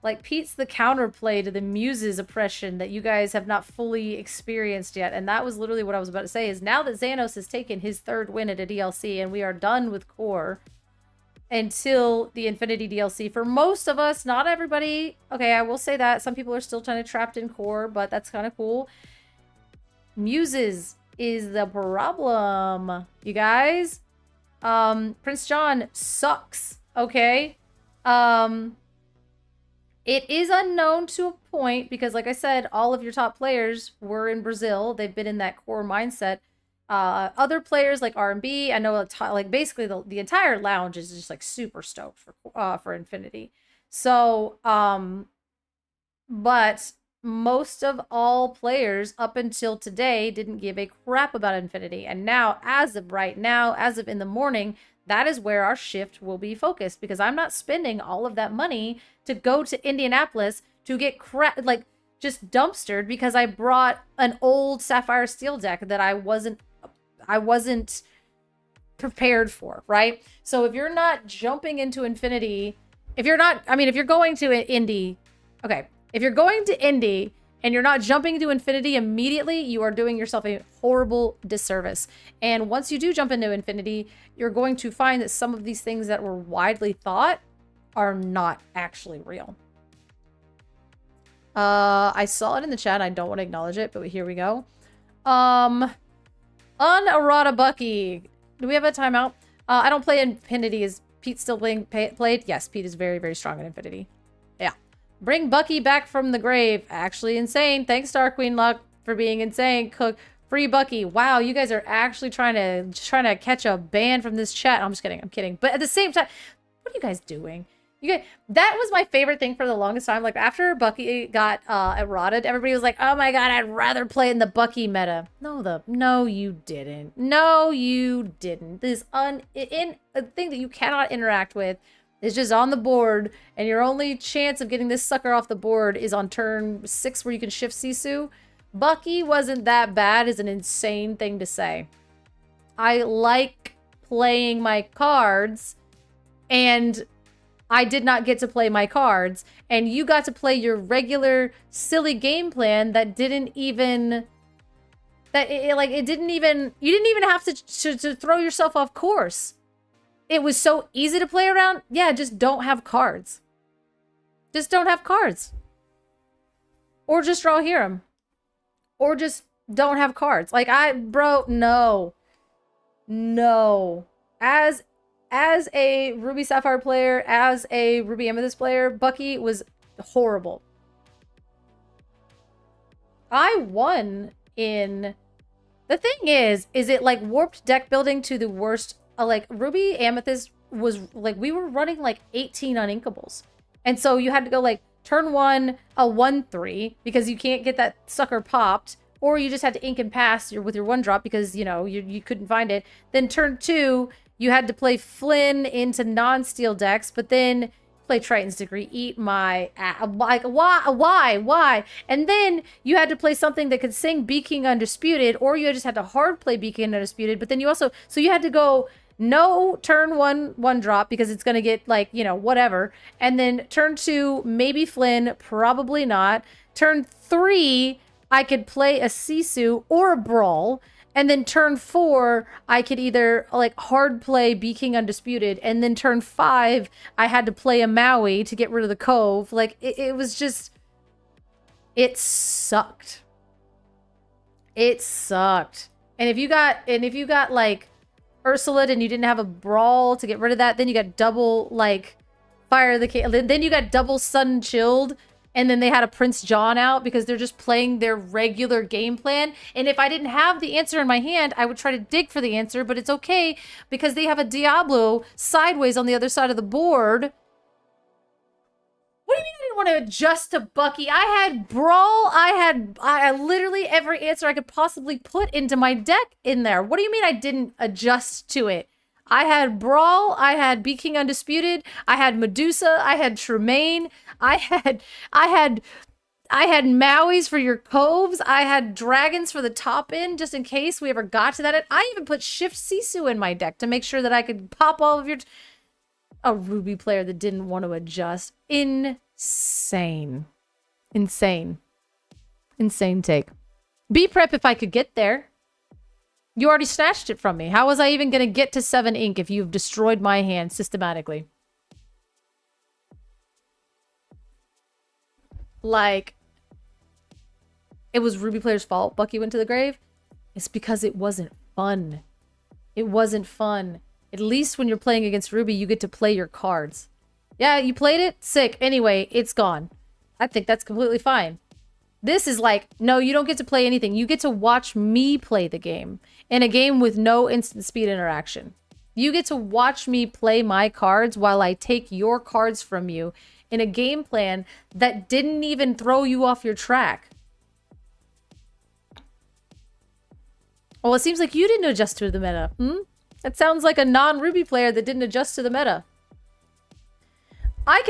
Like, Pete's the counterplay to the Muses oppression that you guys have not fully experienced yet. And that was literally what I was about to say, is now that Xanos has taken his third win at a DLC and we are done with core until the Infinity DLC. For most of us, not everybody. Okay, I will say that. Some people are still kind of trapped in core, but that's kind of cool. Muses is the problem, you guys. Prince John sucks, okay? It is unknown to a point because, like I said, all of your top players were in Brazil. They've been in that core mindset. Other players like R&B, I know like basically the entire lounge is just like super stoked for Infinity. So, but most of all players up until today didn't give a crap about Infinity. And now, as of right now, as of in the morning, that is where our shift will be focused, because I'm not spending all of that money to go to Indianapolis to get like just dumpstered because I brought an old Sapphire Steel deck that I wasn't prepared for, right? So if you're not jumping into Infinity, if you're going to Indy, okay, if you're going to Indy and you're not jumping into Infinity immediately, you are doing yourself a horrible disservice. And once you do jump into Infinity, you're going to find that some of these things that were widely thought are not actually real. I saw it in the chat. I don't want to acknowledge it, but here we go. Unerrata Bucky. Do we have a timeout? I don't play Infinity. Is Pete still played? Yes, Pete is very, very strong in Infinity. Yeah. Bring Bucky back from the grave. Actually insane. Thanks, Star Queen Luck, for being insane. Cook. Free Bucky. Wow, you guys are actually trying to catch a ban from this chat. I'm just kidding. I'm kidding. But at the same time, what are you guys doing? That was my favorite thing for the longest time. Like after Bucky got eroded, everybody was like, "Oh my god, I'd rather play in the Bucky meta." No, you didn't. No, you didn't. This in a thing that you cannot interact with is just on the board, and your only chance of getting this sucker off the board is on turn 6 where you can shift Sisu. Bucky wasn't that bad is an insane thing to say. I like playing my cards, and I did not get to play my cards, and you got to play your regular silly game plan that didn't even you didn't even have to throw yourself off course. It was so easy to play around. Yeah, just don't have cards. Just don't have cards. Or just draw Hiram. Or just don't have cards. Like no. As a Ruby Sapphire player, as a Ruby Amethyst player, Bucky was horrible. I won in... The thing is it like warped deck building to the worst. Like Ruby Amethyst was like, we were running like 18 uninkables. And so you had to go like turn 1, a 1-3, because you can't get that sucker popped. Or you just had to ink and pass with your 1-drop because, you know, you couldn't find it. Then turn 2... You had to play Flynn into non-steel decks, but then play Triton's Degree, eat my... Like, why? And then you had to play something that could sing Be King Undisputed, or you just had to hard play Be King Undisputed, but then you also... So you had to go no turn 1 drop, because it's going to get, like, you know, whatever. And then turn 2, maybe Flynn, probably not. Turn 3, I could play a Sisu or a Brawl. And then turn 4, I could either like hard play Be King Undisputed, and then turn 5, I had to play a Maui to get rid of the Cove. Like it was just, it sucked. It sucked. And if you got like Ursula and you didn't have a Brawl to get rid of that, then you got double like Fire of the King. Then you got double Sun Chilled. And then they had a Prince John out because they're just playing their regular game plan. And if I didn't have the answer in my hand, I would try to dig for the answer, but it's okay because they have a Diablo sideways on the other side of the board. What do you mean I didn't want to adjust to Bucky? I had Brawl. I literally every answer I could possibly put into my deck in there. What do you mean I didn't adjust to it? I had Brawl, I had Be King Undisputed, I had Medusa, I had Tremaine, I had Maui's for your coves, I had dragons for the top end, just in case we ever got to that. And I even put Shift Sisu in my deck to make sure that I could pop all of your... A Ruby player that didn't want to adjust. Insane. Insane take. Be prep if I could get there. You already snatched it from me. How was I even going to get to 7 ink if you've destroyed my hand systematically? Like, it was Ruby player's fault Bucky went to the grave? It's because it wasn't fun. It wasn't fun. At least when you're playing against Ruby, you get to play your cards. Yeah, you played it? Sick. Anyway, it's gone. I think that's completely fine. This is like, no, you don't get to play anything. You get to watch me play the game in a game with no instant speed interaction. You get to watch me play my cards while I take your cards from you in a game plan that didn't even throw you off your track. Well, it seems like you didn't adjust to the meta. That sounds like a non-Ruby player that didn't adjust to the meta. I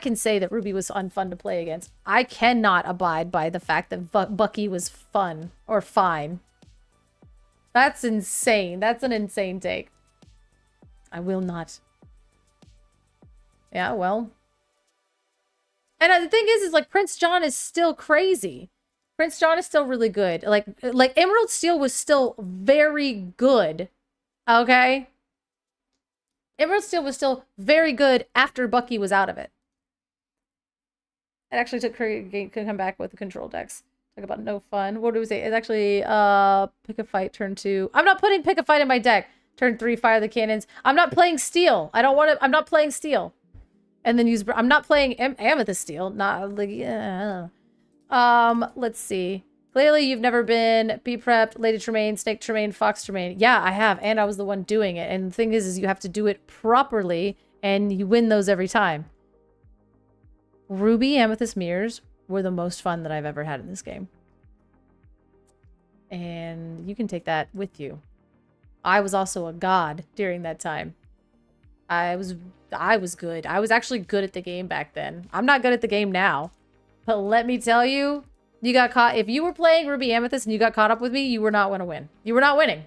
can say that Ruby was unfun to play against. I cannot abide by the fact that Bucky was fun or fine. That's insane. That's an insane take. I will not. Yeah, well. And the thing is like Prince John is still crazy. Prince John is still really good. Like Emerald Steel was still very good. Okay? Emerald Steel was still very good after Bucky was out of it. It actually took Curry to come back with the control decks. Talk about no fun. What do we say? It's actually pick a fight turn 2. I'm not putting pick a fight in my deck. Turn 3, fire the cannons. I'm not playing steel. I don't want to. I'm not playing steel. And then use. I'm not playing amethyst steel. Not like. Let's see. Clearly, you've never been Be Prepped, Lady Tremaine, Snake Tremaine, Fox Tremaine. Yeah, I have, and I was the one doing it. And the thing is you have to do it properly, and you win those every time. Ruby Amethyst mirrors were the most fun that I've ever had in this game. And you can take that with you. I was also a god during that time. I was good. I was actually good at the game back then. I'm not good at the game now. But let me tell you, you got caught. If you were playing Ruby Amethyst and you got caught up with me, you were not going to win. You were not winning.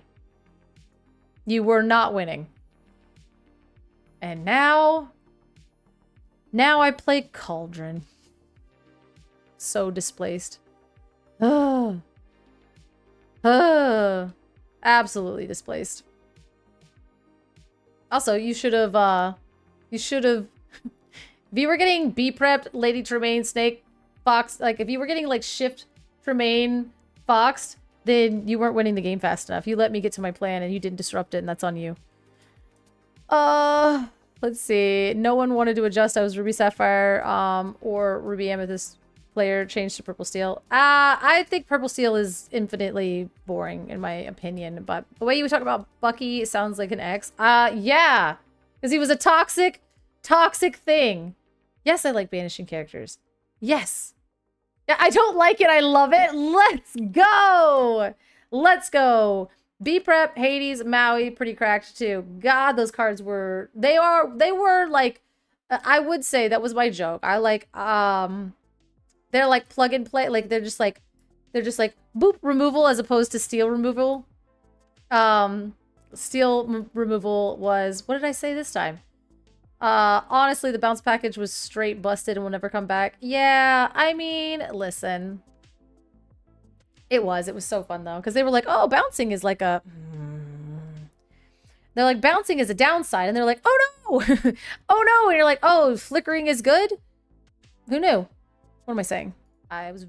You were not winning. And now I play Cauldron. So displaced. Absolutely displaced. Also, you should have, if you were getting B-prepped, Lady Tremaine, Snake, Fox, like, if you were getting, like, Shift, Tremaine, Fox, then you weren't winning the game fast enough. You let me get to my plan and you didn't disrupt it, and that's on you. Let's see. No one wanted to adjust. I was Ruby Sapphire, or Ruby Amethyst player changed to Purple Steel. I think Purple Steel is infinitely boring, in my opinion, but the way you talk about Bucky sounds like an ex. Yeah, because he was a toxic thing. Yes, I like banishing characters. Yes. Yeah, I don't like it. I love it. Let's go. Let's go. B-Prep, Hades, Maui, pretty cracked too. God, those cards were, they were like, I would say that was my joke. I like, they're like plug and play. Like, they're just like boop removal as opposed to steal removal. Steal removal was, what did I say this time? Honestly, the bounce package was straight busted and will never come back. Yeah, I mean, listen. It was so fun though, because they were like, oh, bouncing is like a... They're like, bouncing is a downside, and they're like, oh no! Oh no! And you're like, oh, flickering is good? Who knew? What am I saying? I was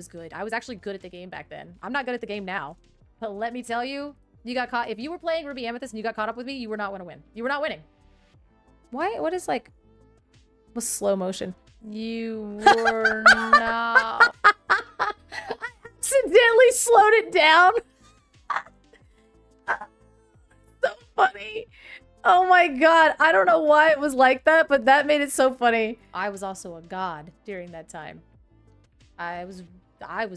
good. I was actually good at the game back then. I'm not good at the game now. But let me tell you, you got caught. If you were playing Ruby Amethyst and you got caught up with me, you were not going to win. You were not winning. Why? What is like... What's slow motion? You were not... Accidentally slowed it down. So funny. Oh my god. I don't know why it was like that, but that made it so funny. I was also a god during that time. I was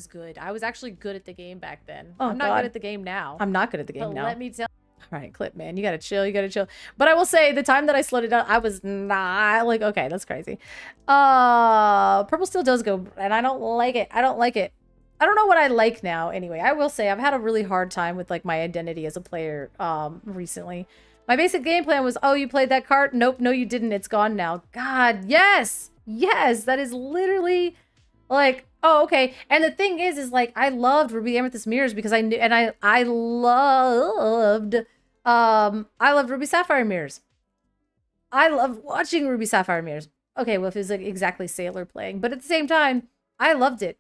good. I was actually good at the game back then. Oh, I'm not good at the game now. I'm not good at the game now. Let me tell... All right, clip, man. You gotta chill. You gotta chill. But I will say, the time that I slowed it down, I was not... Like, okay, that's crazy. Purple Steel does go... And I don't like it. I don't like it. I don't know what I like now. Anyway, I will say I've had a really hard time with like my identity as a player recently. My basic game plan was, oh, you played that card? Nope, no, you didn't. It's gone now. God, yes! Yes! That is literally like, oh, okay. And the thing is like, I loved Ruby Amethyst Mirrors because I knew, and I loved Ruby Sapphire Mirrors. I loved watching Ruby Sapphire Mirrors. Okay, well, if it was like exactly Sailor playing, but at the same time, I loved it.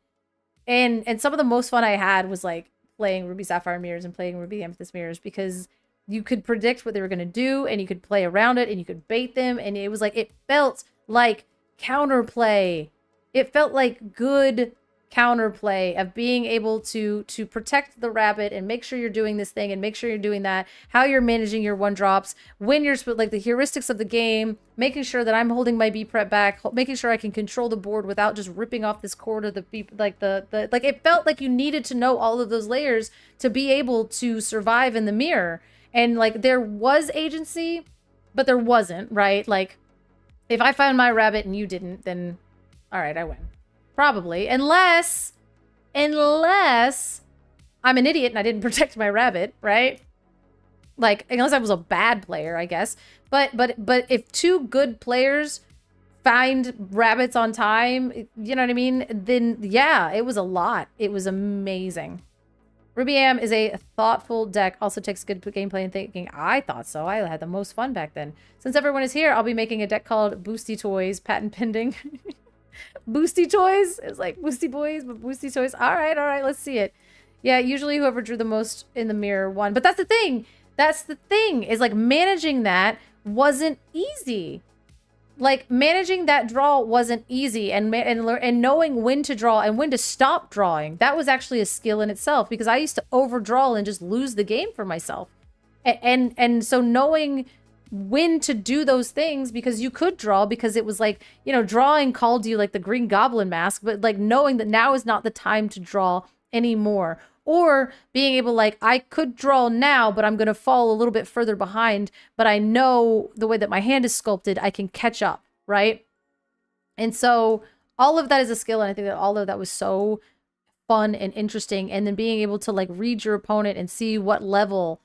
And some of the most fun I had was like playing Ruby Sapphire Mirrors and playing Ruby Amethyst Mirrors because you could predict what they were going to do and you could play around it and you could bait them. And it was like, it felt like counterplay. It felt like good counterplay of being able to protect the rabbit and make sure you're doing this thing and make sure you're doing that, how you're managing your one drops, when you're like the heuristics of the game, making sure that I'm holding my B prep back, making sure I can control the board without just ripping off this cord of the B, like the like it felt like you needed to know all of those layers to be able to survive in the mirror. And like there was agency, but there wasn't, right? Like if I found my rabbit and you didn't, then all right, I win. Probably, unless I'm an idiot and I didn't protect my rabbit, right? Like, unless I was a bad player, I guess. But if two good players find rabbits on time, you know what I mean? Then yeah, it was a lot. It was amazing. Ruby Am is a thoughtful deck. Also takes good gameplay and thinking. I thought so. I had the most fun back then. Since everyone is here, I'll be making a deck called Boosty Toys, patent pending. Boosty Toys? It's like Boosty Boys, but Boosty Toys. All right, let's see it. Yeah, usually whoever drew the most in the mirror won. But that's the thing. That's the thing, is like managing that wasn't easy. Like managing that draw wasn't easy, and knowing when to draw and when to stop drawing. That was actually a skill in itself, because I used to overdraw and just lose the game for myself. And so knowing when to do those things because you could draw because it was like, you know, drawing called you like the Green Goblin mask, but like knowing that now is not the time to draw anymore. Or being able like, I could draw now, but I'm going to fall a little bit further behind, but I know the way that my hand is sculpted, I can catch up, right? And so all of that is a skill, and I think that all of that was so fun and interesting. And then being able to like read your opponent and see what level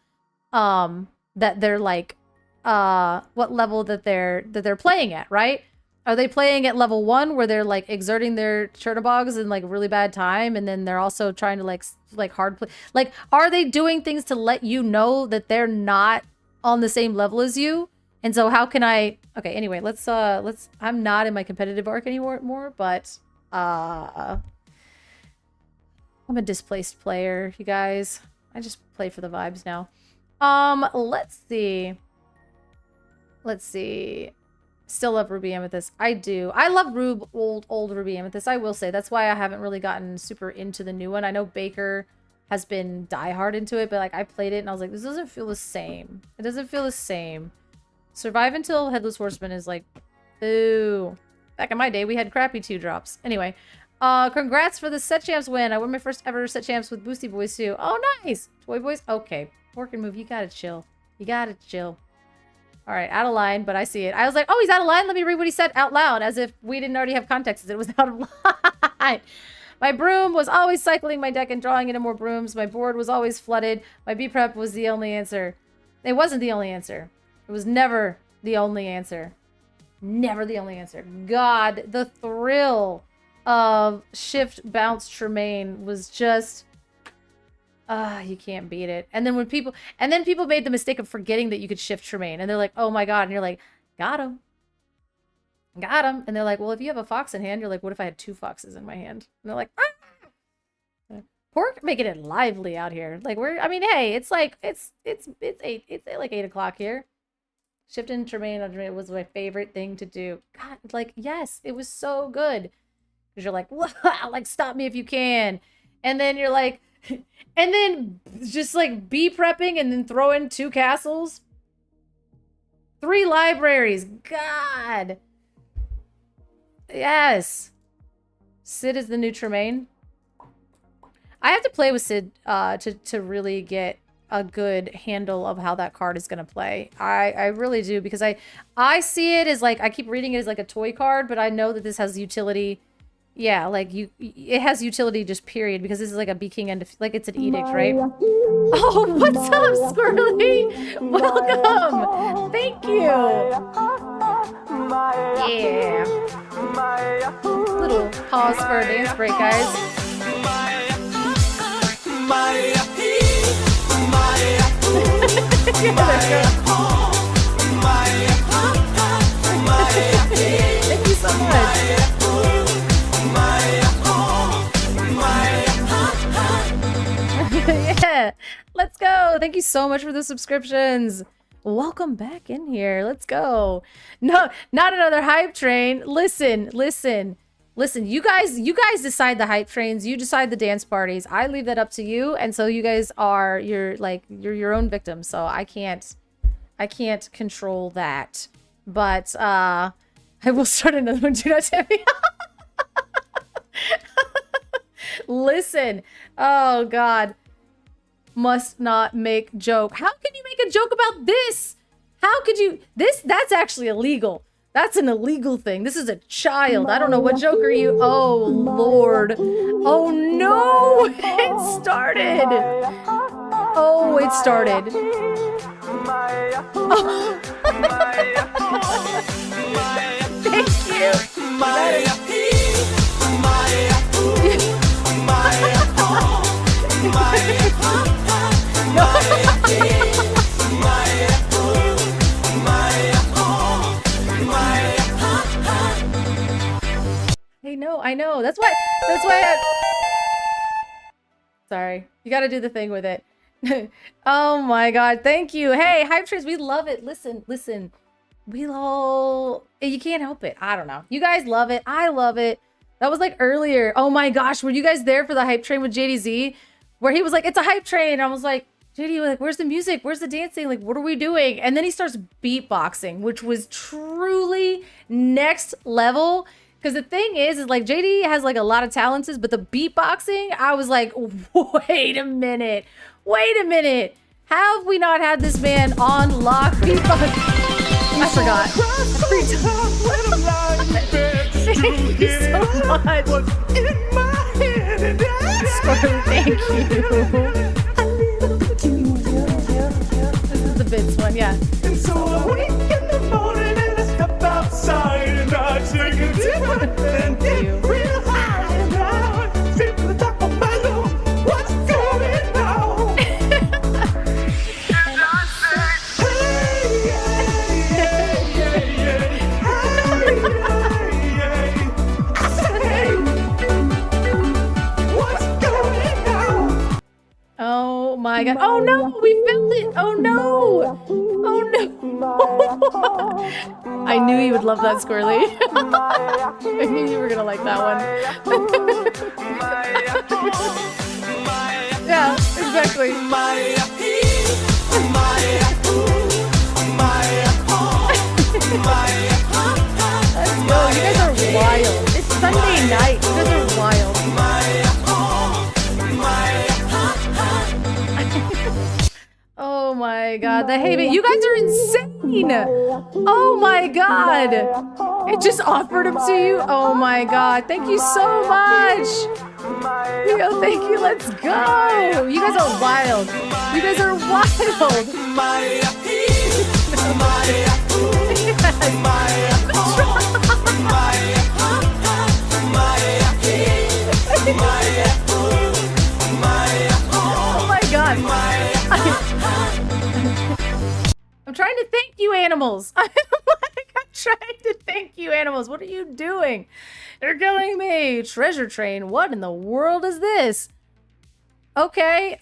that they're like what level that they're playing at, right? Are they playing at level 1 where they're like exerting their Chernobyls in like really bad time, and then they're also trying to like hard play? Like, are they doing things to let you know that they're not on the same level as you? And so how can I? Okay, anyway, let's I'm not in my competitive arc anymore, but I'm a displaced player, you guys. I just play for the vibes now. Let's see. Still love Ruby Amethyst. I do. I love old Ruby Amethyst. I will say that's why I haven't really gotten super into the new one. I know Baker has been diehard into it, but like I played it and I was like, this doesn't feel the same. It doesn't feel the same. Survive Until Headless Horseman is like, ooh. Back in my day, we had crappy 2-drops. Anyway, congrats for the set champs win. I won my first ever set champs with Boosty Boys too. Oh, nice. Toy Boys. Okay. Work and move. You gotta chill. You gotta chill. All right, out of line, but I see it. I was like, oh, he's out of line. Let me read what he said out loud, as if we didn't already have context. It was out of line. My broom was always cycling my deck and drawing into more brooms. My board was always flooded. My B-prep was the only answer. It wasn't the only answer. It was never the only answer. Never the only answer. God, the thrill of shift bounce Tremaine was just... you can't beat it. And then people made the mistake of forgetting that you could shift Tremaine, and they're like, oh my god, and you're like, got him. And they're like, well, if you have a fox in hand, you're like, what if I had 2 foxes in my hand? And they're like, ah! Pork making it lively out here. Like, I mean, hey, it's like it's like 8 o'clock here. Shifting Tremaine on Tremaine was my favorite thing to do. God, like, yes, it was so good. Because you're like, like, stop me if you can. And then you're like, and then just like B-prepping and then throw in 2 castles. 3 libraries. God. Yes. Sid is the new Tremaine. I have to play with Sid to really get a good handle of how that card is going to play. I really do, because I see it as like, I keep reading it as like a toy card, but I know that this has utility. Yeah, like it has utility just period, because this is like a Be King and like it's an edict, right? Oh, what's up, Squirrely? Welcome. Thank you. Yeah. Little pause for a dance break, guys. Thank you so much. Yeah, let's go. Thank you so much for the subscriptions. Welcome back in here. Let's go. No, not another hype train. Listen. You guys decide the hype trains. You decide the dance parties. I leave that up to you. And so you guys are you're your own victims. So I can't control that. But I will start another one. Do not tell me. Listen. Oh God. Must not make joke. How can you make a joke about this? How could you? That's actually illegal. That's an illegal thing. This is a child. I don't know what joke are you. Oh Lord. Oh no. It started. Oh, it started. Oh. Thank you. I know. That's why Sorry. You got to do the thing with it. Oh my God. Thank you. Hey, hype trains, we love it. Listen. We all, you can't help it. I don't know. You guys love it. I love it. That was like earlier. Oh my gosh. Were you guys there for the hype train with JDZ? Where he was like, it's a hype train. I was like, JD, like, where's the music? Where's the dancing? Like, what are we doing? And then he starts beatboxing, which was truly next level. Because the thing is like JD has like a lot of talents, but the beatboxing, I was like, wait a minute. Have we not had this man on lock beatbox? I forgot. Thank you so much. Squirrely, thank you. This is the Vince one, yeah. And so I wake in the morning and I step outside and I take a deep breath and get real high and I sit to the top of my lungs. What's going on? And I say, hey, yeah, yeah, yeah, hey, I say, hey, what's going on? Oh my god. Oh no, we filmed it. Oh no. Oh no. I knew you would love that, Squirrely. I knew you were gonna like that one. Yeah, exactly. Let's go. You guys are wild. It's Sunday night. You guys are wild. Oh my god, the hate it. You guys are insane. Oh my god. It just offered him to you. Oh my god. Thank you so much. Yo, thank you. Let's go. You guys are wild. You guys are wild. Oh my god. I'm trying to thank you, animals. I'm trying to thank you, animals. What are you doing? They're killing me. Treasure train. What in the world is this? Okay.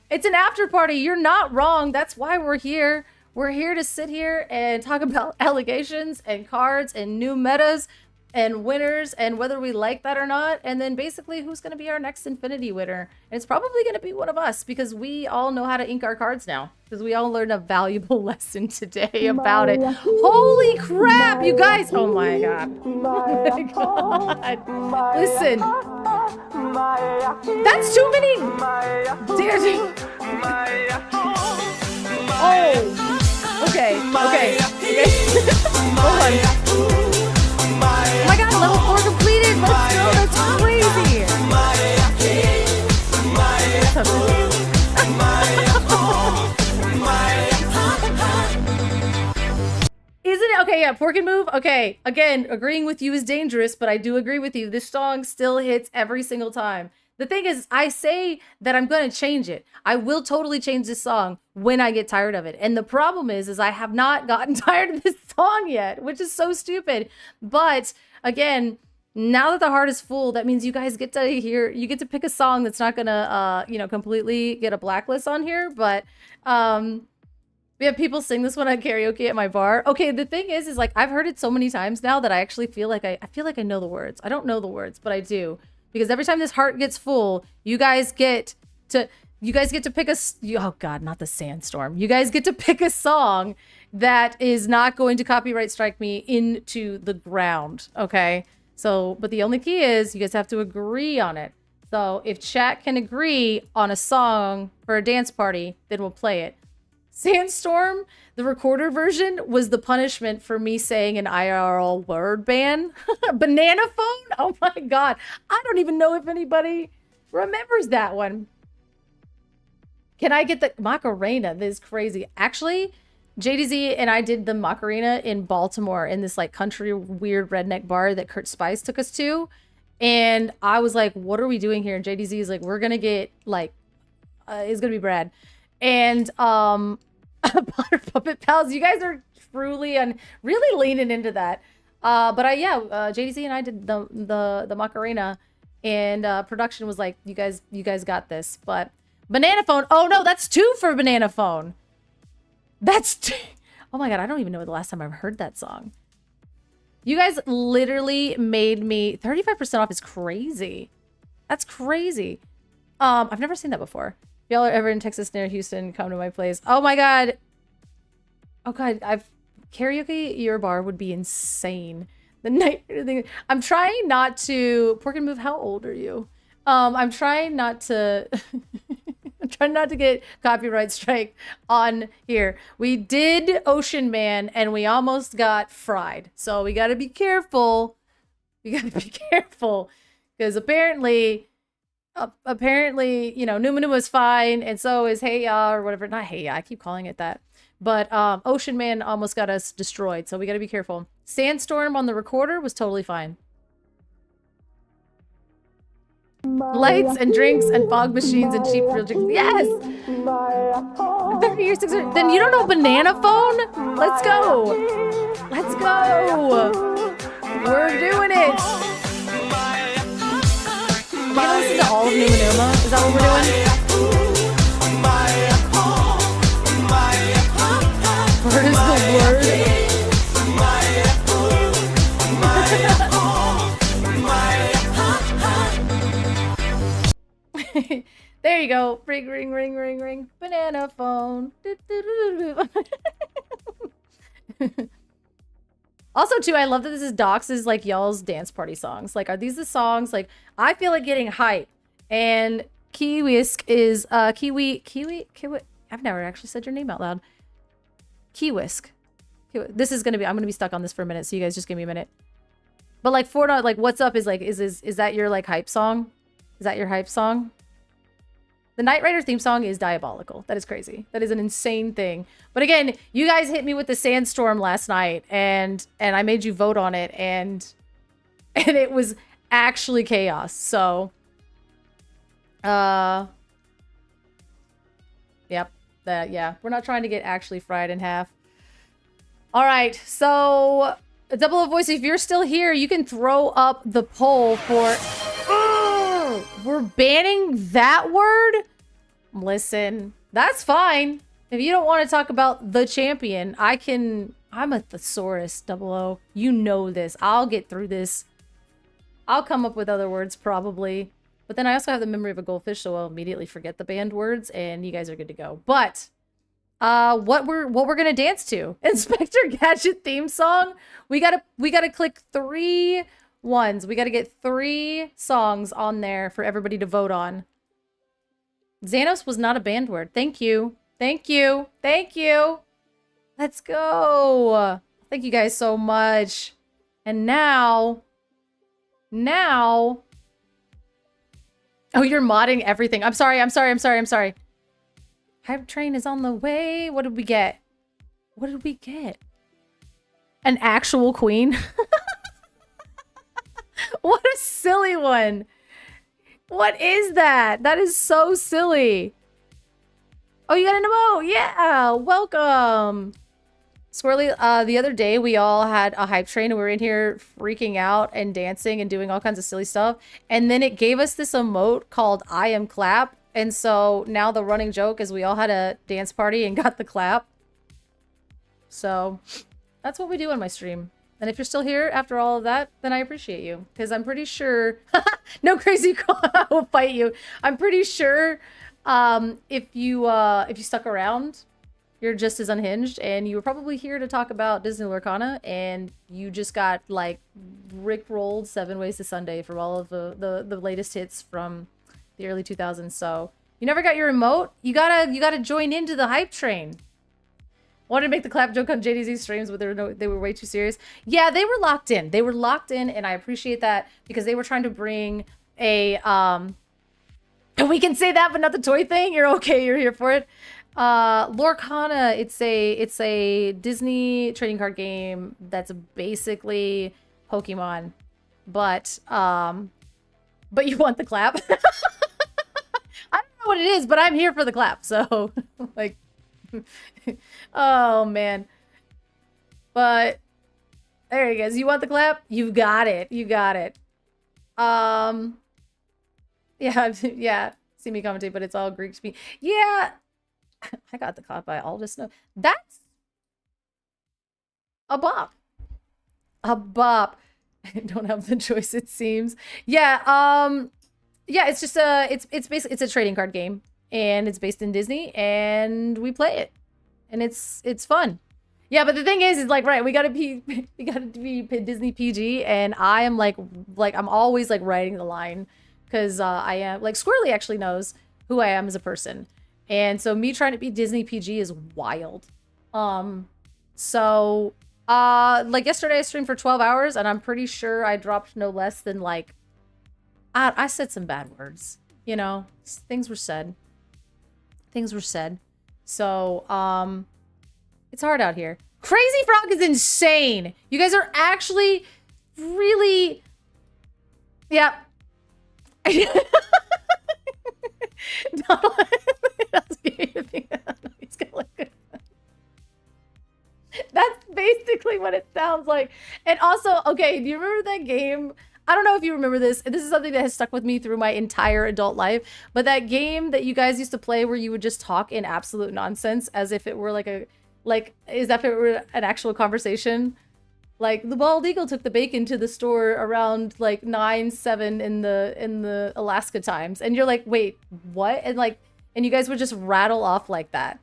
It's an after party. You're not wrong. That's why we're here. We're here to sit here and talk about allegations and cards and new metas and winners and whether we like that or not. And then basically who's going to be our next Infinity winner. And it's probably going to be one of us because we all know how to ink our cards now. Because we all learned a valuable lesson today about it. Holy crap, you guys. Oh my god. Oh my god. Listen. That's too many. Oh. Okay. Hold on. Oh my god, level 4 completed! Let's go, that's crazy! Isn't it? Okay, yeah, Pork and Move. Okay, again, agreeing with you is dangerous, but I do agree with you. This song still hits every single time. The thing is, I say that I'm going to change it. I will totally change this song when I get tired of it. And the problem is I have not gotten tired of this song yet, which is so stupid. But again, now that the heart is full, that means you guys get to hear, you get to pick a song that's not going to, completely get a blacklist on here. But we have people sing this one at karaoke at my bar. Okay, the thing is like I've heard it so many times now that I actually feel like I feel like I know the words. I don't know the words, but I do. Because every time this heart gets full, you guys get to pick oh god, not the sandstorm. You guys get to pick a song that is not going to copyright strike me into the ground, okay? So, but the only key is you guys have to agree on it. So if chat can agree on a song for a dance party, then we'll play it. Sandstorm, the recorder version, was the punishment for me saying an IRL word ban. Banana phone? Oh my god. I don't even know if anybody remembers that one. Can I get the Macarena? This is crazy. Actually, JDZ and I did the Macarena in Baltimore in this like country weird redneck bar that Kurt Spice took us to. And I was like, what are we doing here? And JDZ is like, we're going to get like, it's going to be Brad. And Butter Puppet Pals, you guys are truly and really leaning into that. But JDZ and I did the Macarena, and production was like, you guys got this. But Banana Phone, oh no, that's 2 for Banana Phone. Oh my god, I don't even know the last time I've heard that song. You guys literally made me 35% off is crazy. That's crazy. I've never seen that before. y'all are ever in Texas near Houston, come to my place. Oh my god. Oh god, karaoke your bar would be insane. The night thing. I'm trying not to Pork and Move, how old are you? I'm trying not to I'm trying not to get copyright strike on here. We did Ocean Man and we almost got fried. So we gotta be careful. We gotta be careful. Because apparently, you know, Numa Numa's fine, and so is Hey Ya or whatever. Not Hey Ya, I keep calling it that. But Ocean Man almost got us destroyed, so we gotta be careful. Sandstorm on the recorder was totally fine. Lights and drinks and fog machines and cheap real drinks. Yes! 30 years, 600. Then you don't know Banana Phone? Let's go! Let's go! We're doing it! We're gonna listen to all of Numa Numa? Is that what we're doing? Word is the word. There you go. Ring, ring, ring, ring, ring. Banana phone. Also, too, I love that this is Dox's, like, y'all's dance party songs. Like, are these the songs? Like, I feel like getting hype. And Kiwisk is, Kiwi, I've never actually said your name out loud. Kiwisk. This is gonna be, I'm gonna be stuck on this for a minute, so you guys just give me a minute. But, like, Fortnite, like, What's Up is, like, is that your, like, hype song? Is that your hype song? The Knight Rider theme song is diabolical. That is crazy. That is an insane thing. But again, you guys hit me with the Sandstorm last night, and I made you vote on it, and it was actually chaos. So, yep. Yeah. We're not trying to get actually fried in half. All right. So, Double O Voice, if you're still here, you can throw up the poll for. We're banning that word? Listen, that's fine. If you don't want to talk about the champion, I'm a thesaurus, Double O. You know this. I'll get through this. I'll come up with other words probably. But then I also have the memory of a goldfish, so I'll immediately forget the banned words, and you guys are good to go. But what we're gonna dance to? Inspector Gadget theme song. We gotta click 3 ones. We gotta get 3 songs on there for everybody to vote on. Xanos was not a banned word. Thank you. Thank you. Thank you. Let's go. Thank you guys so much. And now. Oh, you're modding everything. I'm sorry. Hype train is on the way. What did we get? An actual queen? What a silly one. What is that? That is so silly. Oh, you got an emote. Yeah, welcome. Swirly, the other day we all had a hype train and we were in here freaking out and dancing and doing all kinds of silly stuff. And then it gave us this emote called I Am Clap. And so now the running joke is we all had a dance party and got the clap. So that's what we do on my stream. And if you're still here after all of that, then I appreciate you. Because I'm pretty sure... no crazy call, I will fight you. I'm pretty sure if you stuck around, you're just as unhinged. And you were probably here to talk about Disney Lorcana. And you just got, like, rickrolled 7 Ways to Sunday from all of the latest hits from the early 2000s. So you never got your remote? You gotta join into the hype train. Wanted to make the clap joke on JDZ streams, but they were way too serious. Yeah, they were locked in. They were locked in, and I appreciate that because they were trying to bring a we can say that, but not the toy thing. You're okay. You're here for it. Lorcana. It's a Disney trading card game that's basically Pokemon, but you want the clap. I don't know what it is, but I'm here for the clap. So like. Oh man, but there he goes. You want the clap? You got it. Yeah. See me commentate, but it's all Greek to me. Yeah, I got the clap. I'll just know that's a bop. I don't have the choice. It seems. Yeah. Yeah. It's just it's basically a trading card game. and it's based in Disney, and we play it, and it's fun. Yeah, but the thing is like, right, we gotta be Disney PG, and I am like I'm always like writing the line, because I am like Squirrely actually knows who I am as a person, and so me trying to be Disney PG is wild. So like yesterday I streamed for 12 hours, and I'm pretty sure I dropped no less than like I said some bad words, you know, things were said. So it's hard out here. Crazy Frog is insane. You guys are actually really, yeah. That's basically what it sounds like. And also, okay, do you remember that game? I don't know if you remember this. This is something that has stuck with me through my entire adult life. But that game that you guys used to play where you would just talk in absolute nonsense as if it were like a, like, as if it were an actual conversation. Like, the bald eagle took the bacon to the store around like 9-7 in the Alaska times. And you're like, wait, what? And like, and you guys would just rattle off like that.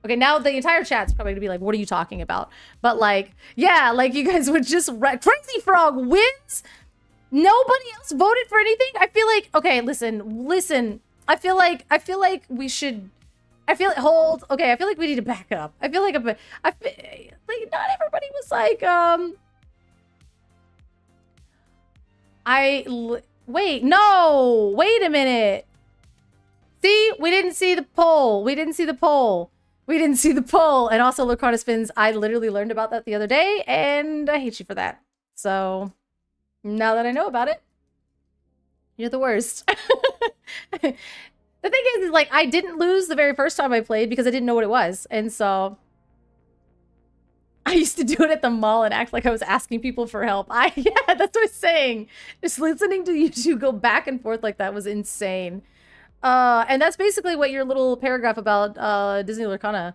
Okay, now the entire chat's probably gonna be like, what are you talking about? But like, yeah, like you guys would just, Crazy Frog wins? Nobody else voted for anything? I feel like, okay, listen. I feel like we should, I feel like we need to back up. I feel like, like not everybody was like, wait a minute. See, we didn't see the poll. And also, Lorcana Spins, I literally learned about that the other day, and I hate you for that. So, now that I know about it, you're the worst. The thing is like, I didn't lose the very first time I played because I didn't know what it was. And so, I used to do it at the mall and act like I was asking people for help. Yeah, that's what I'm saying. Just listening to you two go back and forth like that was insane. And that's basically what your little paragraph about Disney Lorcana.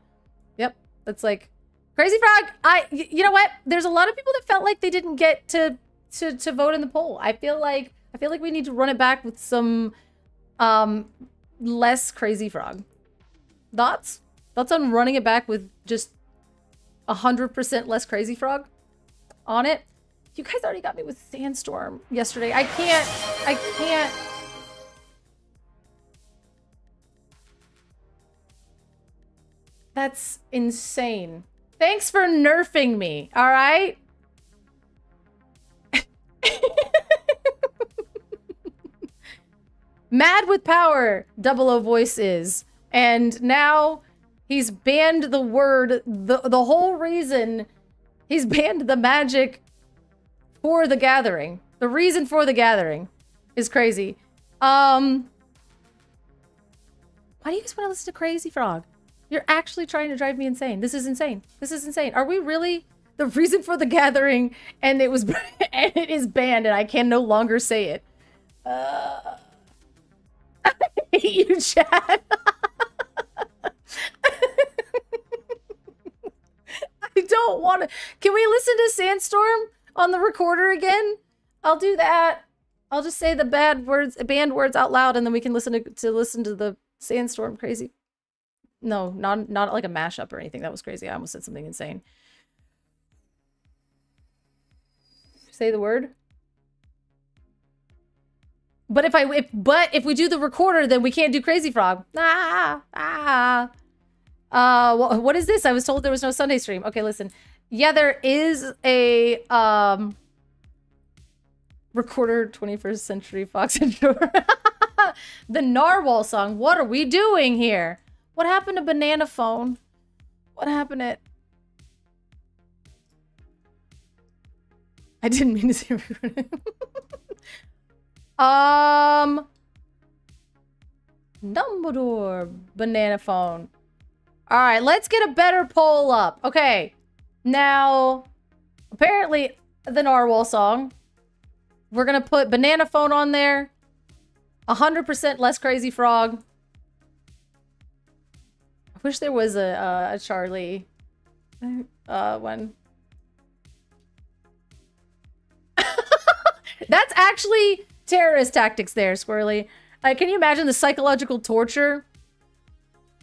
Yep, that's like Crazy Frog. You know what? There's a lot of people that felt like they didn't get to vote in the poll. I feel like we need to run it back with some less Crazy Frog. Thoughts on running it back with just 100% less Crazy Frog on it? You guys already got me with Sandstorm yesterday. I can't. That's insane. Thanks for nerfing me, all right? Mad with power, 00 voice is. And now he's banned the word, the whole reason he's banned the magic for the gathering. The reason for the gathering is crazy. Why do you guys want to listen to Crazy Frog? You're actually trying to drive me insane. This is insane. Are we really the reason for the gathering? And it was, and it is banned, and I can no longer say it. I hate you, Chad. I don't want to. Can we listen to Sandstorm on the recorder again? I'll do that. I'll just say the banned words out loud, and then we can listen to the Sandstorm crazy. No, not like a mashup or anything. That was crazy. I almost said something insane. Say the word. But if we do the recorder, then we can't do Crazy Frog. What is this? I was told there was no Sunday stream. Okay, listen. Yeah, there is a recorder 21st Century Fox and Shore. The Narwhal song. What are we doing here? What happened to Banana Phone? What happened to... I didn't mean to say Dumbledore, Banana Phone. All right, let's get a better poll up. Okay, now, apparently, the Narwhal song. We're gonna put Banana Phone on there. 100% less Crazy Frog. I wish there was a Charlie one. That's actually terrorist tactics there, Squirrely. Can you imagine the psychological torture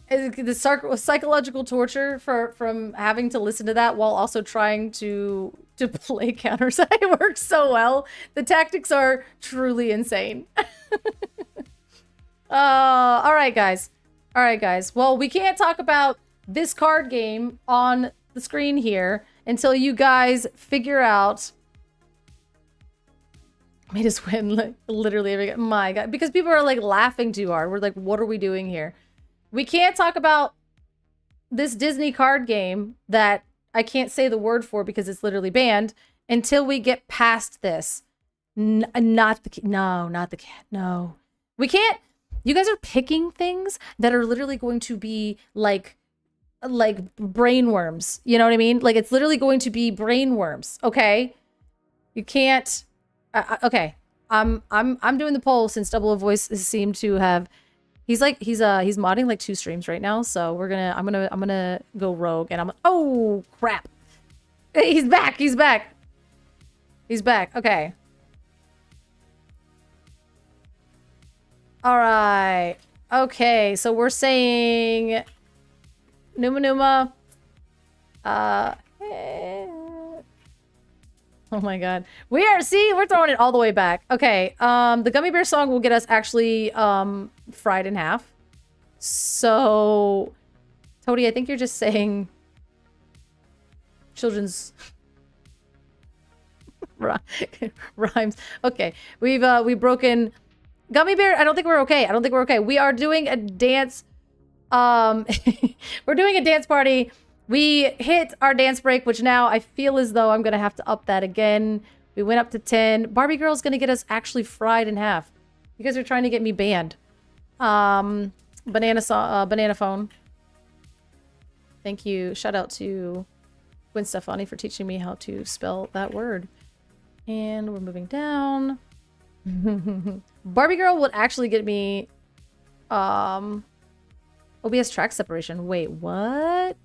the psychological torture from having to listen to that while also trying to play counters. It works so well. The tactics are truly insane. All right, guys. All right, guys. Well, we can't talk about this card game on the screen here until you guys figure out. Made us win, like, literally. My God, because people are like laughing too hard. We're like, what are we doing here? We can't talk about this Disney card game that I can't say the word for because it's literally banned until we get past this. Not the cat. No, we can't. You guys are picking things that are literally going to be like brainworms. You know what I mean? Like, it's literally going to be brainworms. Okay, you can't. Okay, I'm doing the poll since Double of Voice seemed to have. He's modding like 2 streams right now, so I'm gonna go rogue and oh crap. He's back. He's back. Okay. All right. Okay, so we're saying Numa. Oh my God. We're throwing it all the way back. Okay, the Gummy Bear song will get us actually fried in half. So, Toady, I think you're just saying children's rhymes. Okay, we've broken Gummy Bear. I don't think we're okay. We are doing a dance. We're doing a dance party. We hit our dance break, which now I feel as though I'm going to have to up that again. We went up to 10. Barbie Girl's going to get us actually fried in half. You guys are trying to get me banned. Banana phone. Thank you. Shout out to Gwen Stefani for teaching me how to spell that word. And we're moving down. Barbie Girl would actually get me OBS track separation. Wait, what?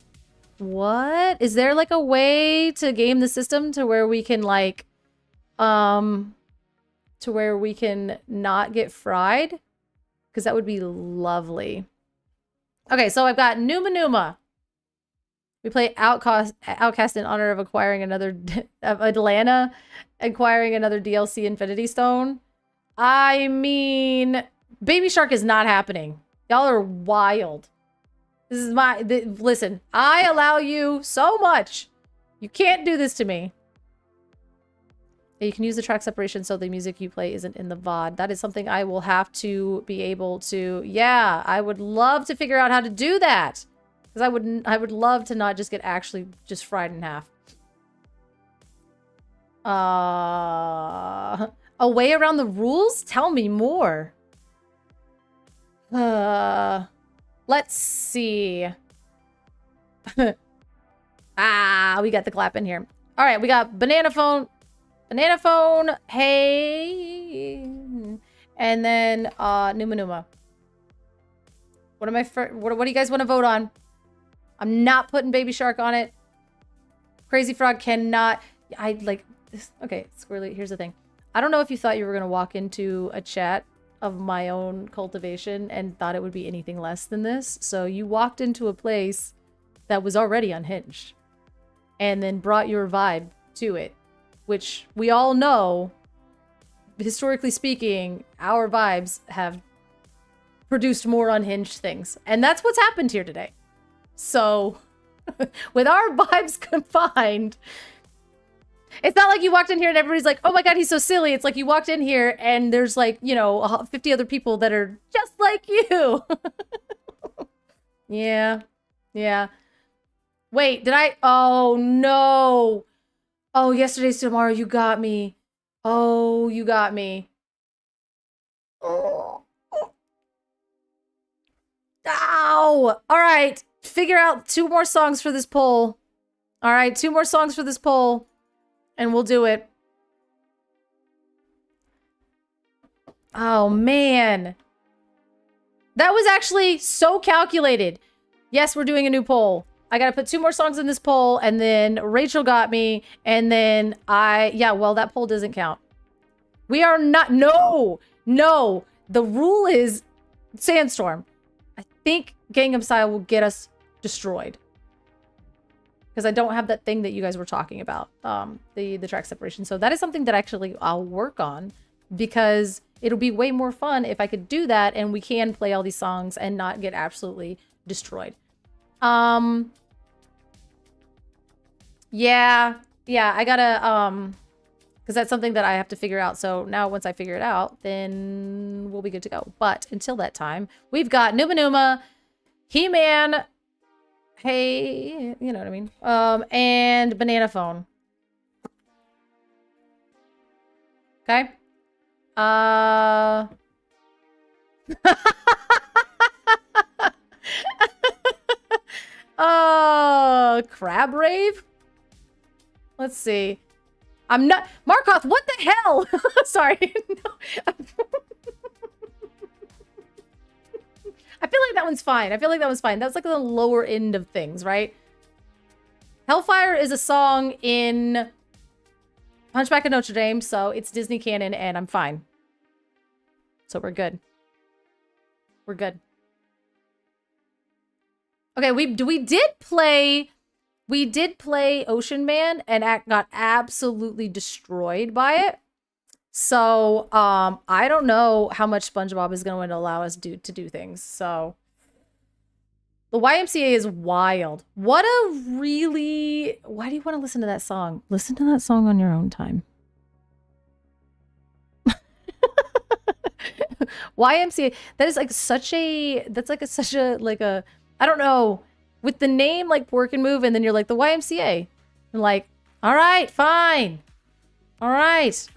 What? Is there like a way to game the system to where we can like to where we can not get fried? Because that would be lovely. Okay, so I've got Numa. We play Outcast in honor of acquiring another of Atlanta, acquiring another DLC Infinity Stone. I mean, Baby Shark is not happening. Y'all are wild. This is listen, I allow you so much. You can't do this to me. You can use the track separation so the music you play isn't in the VOD. That is something I will have to be able to. Yeah, I would love to figure out how to do that. Because I would love to not just get actually just fried in half. A way around the rules? Tell me more. Let's see. We got the clap in here. All right, we got banana phone, hey, and then Numa. What do you guys want to vote on? I'm not putting Baby Shark on it. Crazy Frog cannot. I like this. Okay, Squirrely, here's the thing. I don't know if you thought you were gonna walk into a chat of my own cultivation and thought it would be anything less than this. So you walked into a place that was already unhinged and then brought your vibe to it, which we all know, historically speaking, our vibes have produced more unhinged things. And that's what's happened here today. So with our vibes combined, it's not like you walked in here and everybody's like, oh my God, he's so silly. It's like you walked in here and there's like, 50 other people that are just like you. Yeah. Wait, did I? Oh no. Oh, yesterday's tomorrow. You got me. Oh, you got me. Oh. Ow. All right. Figure out 2 more songs for this poll. All right. 2 more songs for this poll. And we'll do it. Oh, man. That was actually so calculated. Yes, we're doing a new poll. I gotta put 2 more songs in this poll, and then Rachel got me, and then well, that poll doesn't count. We are not, no. The rule is Sandstorm. I think Gangnam Style will get us destroyed. Because I don't have that thing that you guys were talking about, the track separation. So that is something that actually I'll work on, because it'll be way more fun if I could do that and we can play all these songs and not get absolutely destroyed. Yeah, I gotta, because that's something that I have to figure out. So now once I figure it out, then we'll be good to go. But until that time, we've got Numa Numa, He-Man, hey, you know what I mean, and Banana Phone. Okay. Crab Rave? Let's see. I'm not Markoth, what the hell? Sorry. No. I feel like that one's fine. I feel like that was fine. That was like the lower end of things, right? Hellfire is a song in Hunchback of Notre Dame, so it's Disney canon, and I'm fine. So we're good. We're good. Okay, we did play Ocean Man and got absolutely destroyed by it. So, I don't know how much SpongeBob is going to allow us to do things. So, the YMCA is wild. What a really... Why do you want to listen to that song? Listen to that song on your own time. YMCA, that is like such a... That's like such a, like a... I don't know. With the name like Work and Move, and then you're like, the YMCA. And like, all right, fine. All right.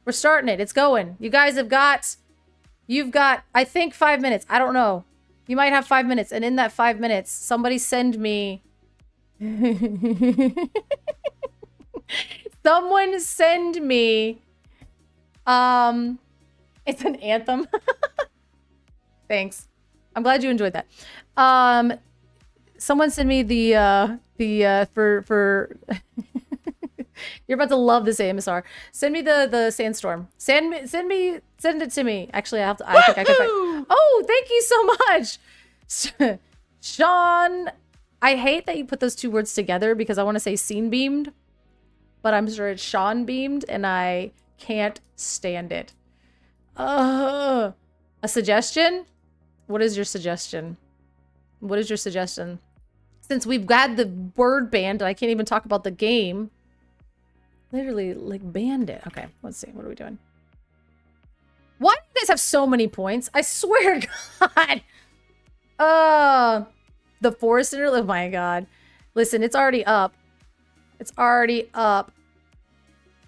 We're starting it. It's going. You guys have got... You've got, I think, 5 minutes. I don't know. You might have 5 minutes. And in that 5 minutes, somebody send me... Someone send me... It's an anthem. Thanks. I'm glad you enjoyed that. Someone send me for You're about to love this AMSR. Send me the sandstorm. Send it to me. Actually, I think I can find. Oh, thank you so much. Sean, I hate that you put those two words together because I want to say scene beamed, but I'm sure it's Sean beamed and I can't stand it. A suggestion? What is your suggestion? What is your suggestion? Since we've got the word banned, and I can't even talk about the game. Literally, like, banned it. Okay, let's see. What are we doing? Why do you guys have so many points? I swear to God. The forest interlude. Oh my God. Listen, it's already up. It's already up.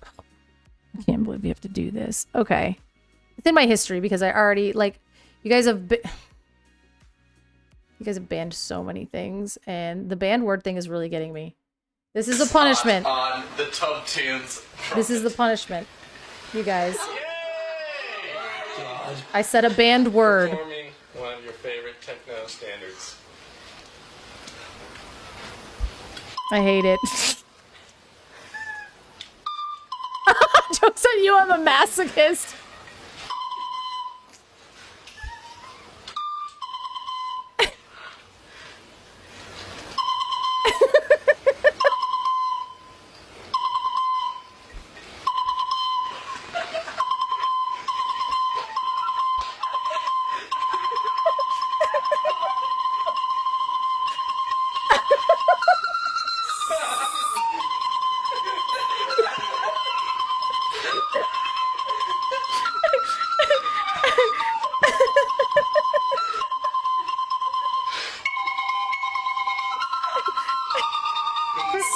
I can't believe we have to do this. Okay. It's in my history because I already, like, you guys have banned so many things, and the banned word thing is really getting me. This is the punishment. On the Tub Tunes. This is the punishment, you guys. Yay! I said a banned word. Performing one of your favorite techno standards. I hate it. Joke's on you, I'm a masochist.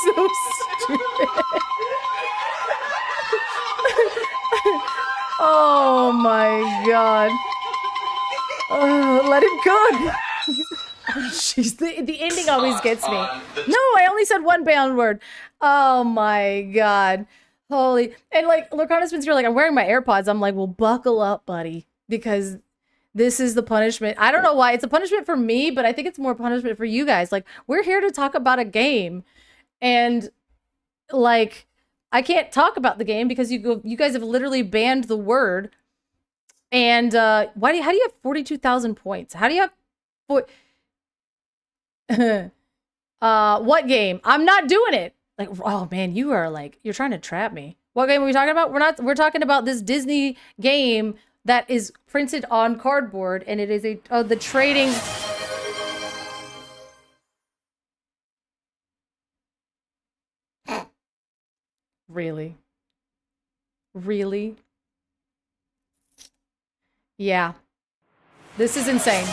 So stupid. Oh my God. Let him go. Oh, jeez, the ending always gets me. No, I only said one banned word. Oh my God. Holy. And like, Lurkana's been here like, I'm wearing my AirPods. I'm like, well, buckle up, buddy. Because this is the punishment. I don't know why. It's a punishment for me, but I think it's more punishment for you guys. Like, we're here to talk about a game. And like, I can't talk about the game because you guys have literally banned the word. And how do you have 42,000 points? How do you have For what game? I'm not doing it. Like, oh man, you're trying to trap me. What game are we talking about? We're talking about this Disney game that is printed on cardboard, and it is the trading. Really? Really? Yeah. This is insane.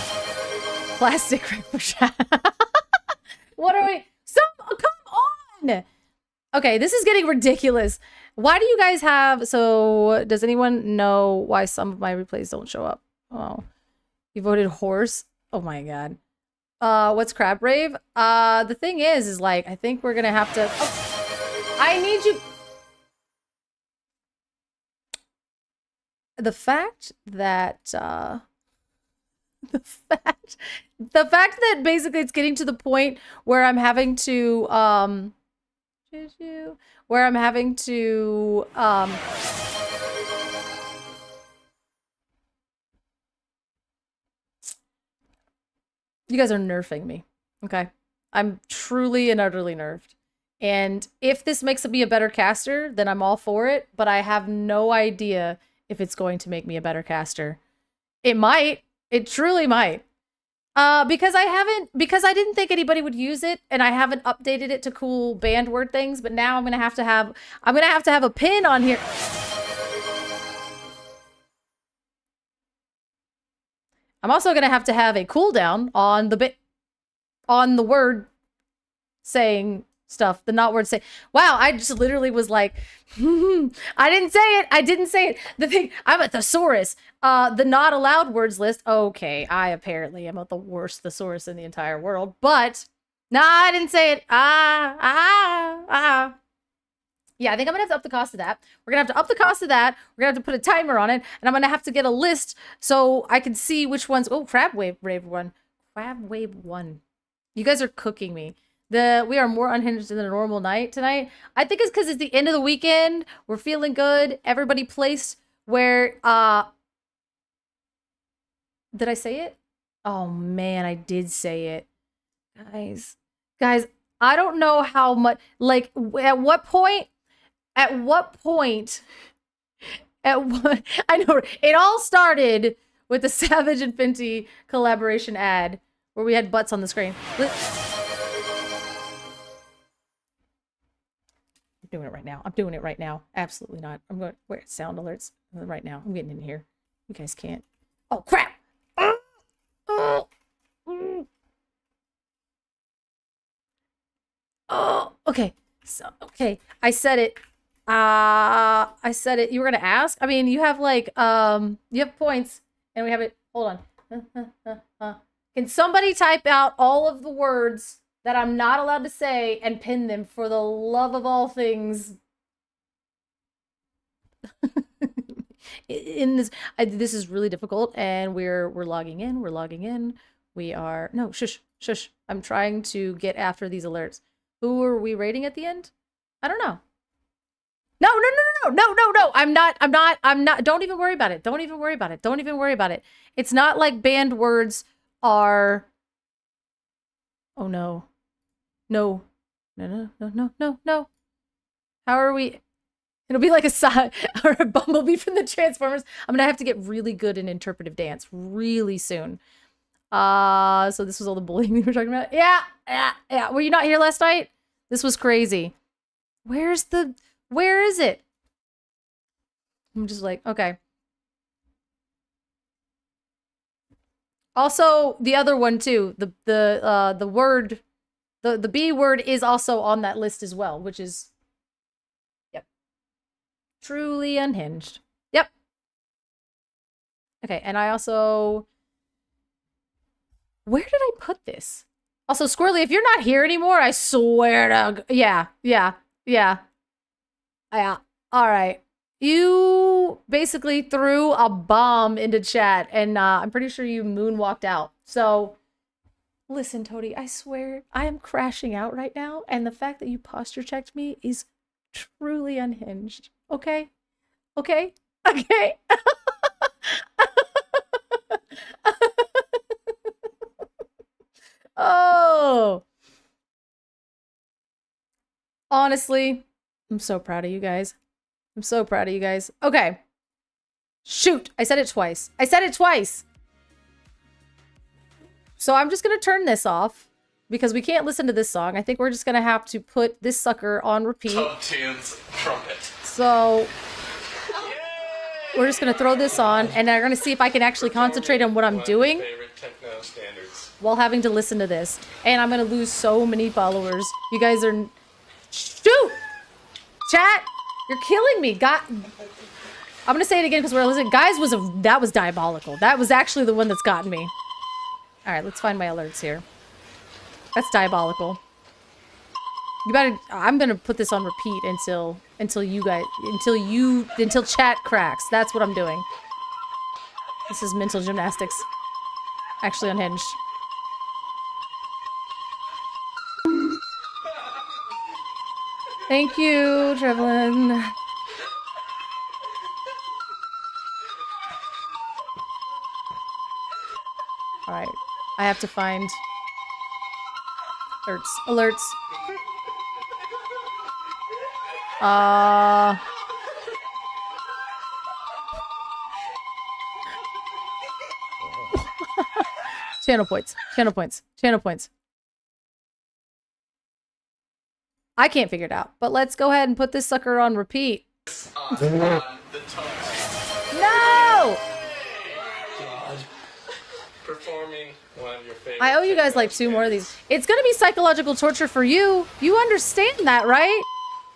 Plastic Rainbow Shadow. What are we? Come on! Okay, this is getting ridiculous. Why do you guys have... So, does anyone know why some of my replays don't show up? Oh. You voted horse? Oh my god. What's Crab Rave? The thing is like, I think we're gonna have to... Oh, I need you... The fact that, the fact that basically it's getting to the point where I'm having to, where I'm having to, you guys are nerfing me, okay? I'm truly and utterly nerfed. And if this makes me a better caster, then I'm all for it, but I have no idea if it's going to make me a better caster. It might. It truly might. Because I didn't think anybody would use it, and I haven't updated it to cool banned word things, but now I'm gonna have to have a pin on here. I'm also gonna have to have a cooldown on the word saying stuff, the not word say. Wow, I just literally was like, I didn't say it. The thing, I'm a thesaurus. The not allowed words list. Okay, I apparently am the worst thesaurus in the entire world, but nah, I didn't say it. Yeah, I think I'm gonna have to up the cost of that. We're gonna have to up the cost of that. We're gonna have to put a timer on it, and I'm gonna have to get a list so I can see which ones. Oh, Crab Wave 1. Crab Wave 1. You guys are cooking me. We are more unhinged than a normal night tonight. I think it's because it's the end of the weekend. We're feeling good. Everybody placed where, did I say it? Oh man, I did say it. Guys, I don't know how much, like, at what point, I know, it all started with the Savage and Fenty collaboration ad where we had butts on the screen. Doing it right now. I'm doing it right now. Absolutely not. I'm going, where? Sound alerts right now. I'm getting in here. You guys can't. Oh, crap. Oh, okay. So, okay. I said it. I said it. You were going to ask? I mean, you have like, you have points and we have it. Hold on. Can somebody type out all of the words that I'm not allowed to say and pin them for the love of all things? In this, this is really difficult, and we're logging in. We are no shush. I'm trying to get after these alerts. Who are we rating at the end? I don't know. No. I'm not. Don't even worry about it. Don't even worry about it. It's not like banned words are. Oh no. No. How are we? It'll be like a side or a bumblebee from the Transformers. I'm gonna have to get really good in interpretive dance really soon. So this was all the bullying we were talking about. Yeah. Were you not here last night? This was crazy. Where is it? I'm just like, okay. Also, the other one too, the word, the B word is also on that list as well, which is, yep, truly unhinged. Yep. Okay, and I also, where did I put this? Also, Squirrely, if you're not here anymore, I swear to, yeah. All right. You basically threw a bomb into chat, and I'm pretty sure you moonwalked out. So, listen, Toady, I swear I am crashing out right now, and the fact that you posture checked me is truly unhinged. Okay? Okay? Okay? Oh. Honestly, I'm so proud of you guys. I'm so proud of you guys. Okay. Shoot. I said it twice. I said it twice. So I'm just going to turn this off because we can't listen to this song. I think we're just going to have to put this sucker on repeat. Tub Tunes Trumpet. So we're just going to throw this on and I'm going to see if I can actually concentrate on what I'm doing Favorite techno standards. while having to listen to this. And I'm going to lose so many followers. You guys are... Shoot! Chat! You're killing me. God... I'm going to say it again because we're listening. Guys, that was diabolical. That was actually the one that's gotten me. All right, let's find my alerts here. That's diabolical. I'm gonna put this on repeat until chat cracks. That's what I'm doing. This is mental gymnastics. Actually unhinged. Thank you, Trevlin. All right, I have to find alerts. Channel points. I can't figure it out, but let's go ahead and put this sucker on repeat. No! Performing one of your favorite. I owe you guys like 2 more of these. It's gonna be psychological torture for you. You understand that, right?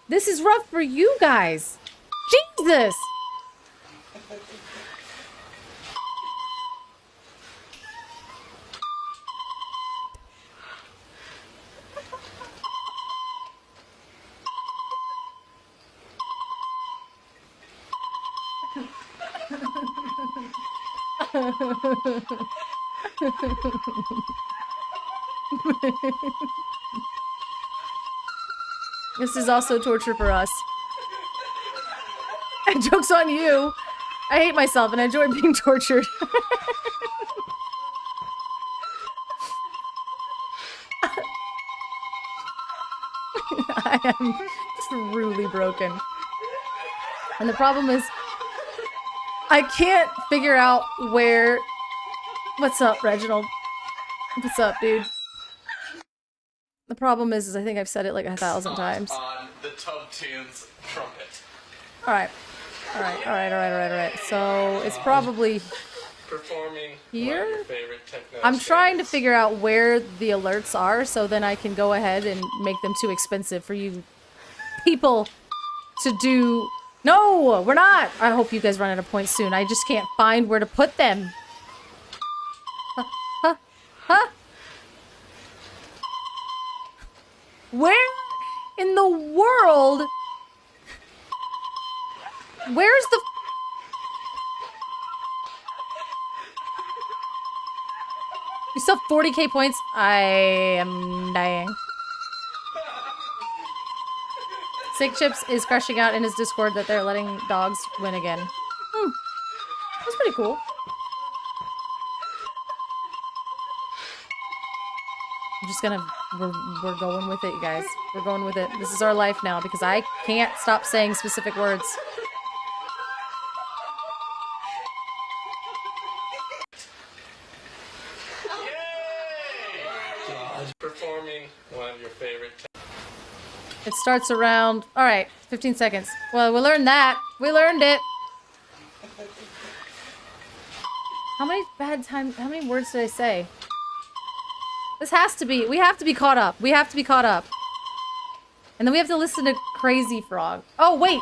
This is rough for you guys. Jesus! This is also torture for us. Joke's on you. I hate myself and I enjoy being tortured. I am truly broken. And the problem is, I can't figure out where... What's up, Reginald? What's up, dude? The problem is I think I've said it like 1,000 times. On the Tub Tunes Trumpet. Alright. So, it's probably Performing here? one of your favorite techno I'm trying to standards. figure out where the alerts are so then I can go ahead and make them too expensive for you people to do. No, we're not. I hope you guys run out of points soon. I just can't find where to put them. Huh? Where in the world? Where's the... You still have 40k points? I am dying. Sick Chips is crushing out in his Discord that they're letting dogs win again. That's pretty cool. I'm just gonna... We're going with it, you guys. We're going with it. This is our life now because I can't stop saying specific words. Performing one of your favorite. It starts around... Alright, 15 seconds. Well, we learned that. We learned it. How many words did I say? This has to be... We have to be caught up. We have to be caught up. And then we have to listen to Crazy Frog. Oh, wait!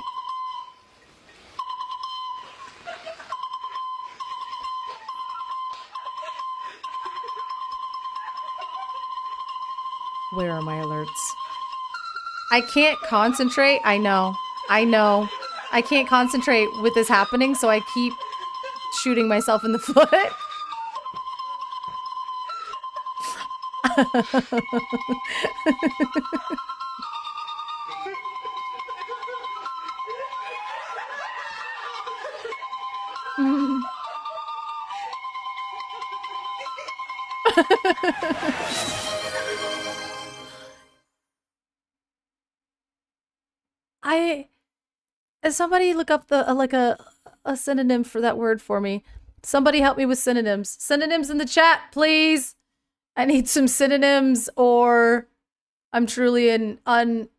Where are my alerts? I can't concentrate. I know. I can't concentrate with this happening, so I keep shooting myself in the foot. Somebody look up the like a synonym for that word for me. Somebody help me with synonyms. Synonyms in the chat, please. I need some synonyms, or I'm truly I'm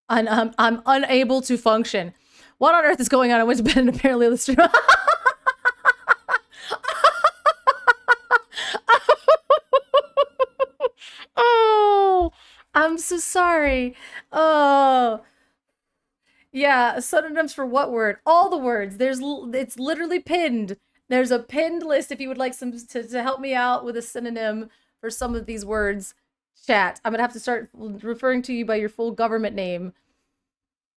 unable to function. What on earth is going on? I went to bed and apparently the stream. Oh, I'm so sorry. Oh. Yeah, synonyms for what word? All the words. It's literally pinned. There's a pinned list if you would like some to help me out with a synonym for some of these words. Chat. I'm gonna have to start referring to you by your full government name.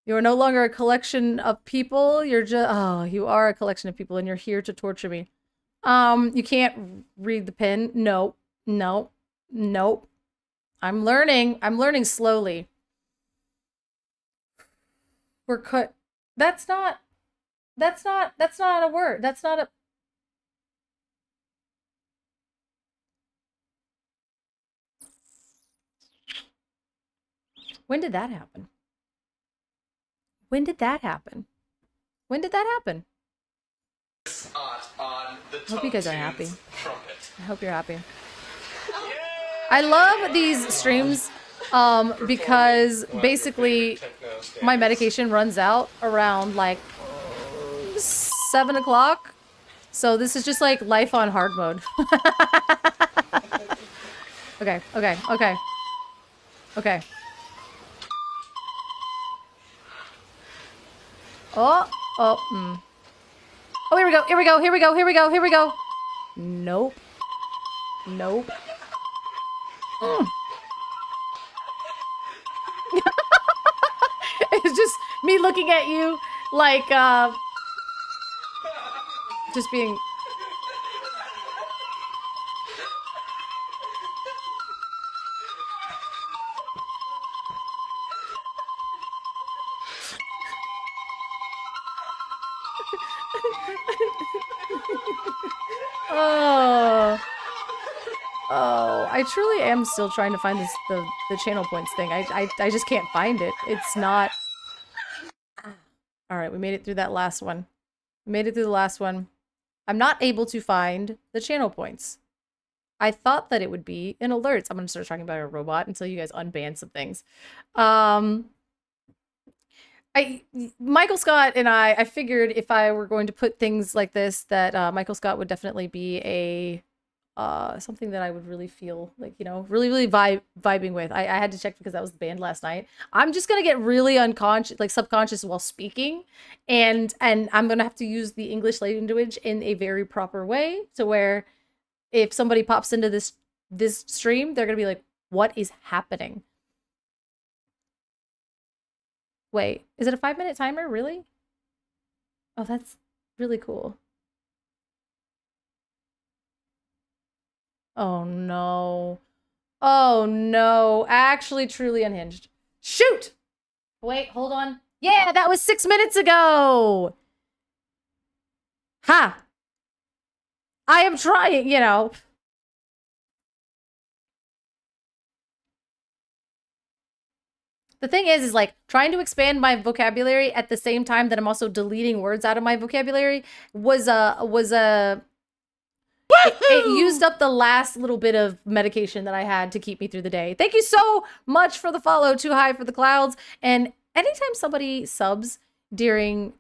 You are no longer a collection of people. You are a collection of people, and you're here to torture me. You can't read the pin. No. I'm learning slowly. We're cut. That's not a word. That's not a. When did that happen? When did that happen? When did that happen? I hope you guys are happy. I hope you're happy. I love these streams because basically my medication runs out around like 7 o'clock. So this is just like life on hard mode. Okay. Oh, here we go. Nope. It's just me looking at you like, just being... Oh, I truly am still trying to find the channel points thing. I just can't find it. It's not... All right, we made it through that last one. I'm not able to find the channel points. I thought that it would be in alerts. I'm gonna start talking about a robot until you guys unban some things. Michael Scott and I figured if I were going to put things like this, that Michael Scott would definitely be a something that I would really feel like, you know, really vibing with. I had to check because that was the band last night. I'm just gonna get really unconscious, like subconscious while speaking, and I'm gonna have to use the English language in a very proper way, to where if somebody pops into this stream, they're gonna be like, what is happening? Wait, is it a 5-minute timer? Really? Oh, that's really cool. Oh no. Oh no. Actually, truly unhinged. Shoot! Wait, hold on. Yeah, that was 6 minutes ago! Ha! I am trying, you know. The thing is like trying to expand my vocabulary at the same time that I'm also deleting words out of my vocabulary was it used up the last little bit of medication that I had to keep me through the day. Thank you so much for the follow, Too High for the Clouds. And anytime somebody subs during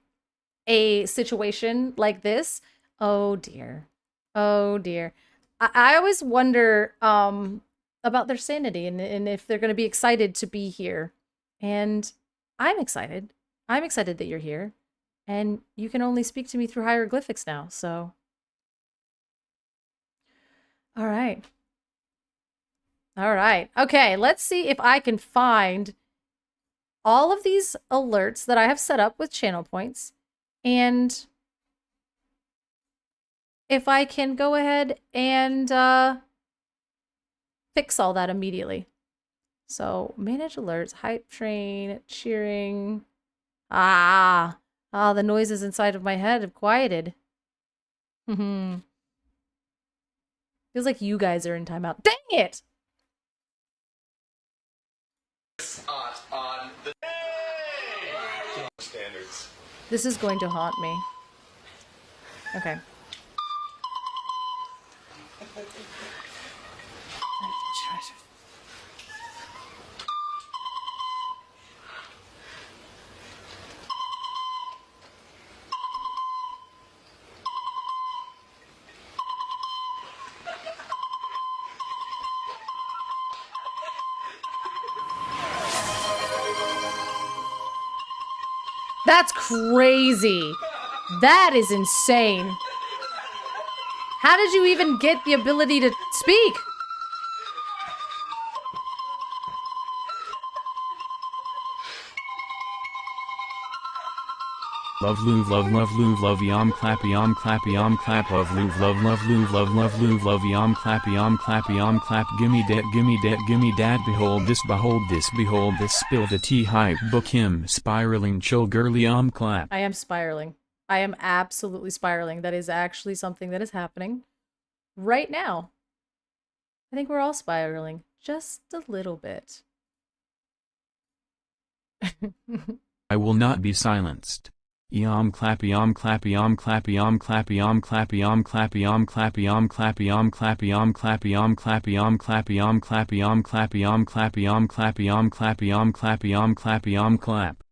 a situation like this, oh dear. I always wonder about their sanity and if they're going to be excited to be here. And I'm excited. I'm excited that you're here. And you can only speak to me through hieroglyphics now, so... All right. Okay, let's see if I can find all of these alerts that I have set up with channel points, and if I can go ahead and fix all that immediately. So, manage alerts, hype train, cheering. The noises inside of my head have quieted. Feels like you guys are in timeout. Dang it! On the standards. This is going to haunt me. Okay. That's crazy. That is insane. How did you even get the ability to speak? Love loove love yom clap clap love loove love loove love loove love yom clap gimme dad behold this spill the tea hype book him spiraling chill girly yom clap. I am spiraling. I am absolutely spiraling. That is actually something that is happening right now. I think we're all spiraling just a little bit. I will not be silenced. Yom clap yom clap yom clap yom clap yom clap yom clap yom clap yom clap yom clap yom clap yom clap yom clap yom clap yom clap yom clap yom clap yom clap yom clap yom clap yom clap.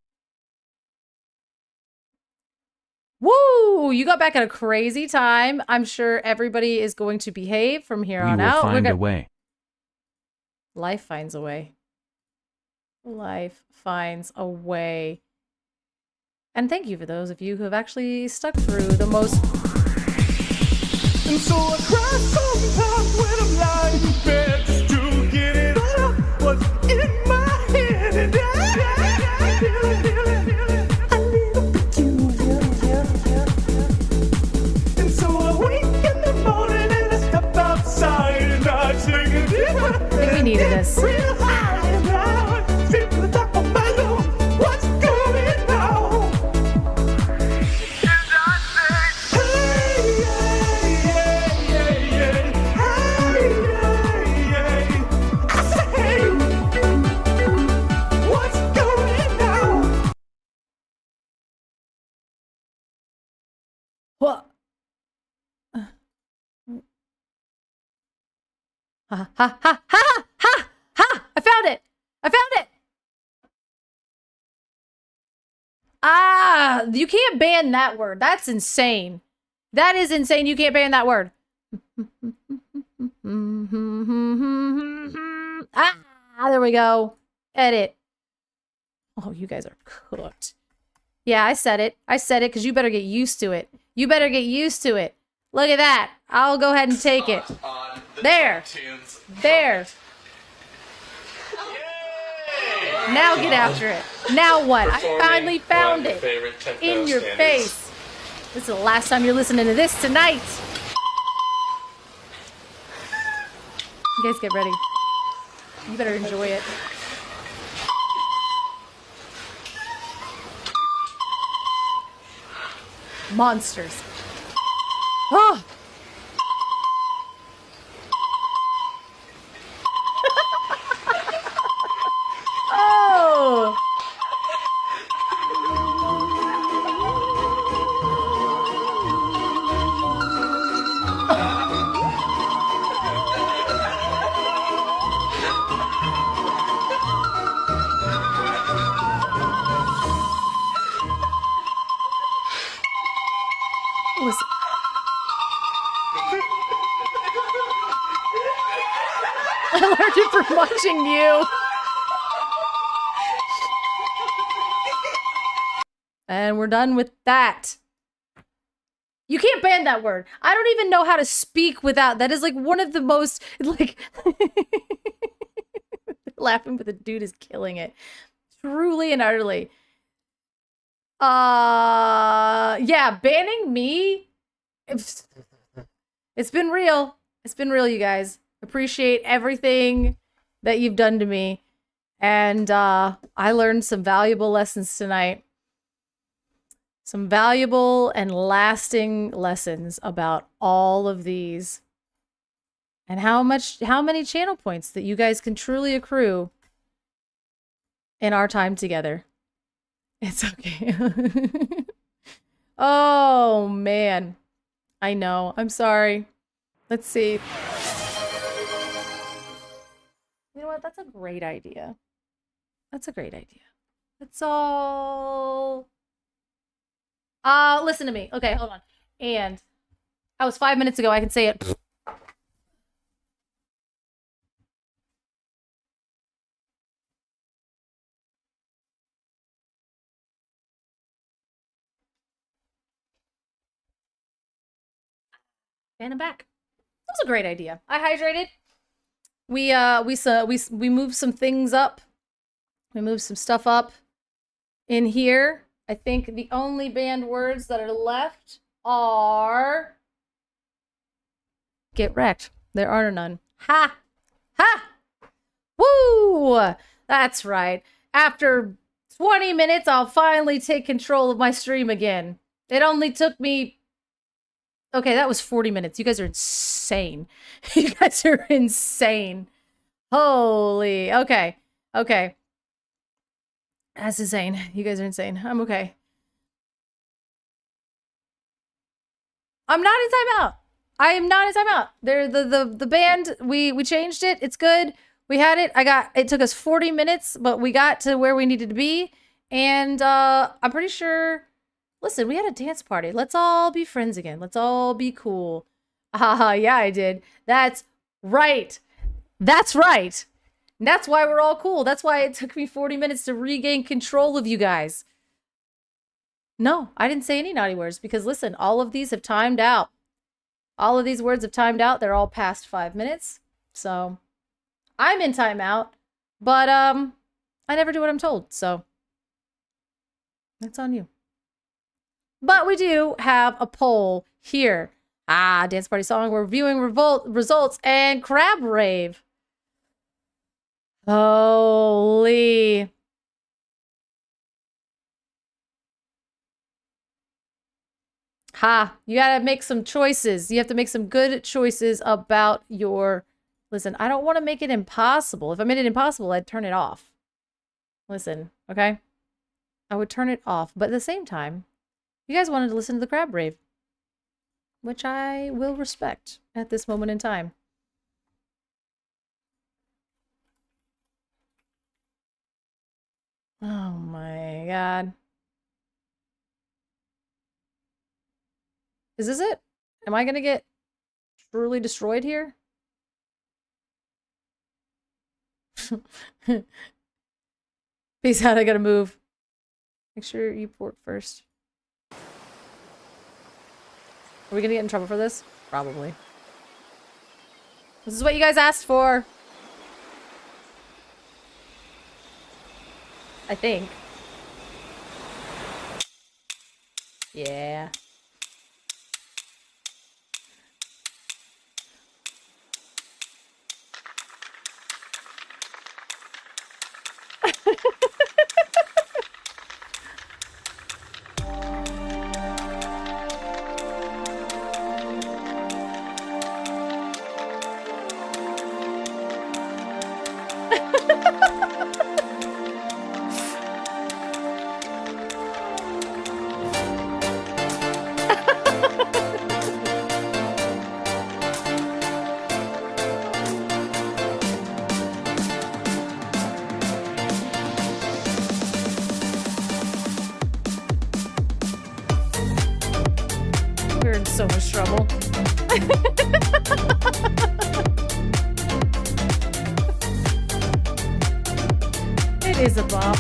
Woo! You got back at a crazy time. I'm sure everybody is going to behave from here on out. We will find a way. Life finds a way. Life finds a way. And thank you for those of you who have actually stuck through the most... And so I cry sometimes when I'm lying in bed just to get it all out what's in my head. And I feel it. I need a peculiar. And so I wake in the morning and I step outside and I take a deep breath. I think we needed this. Real high and loud, straight to the top of my lungs. What's going on? What? Ha ha ha ha ha ha! I found it! I found it! Ah, you can't ban that word. That's insane. That is insane. You can't ban that word. Ah, there we go. Edit. Oh, you guys are cooked. Yeah, I said it. I said it because you better get used to it. You better get used to it. Look at that. I'll go ahead and take it. There. There. Now get after it. Now what? I finally found it. In your face. This is the last time you're listening to this tonight. You guys get ready. You better enjoy it. Monsters. Oh! Oh! Listen. I learned it from watching you. And we're done with that. You can't ban that word. I don't even know how to speak without. That is like one of the most, like, laughing with the dude is killing it. Truly and utterly. Yeah, banning me. It's been real. It's been real, you guys. Appreciate everything that you've done to me. And I learned some valuable lessons tonight. Some valuable and lasting lessons about all of these and how many channel points that you guys can truly accrue in our time together. It's okay. Oh, man. I know. I'm sorry. Let's see. You know what? That's a great idea. That's a great idea. Let's all... listen to me. Okay, hold on. And that was 5 minutes ago. I can say it. And I'm back. That was a great idea. I hydrated. We moved some things up. We moved some stuff up in here. I think the only banned words that are left are get wrecked. There are none. Ha! Ha! Woo! That's right. After 20 minutes, I'll finally take control of my stream again. It only took me... Okay, that was 40 minutes. You guys are insane. You guys are insane. Holy. Okay. Okay. That's insane. You guys are insane. I'm okay. I'm not in timeout. I am not in timeout. There, the band, we changed it. It's good. We had it. It took us 40 minutes, but we got to where we needed to be. And I'm pretty sure, listen, we had a dance party. Let's all be friends again. Let's all be cool. Haha, yeah, I did. That's right. That's right. And that's why we're all cool. That's why it took me 40 minutes to regain control of you guys. No, I didn't say any naughty words because listen, all of these have timed out. All of these words have timed out. They're all past 5 minutes. So I'm in timeout, but I never do what I'm told. So that's on you. But we do have a poll here. Dance party song. We're viewing results and crab rave. Holy. You gotta make some choices. You have to make some good choices about your... Listen, I don't want to make it impossible. If I made it impossible, I'd turn it off. Listen, okay? I would turn it off. But at the same time, you guys wanted to listen to the crab rave, which I will respect at this moment in time. Oh my god. Is this it? Am I gonna get truly destroyed here? Peace out, I gotta move. Make sure you port first. Are we gonna get in trouble for this? Probably. This is what you guys asked for. I think. Yeah. We're in so much trouble. It is a bop.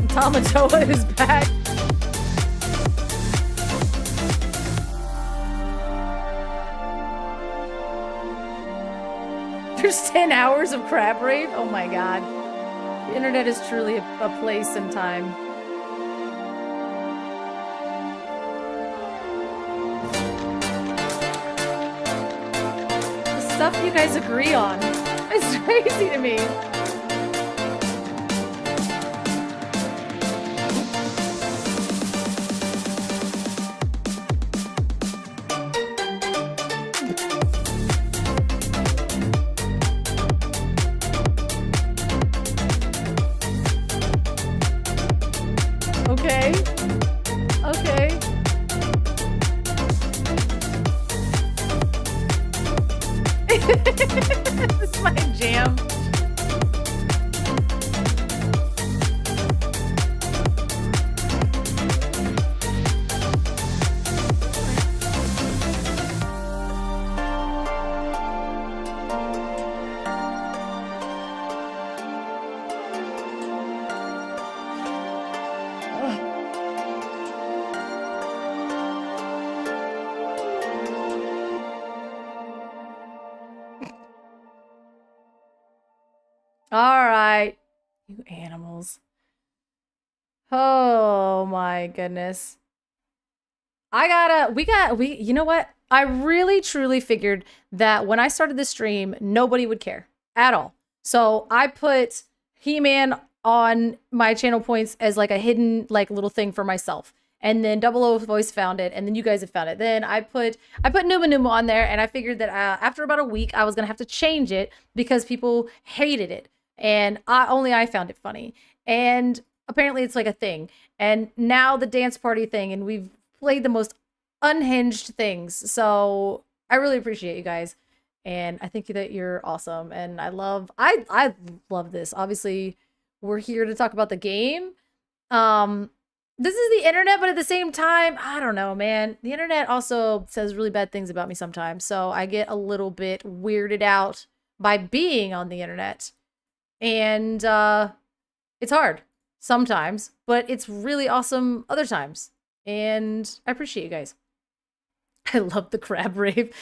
Tamatoa is back. There's 10 hours of crab rave? Oh my god. The internet is truly a place and time. What's stuff you guys agree on. It's crazy to me. Okay. Okay. This is my jam. All right, you animals. Oh my goodness. You know what? I really truly figured that when I started the stream, nobody would care at all. So I put He-Man on my channel points as like a hidden like little thing for myself. And then Double O Voice found it, and then you guys have found it. Then I put Numa Numa on there, and I figured that after about a week, I was gonna have to change it because people hated it, and only I found it funny. And apparently, it's like a thing. And now the dance party thing, and we've played the most unhinged things. So I really appreciate you guys, and I think that you're awesome. And I love this. Obviously, we're here to talk about the game. This is the internet, but at the same time, I don't know, man. The internet also says really bad things about me sometimes, so I get a little bit weirded out by being on the internet. And it's hard sometimes, but it's really awesome other times. And I appreciate you guys. I love the crab rave.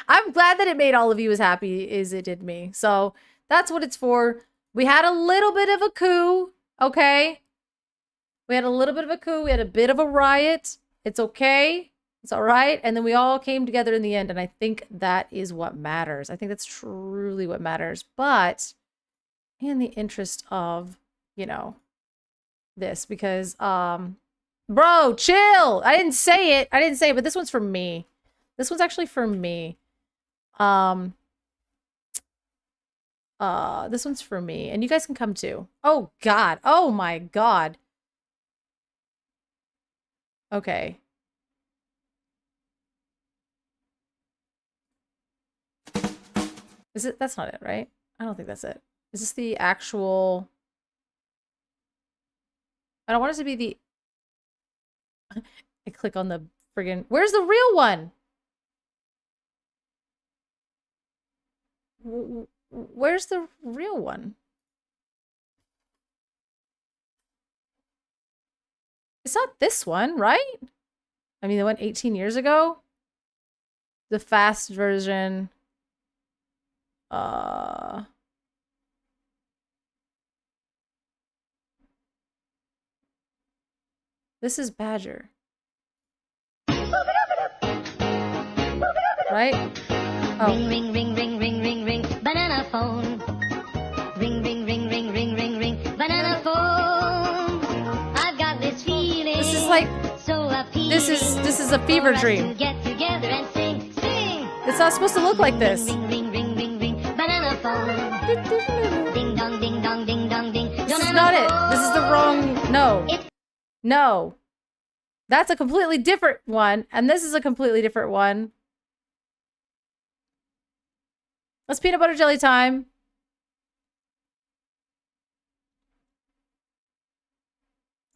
I'm glad that it made all of you as happy as it did me. So that's what it's for. We had a little bit of a coup, okay? We had a little bit of a coup. We had a bit of a riot. It's okay. It's all right. And then we all came together in the end. And I think that is what matters. I think that's truly what matters. But in the interest of, you know, this, because, bro, chill. I didn't say it. But this one's for me. This one's actually for me. This one's for me. And you guys can come too. Oh, God. Oh, my God. Okay. Is it? That's not it, right? I don't think that's it. Is this the actual... I don't want it to be the... I click on the friggin... Where's the real one? Where's the real one? It's not this one, right? I mean, the one 18 years ago? The fast version. This is Badger. Right? Oh. Ring, ring, ring, ring, ring, ring, ring, banana phone. Ring, ring, ring, ring, ring, ring, ring, banana phone. I've got this feeling. This is like so this is a fever dream. Get together and sing, sing. It's not supposed to look like this. Ring, ring, ring, ring, ring, banana phone. Ding dong, ding dong, ding dong, ding. This is not it. This is the wrong. No. No. That's a completely different one, and this is a completely different one. Let's peanut butter jelly time.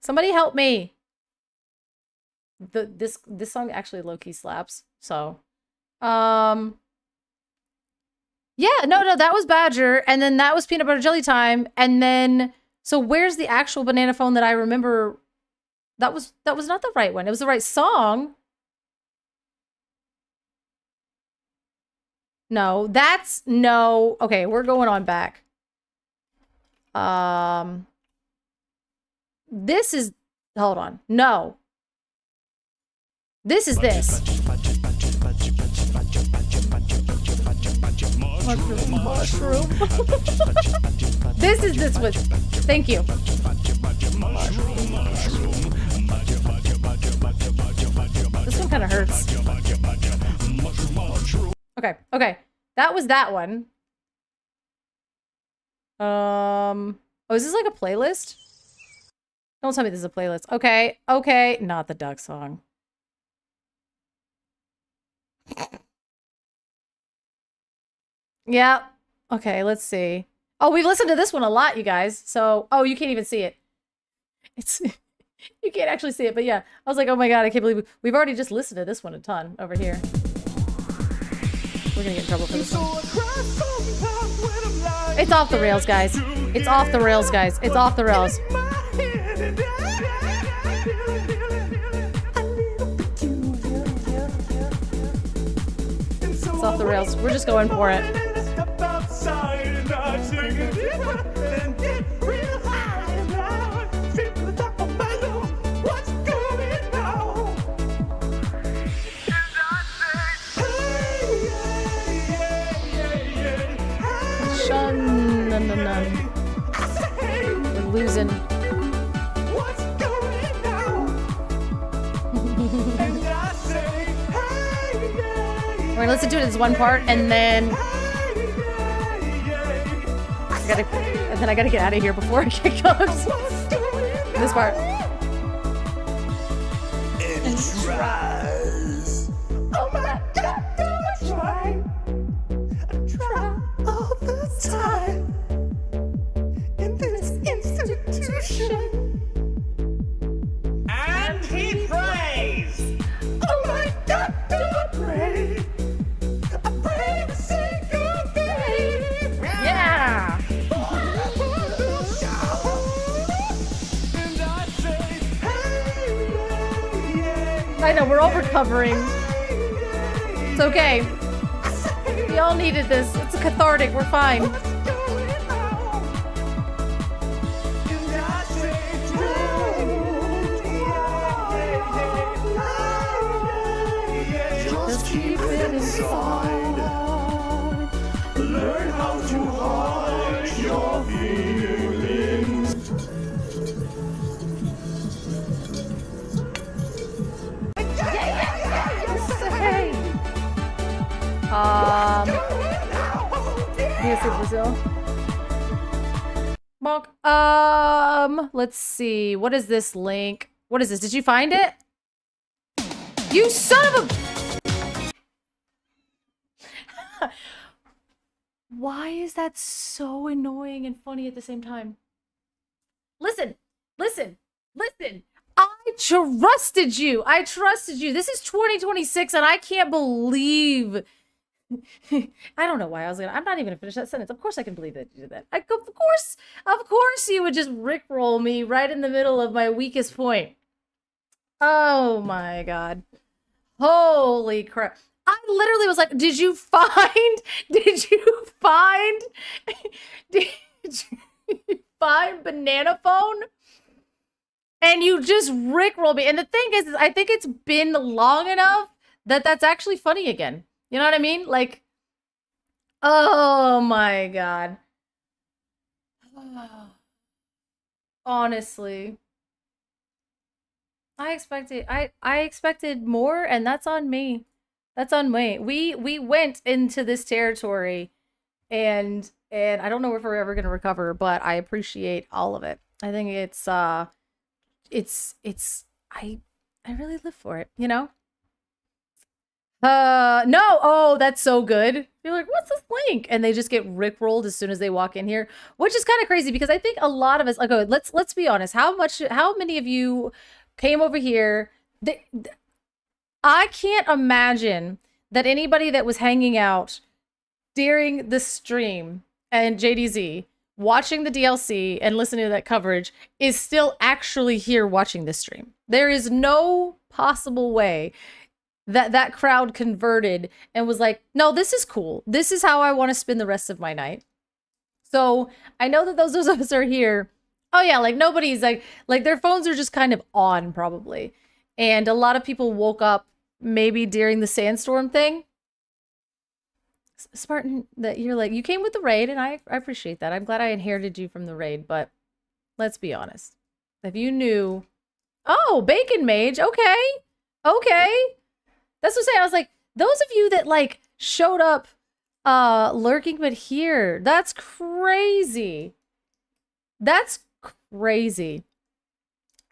Somebody help me. This song actually low-key slaps. So, yeah, no, that was Badger, and then that was peanut butter jelly time, and then so where's the actual banana phone that I remember? That was not the right one. It was the right song. No, that's no. Okay, we're going on back. This is, hold on. No. This is this. Mushroom. This is this one. Thank you. This one kind of hurts. Okay, okay. That was that one. Oh, is this like a playlist? Don't tell me this is a playlist. Okay, okay. Not the duck song. Yeah. Okay, let's see. Oh, we've listened to this one a lot, you guys. So, oh, you can't even see it. It's you can't actually see it, but yeah. I was like, oh my god, I can't believe we've already just listened to this one a ton over here. We're gonna get in trouble for this one. It's off the rails, guys. It's off the rails, guys. It's off the rails. It's off the rails. We're just going for it. We're losing. We're gonna listen to this one part, and then I gotta get out of here before it comes. This part. And tries. Oh my god, I try all the time in this institution. And he prays. Oh my god, do I pray? I pray every single day. Yeah. I know, we're all recovering. It's okay. We all needed this. It's cathartic. We're fine. Just keep it inside. Learn how to hide your feelings. Brazil. Bonk. Let's see. What is this link? What is this? Did you find it? You son of a... Why is that so annoying and funny at the same time? Listen, listen, listen. I trusted you. I trusted you. This is 2026 and I can't believe... I don't know why I was gonna... I'm not even gonna finish that sentence. Of course I can believe that you did that. Of course you would just rickroll me right in the middle of my weakest point. Oh my god. Holy crap. I literally was like, did you find banana phone? And you just rickrolled me. And the thing is I think it's been long enough that that's actually funny again. You know what I mean? Like, oh my god. Honestly. I expected more, and that's on me. That's on me. We went into this territory and I don't know if we're ever gonna recover, but I appreciate all of it. I think it's I really live for it, you know? No. Oh, that's so good. You're like, what's this link? And they just get rickrolled as soon as they walk in here, which is kind of crazy because I think a lot of us, okay, let's be honest. How many of you came over here? I can't imagine that anybody that was hanging out during the stream and JDZ watching the DLC and listening to that coverage is still actually here watching this stream. There is no possible way that crowd converted and was like, no, this is cool. This is how I want to spend the rest of my night. So I know that those of us are here. Oh yeah, like nobody's like their phones are just kind of on probably. And a lot of people woke up maybe during the sandstorm thing. Spartan, that you're like, you came with the raid, and I appreciate that. I'm glad I inherited you from the raid, but let's be honest. If you knew, oh, Bacon Mage, okay, okay. That's what I'm saying. I was like, those of you that like showed up lurking but here, that's crazy. That's crazy.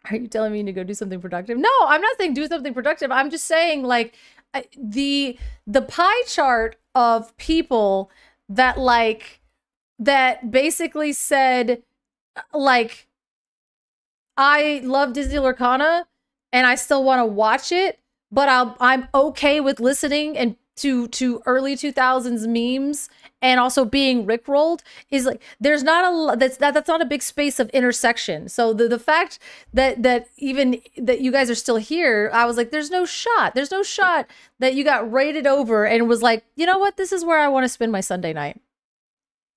Are you telling me to go do something productive? No, I'm not saying do something productive. I'm just saying like the pie chart of people that like that basically said like I love Disney Lorcana and I still want to watch it, but I'm okay with listening and to early 2000s memes and also being rickrolled is like there's not a that's not a big space of intersection. So the fact that even that you guys are still here, I was like, there's no shot that you got rated over and was like, you know what, this is where I want to spend my Sunday night.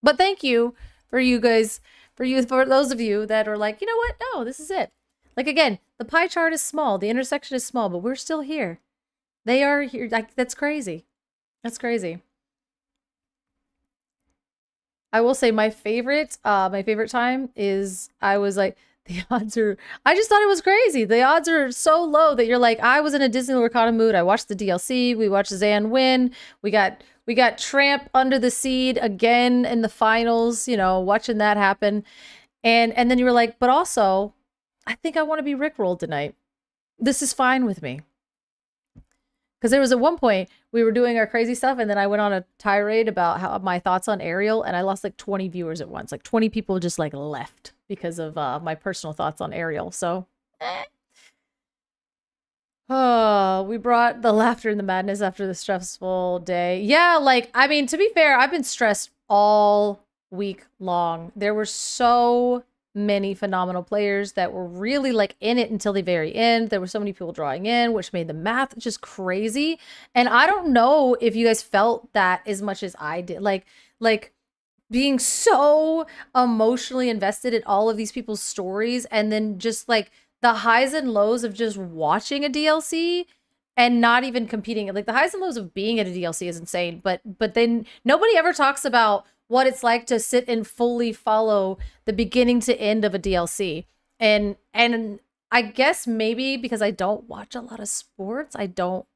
But thank you for you guys, for those of you that are like, you know what, no, this is it. Like again, the pie chart is small, the intersection is small, but we're still here. They are here. Like that's crazy. That's crazy. I will say my favorite time is I was like, the odds are, I just thought it was crazy. The odds are so low that you're like, I was in a Disney Lorcana mood. I watched the DLC. We watched Zan win. We got Tramp under the seed again in the finals, you know, watching that happen. And then you were like, but also, I think I want to be Rickrolled tonight. This is fine with me. Because there was at one point we were doing our crazy stuff, and then I went on a tirade about how my thoughts on Ariel, and I lost like 20 viewers at once. Like 20 people just like left because of my personal thoughts on Ariel. So, oh, we brought the laughter and the madness after the stressful day. Yeah, like I mean, to be fair, I've been stressed all week long. There were so many phenomenal players that were really like in it until the very end. There were so many people drawing in, which made the math just crazy. And I don't know if you guys felt that as much as I did. Like being so emotionally invested in all of these people's stories, and then just like the highs and lows of just watching a DLC and not even competing. Like the highs and lows of being at a DLC is insane, but then nobody ever talks about what it's like to sit and fully follow the beginning to end of a DLC. And I guess maybe because I don't watch a lot of sports, I don't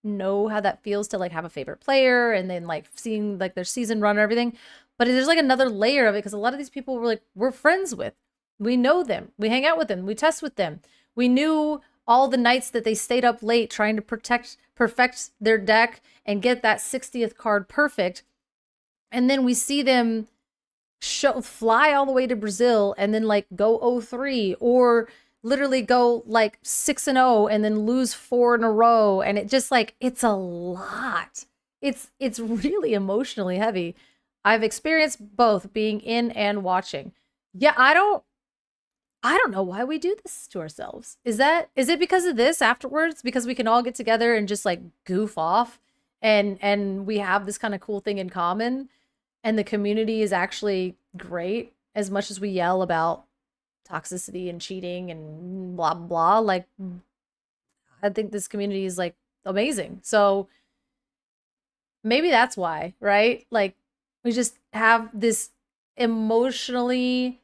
know how that feels to like have a favorite player and then like seeing like their season run and everything. But there's like another layer of it because a lot of these people we're friends with. We know them. We hang out with them. We test with them. We knew all the nights that they stayed up late trying to perfect their deck and get that 60th card perfect. And then we see them fly all the way to Brazil and then like go 0-3 or literally go like 6-0 and then lose 4 in a row. And it just like, it's a lot. It's really emotionally heavy. I've experienced both being in and watching. Yeah, I don't know why we do this to ourselves. Is it because of this afterwards? Because we can all get together and just like goof off and we have this kind of cool thing in common. And the community is actually great as much as we yell about toxicity and cheating and blah, blah, blah. Like, I think this community is like amazing. So maybe that's why, right? Like, we just have this emotionally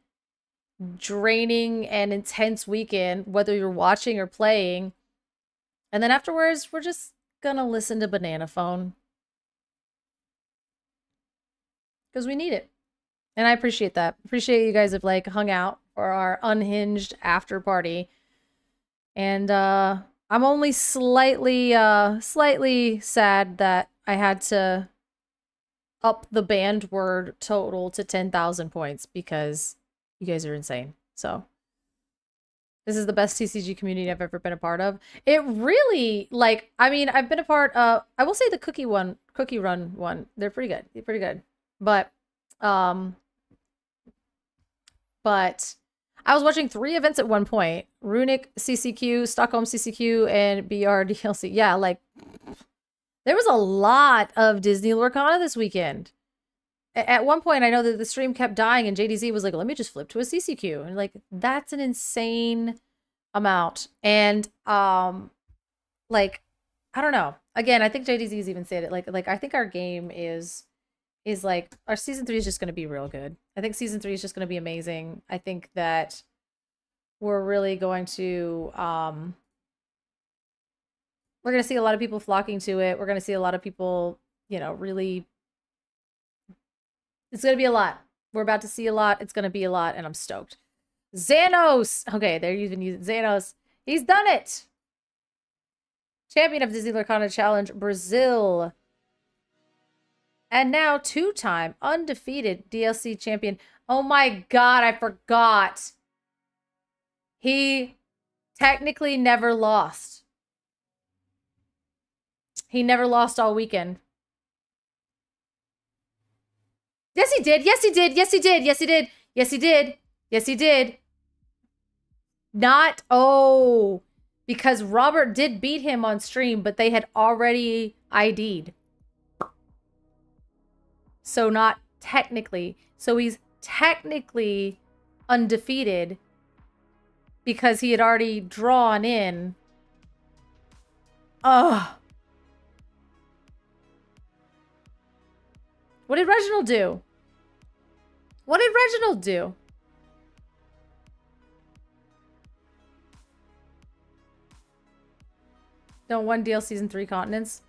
draining and intense weekend, whether you're watching or playing. And then afterwards, we're just gonna listen to Banana Phone. Because we need it. And I appreciate that. Appreciate you guys have like hung out for our Unhinged after party. And I'm only slightly sad that I had to up the banned word total to 10,000 points because you guys are insane. So this is the best TCG community I've ever been a part of. It really, like, I mean, I've been a part of, I will say the cookie run one. They're pretty good. They're pretty good. But I was watching 3 events at one point: Runic CCQ, Stockholm CCQ, and BR DLC. Yeah, like there was a lot of Disney Lorcana this weekend. At one point, I know that the stream kept dying, and JDZ was like, "Let me just flip to a CCQ," and like that's an insane amount. And like I don't know. Again, I think JDZ's even said it. Like I think our game is is like our season 3 is just going to be real good. I think season 3 is just going to be amazing. I think that we're really going to we're going to see a lot of people flocking to it. We're going to see a lot of people, you know, really it's going to be a lot. We're about to see a lot. It's going to be a lot and I'm stoked. Xanos. Okay, they're even using Xanos. He's done it. Champion of Disney Lorcana Challenge Brazil. And now 2-time undefeated DLC champion. Oh my god, I forgot. He technically never lost. He never lost all weekend. Yes, he did. Yes, he did. Yes, he did. Yes, he did. Yes, he did. Yes, he did. Not, oh, because Robert did beat him on stream, but they had already ID'd. So not technically. So he's technically undefeated because he had already drawn in. Ugh. What did Reginald do? What did Reginald do? Don't one DLCs in 3 continents?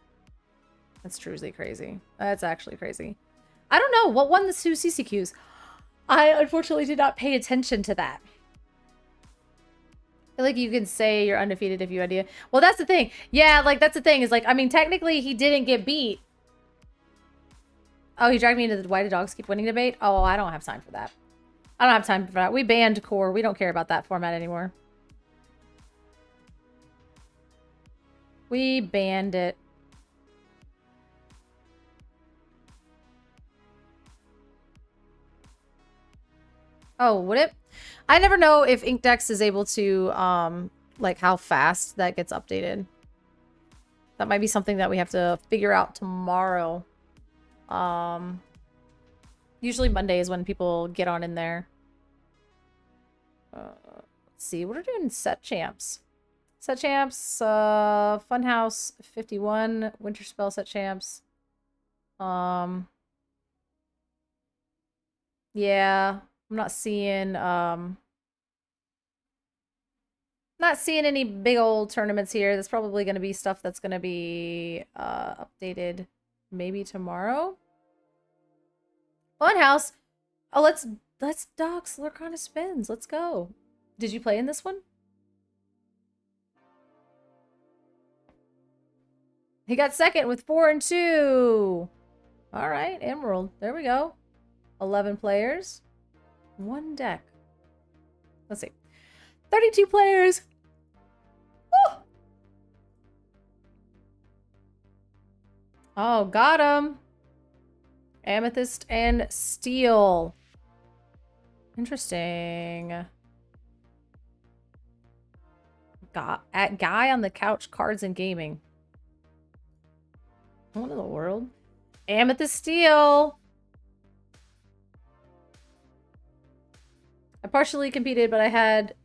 That's truly crazy. That's actually crazy. I don't know. What won the 2 CCQs? I unfortunately did not pay attention to that. I feel like you can say you're undefeated if you idea. Well, that's the thing. Yeah, like, that's the thing. Is like, I mean, technically, he didn't get beat. Oh, he dragged me into the why do dogs keep winning debate? Oh, I don't have time for that. I don't have time for that. We banned core. We don't care about that format anymore. We banned it. Oh, would it? I never know if Inkdex is able to, like, how fast that gets updated. That might be something that we have to figure out tomorrow. Usually Monday is when people get on in there. Let's see. What are we doing in set champs? Set champs, Funhouse 51, Winter Spell set champs. Yeah, I'm not seeing any big old tournaments here. That's probably going to be stuff that's going to be updated maybe tomorrow. Funhouse. Oh, let's dox Lorcana spins. Let's go. Did you play in this one? He got second with 4 and 2. All right, Emerald. There we go. 11 players. 1 deck. Let's see. 32 players. Woo! Oh, got him. Amethyst and Steel. Interesting. At Guy on the Couch Cards and Gaming. What in the world? Amethyst Steel. I partially competed, but I had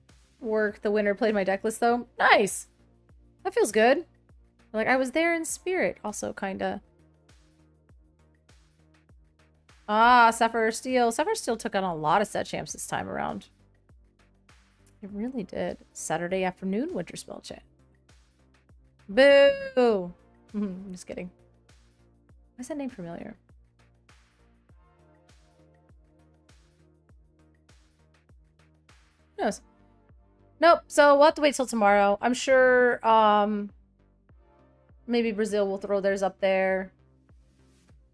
work. The winner played my deck list, though. Nice. That feels good. Like, I was there in spirit, also, kinda. Ah, Sapphire Steel. Sapphire Steel took on a lot of set champs this time around. It really did. Saturday afternoon Winter Spell chat. Boo! I'm just kidding. Why is that name familiar? Who knows? Nope. So we'll have to wait till tomorrow. I'm sure maybe Brazil will throw theirs up there.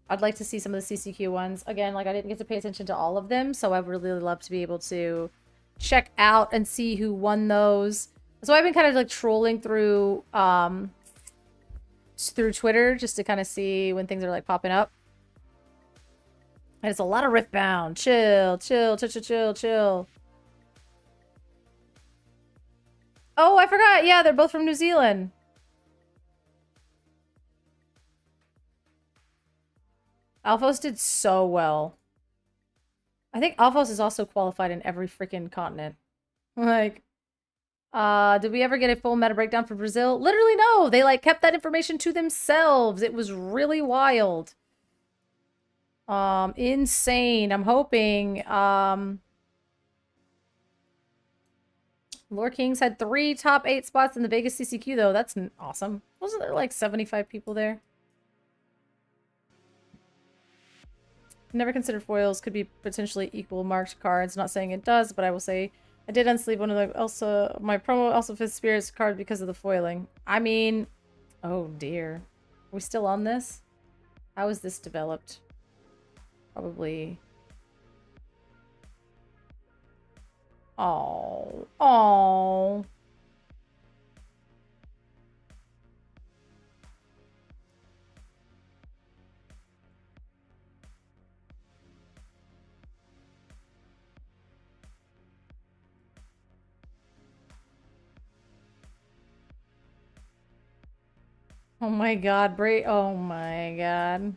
I'd like to see some of the CCQ ones. Again, like I didn't get to pay attention to all of them, so I would really love to be able to check out and see who won those. So I've been kind of like trolling through Twitter just to kind of see when things are like popping up. And it's a lot of Riftbound. Chill, chill, chill, chill, chill, chill. Oh, I forgot. Yeah, they're both from New Zealand. Alphos did so well. I think Alphos is also qualified in every freaking continent. Like, did we ever get a full meta breakdown for Brazil? Literally, no. They, like, kept that information to themselves. It was really wild. Insane. I'm hoping. Lore Kings had 3 top 8 spots in the Vegas CCQ, though. That's awesome. Wasn't there like 75 people there? Never considered foils could be potentially equal marked cards. Not saying it does, but I will say I did unsleeve one of the also my promo also fits spirits card because of the foiling. I mean, oh dear. Are we still on this? How is this developed? Probably. Oh. Oh. Oh my god, Bray. Oh my god.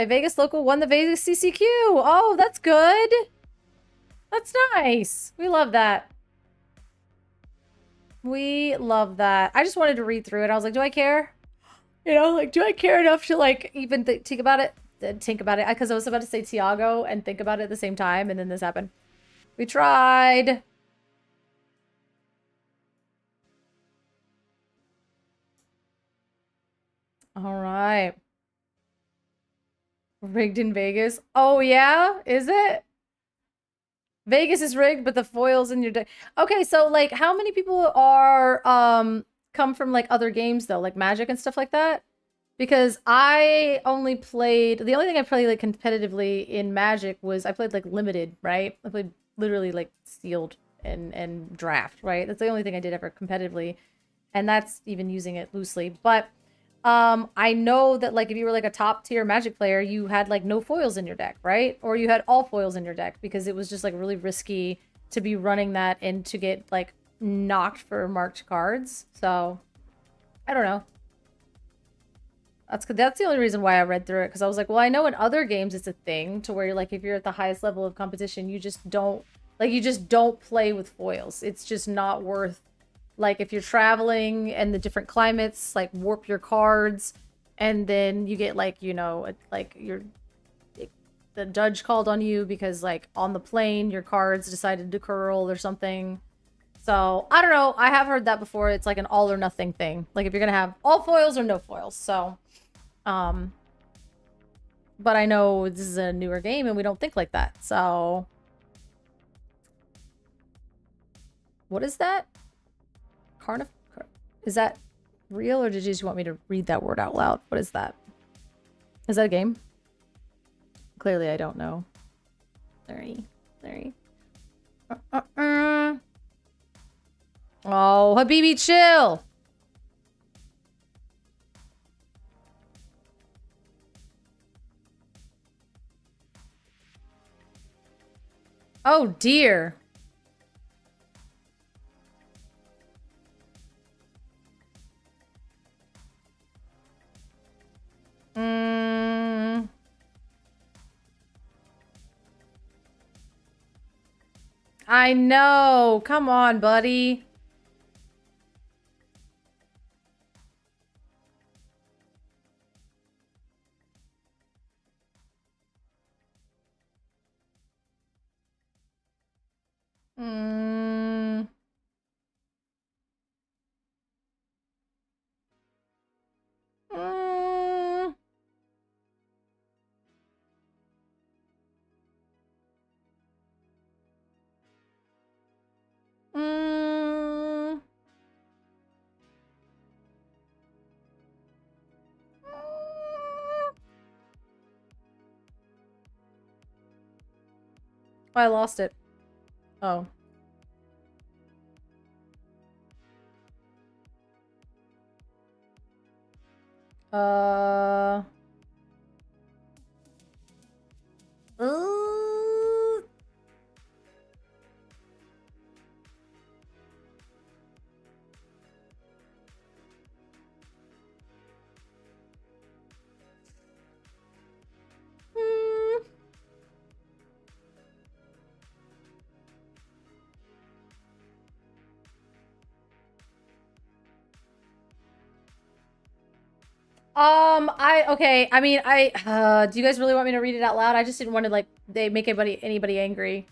A Vegas local won the Vegas CCQ. Oh, that's good. That's nice. We love that. We love that. I just wanted to read through it. I was like, do I care? You know, like, do I care enough to, like, even think about it? Think about it. Because I was about to say Tiago and think about it at the same time, and then this happened. We tried. All right. Rigged in Vegas. Oh, yeah? Is it? Vegas is rigged, but the foil's in your deck. Okay, so, like, how many people are, come from, like, other games, though? Like, Magic and stuff like that? Because I only played... The only thing I played, like, competitively in Magic was... I played, like, Limited, right? I played literally, like, Sealed and Draft, right? That's the only thing I did ever competitively. And that's even using it loosely. But... I know that, like, if you were, like, a top-tier Magic player, you had, like, no foils in your deck, right? Or you had all foils in your deck because it was just, like, really risky to be running that and to get, like, knocked for marked cards. So, I don't know. That's the only reason why I read through it, because I was like, well, I know in other games it's a thing to where you're, like, if you're at the highest level of competition, you just don't play with foils. It's just not worth... Like, if you're traveling and the different climates, like, warp your cards, and then you get, like, you know, like, the judge called on you because, like, on the plane, your cards decided to curl or something. So, I don't know. I have heard that before. It's, like, an all or nothing thing. Like, if you're gonna have all foils or no foils. So, but I know this is a newer game, and we don't think like that. So, what is that? Is that real, or did you just want me to read that word out loud? What is that? Is that a game? Clearly, I don't know. Sorry. Oh, Habibi, chill. Oh, dear. I know. Come on, buddy. Mm. Mm. Mm. I lost it. Oh. Ooh. Okay. I mean, do you guys really want me to read it out loud? I just didn't want to like they make anybody angry,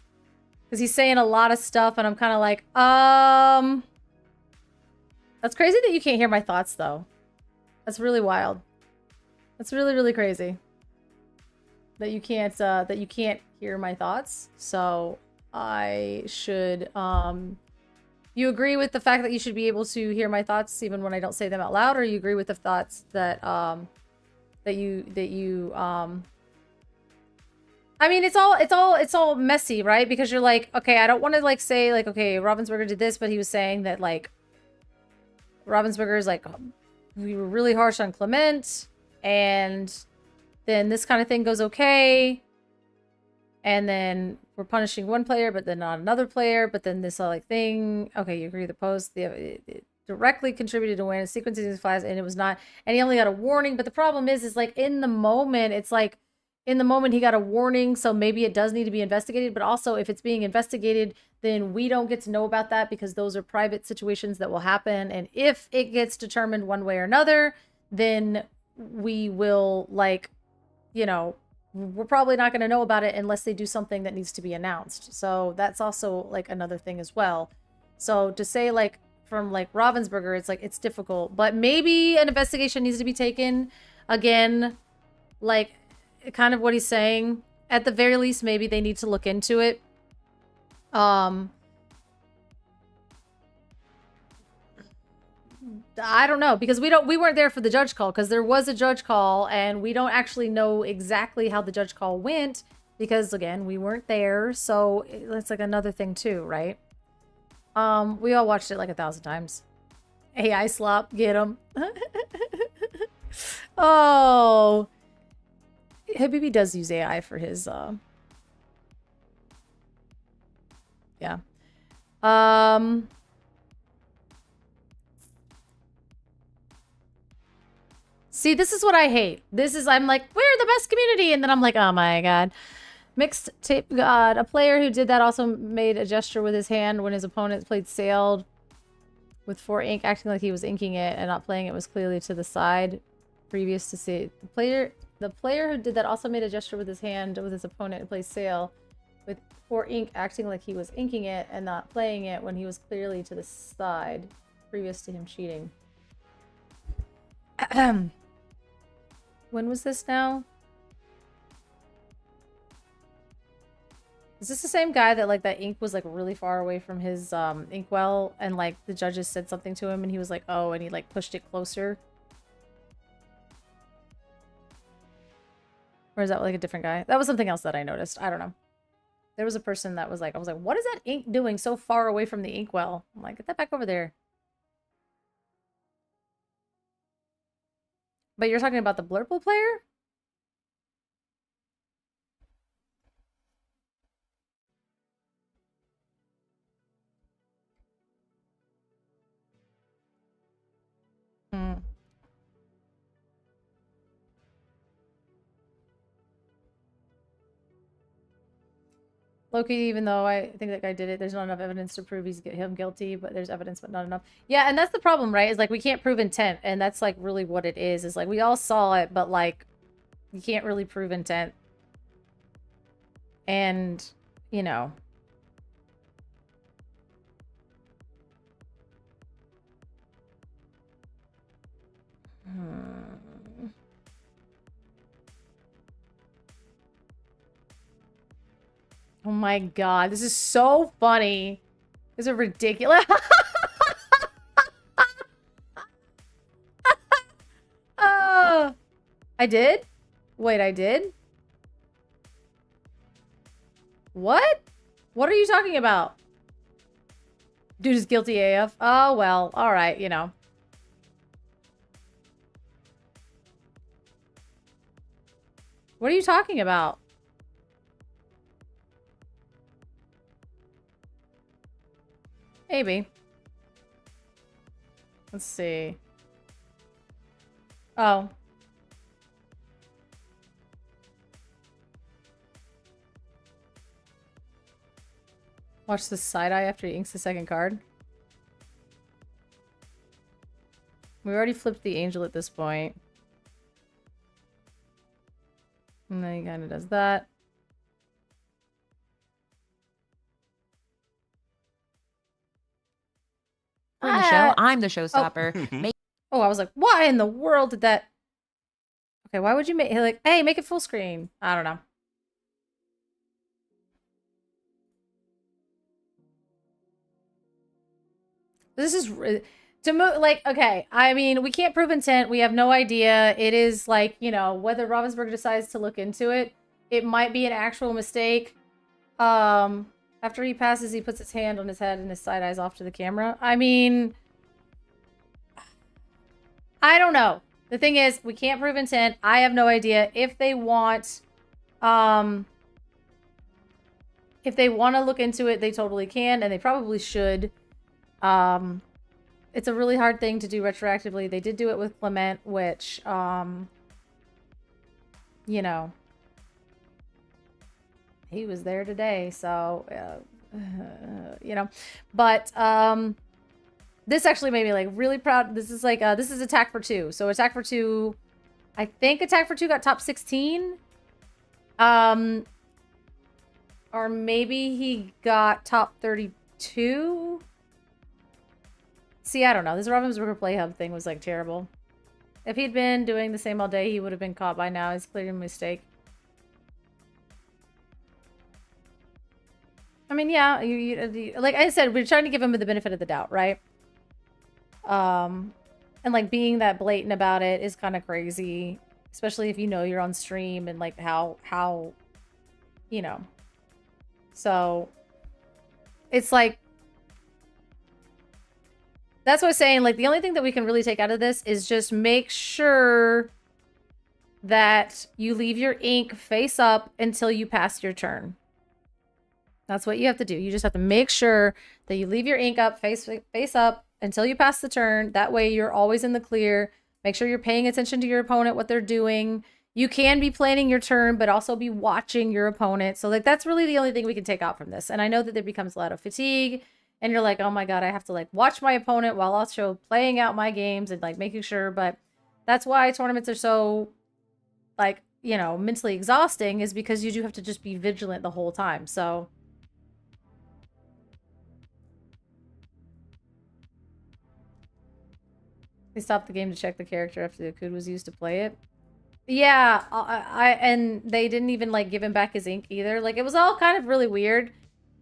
because he's saying a lot of stuff, and I'm kind of like, that's crazy that you can't hear my thoughts though. That's really wild. That's really, really crazy that you can't hear my thoughts. So I should, you agree with the fact that you should be able to hear my thoughts even when I don't say them out loud, or you agree with the thoughts that, that you, I mean, it's all messy, right? Because you're like, okay, I don't want to like say like, okay, Ravensburger did this, but he was saying that like, Ravensburger is like, we were really harsh on Clement, and then this kind of thing goes okay, and then we're punishing one player, but then not another player, but then this like thing. Okay, you agree with the post. It directly contributed to win sequencing these flags, and it was not, and he only got a warning. But the problem is like in the moment, it's like in the moment he got a warning, so maybe it does need to be investigated. But also, if it's being investigated, then we don't get to know about that, because those are private situations that will happen. And if it gets determined one way or another, then we will, like, you know, we're probably not going to know about it unless they do something that needs to be announced. So that's also like another thing as well. So to say like from like Ravensburger, it's like it's difficult, but maybe an investigation needs to be taken. Again, like kind of what he's saying, at the very least, maybe they need to look into it. I don't know, because we weren't there for the judge call, because there was a judge call and we don't actually know exactly how the judge call went, because again, we weren't there. So it's like another thing too, right? We all watched it like 1,000 times. AI slop, get him. Oh, Habibi does use AI for his yeah. See, this is what I hate. This is, I'm like, we're the best community, and then I'm like, oh my god. Mixed tape god. A player who did that also made a gesture with his hand when his opponent played sailed with 4 ink, acting like he was inking it and not playing it was clearly to the side previous to see. The player who did that also made a gesture with his hand with his opponent and played sail with 4 ink, acting like he was inking it and not playing it when he was clearly to the side previous to him cheating. When was this now? Is this the same guy that like that ink was like really far away from his inkwell, and like the judges said something to him and he was like, oh, and he like pushed it closer? Or is that like a different guy? That was something else that I noticed. I don't know. There was a person that was like, I was like, what is that ink doing so far away from the inkwell? I'm like, get that back over there. But you're talking about the Blurple player? Hmm. Loki, even though I think that guy did it, there's not enough evidence to prove him guilty, but there's evidence, but not enough. Yeah, and that's the problem, right? Is like we can't prove intent, and that's like really what it is. Is like we all saw it, but like you can't really prove intent. And, you know. Oh my god, this is so funny. This is ridiculous. I did? Wait, I did? What? What are you talking about? Dude is guilty AF. Oh, well, alright, you know. What are you talking about? Maybe. Let's see. Oh. Watch the side eye after he inks the second card. We already flipped the angel at this point. And then he kind of does that. For the show, I'm the showstopper. Make Oh, I was like, why in the world did that? Okay, why would you make like, hey, make it full screen? I don't know. This is to move like, okay, I mean, we can't prove intent. We have no idea. It is like, you know, whether Ravensburg decides to look into it, it might be an actual mistake. After he passes, he puts his hand on his head and his side eyes off to the camera. I mean, I don't know. The thing is, we can't prove intent. I have no idea if they want to look into it, they totally can, and they probably should. It's a really hard thing to do retroactively. They did do it with Clement, which, you know, he was there today, so, you know, but, this actually made me, like, really proud. This is, like, this is Attack for 2. So Attack for 2, I think Attack for 2 got top 16. Or maybe he got top 32. See, I don't know. This Ravensburger Play Hub thing was, like, terrible. If he'd been doing the same all day, he would have been caught by now. It's clearly a mistake. I mean, yeah, like I said, we're trying to give him the benefit of the doubt, right? And like being that blatant about it is kind of crazy, especially if you know you're on stream and like how, you know. So it's like, that's what I'm saying. Like the only thing that we can really take out of this is just make sure that you leave your ink face up until you pass your turn. That's what you have to do. You just have to make sure that you leave your ink up, face up until you pass the turn. That way you're always in the clear. Make sure you're paying attention to your opponent, what they're doing. You can be planning your turn, but also be watching your opponent. So like that's really the only thing we can take out from this. And I know that there becomes a lot of fatigue and you're like, oh my God, I have to like watch my opponent while also playing out my games and like making sure. But that's why tournaments are so like, you know, mentally exhausting, is because you do have to just be vigilant the whole time. So they stopped the game to check the character after the code was used to play it. Yeah, and they didn't even like give him back his ink either. Like it was all kind of really weird.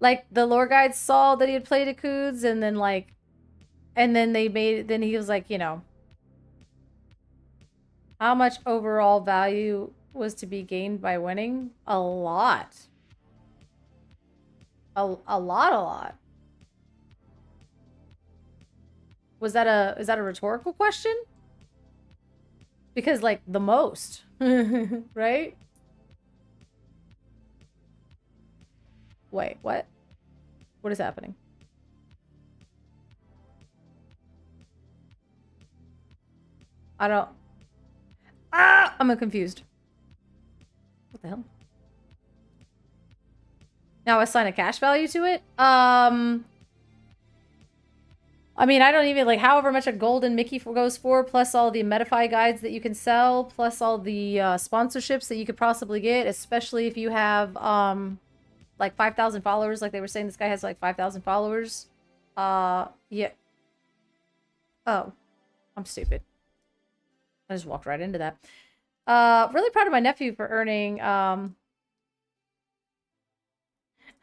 Like the lore guides saw that he had played Akuds, and then like, and then then he was like, you know, how much overall value was to be gained by winning? A lot. A lot. Is that a rhetorical question? Because like the most, right? Wait, what? What is happening? I don't. I'm confused. What the hell? Now assign a cash value to it? I mean, I don't even, like, however much a golden Mickey goes for, plus all the Metafy guides that you can sell, plus all the sponsorships that you could possibly get, especially if you have, like, 5,000 followers. Like they were saying, this guy has, like, 5,000 followers. Yeah. Oh. I'm stupid. I just walked right into that. Really proud of my nephew for earning,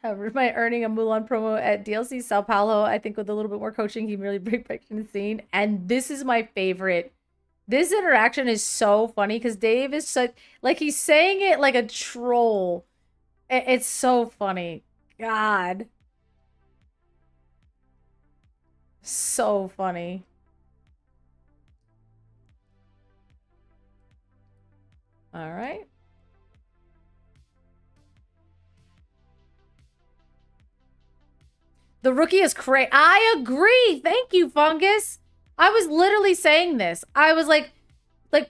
earning a Mulan promo at DLC Sao Paulo. I think with a little bit more coaching, he really break in the scene. And this is my favorite. This interaction is so funny because Dave is such, like, he's saying it like a troll. It's so funny. God. So funny. All right. The rookie is crazy. I agree. Thank you, Fungus. I was literally saying this. I was like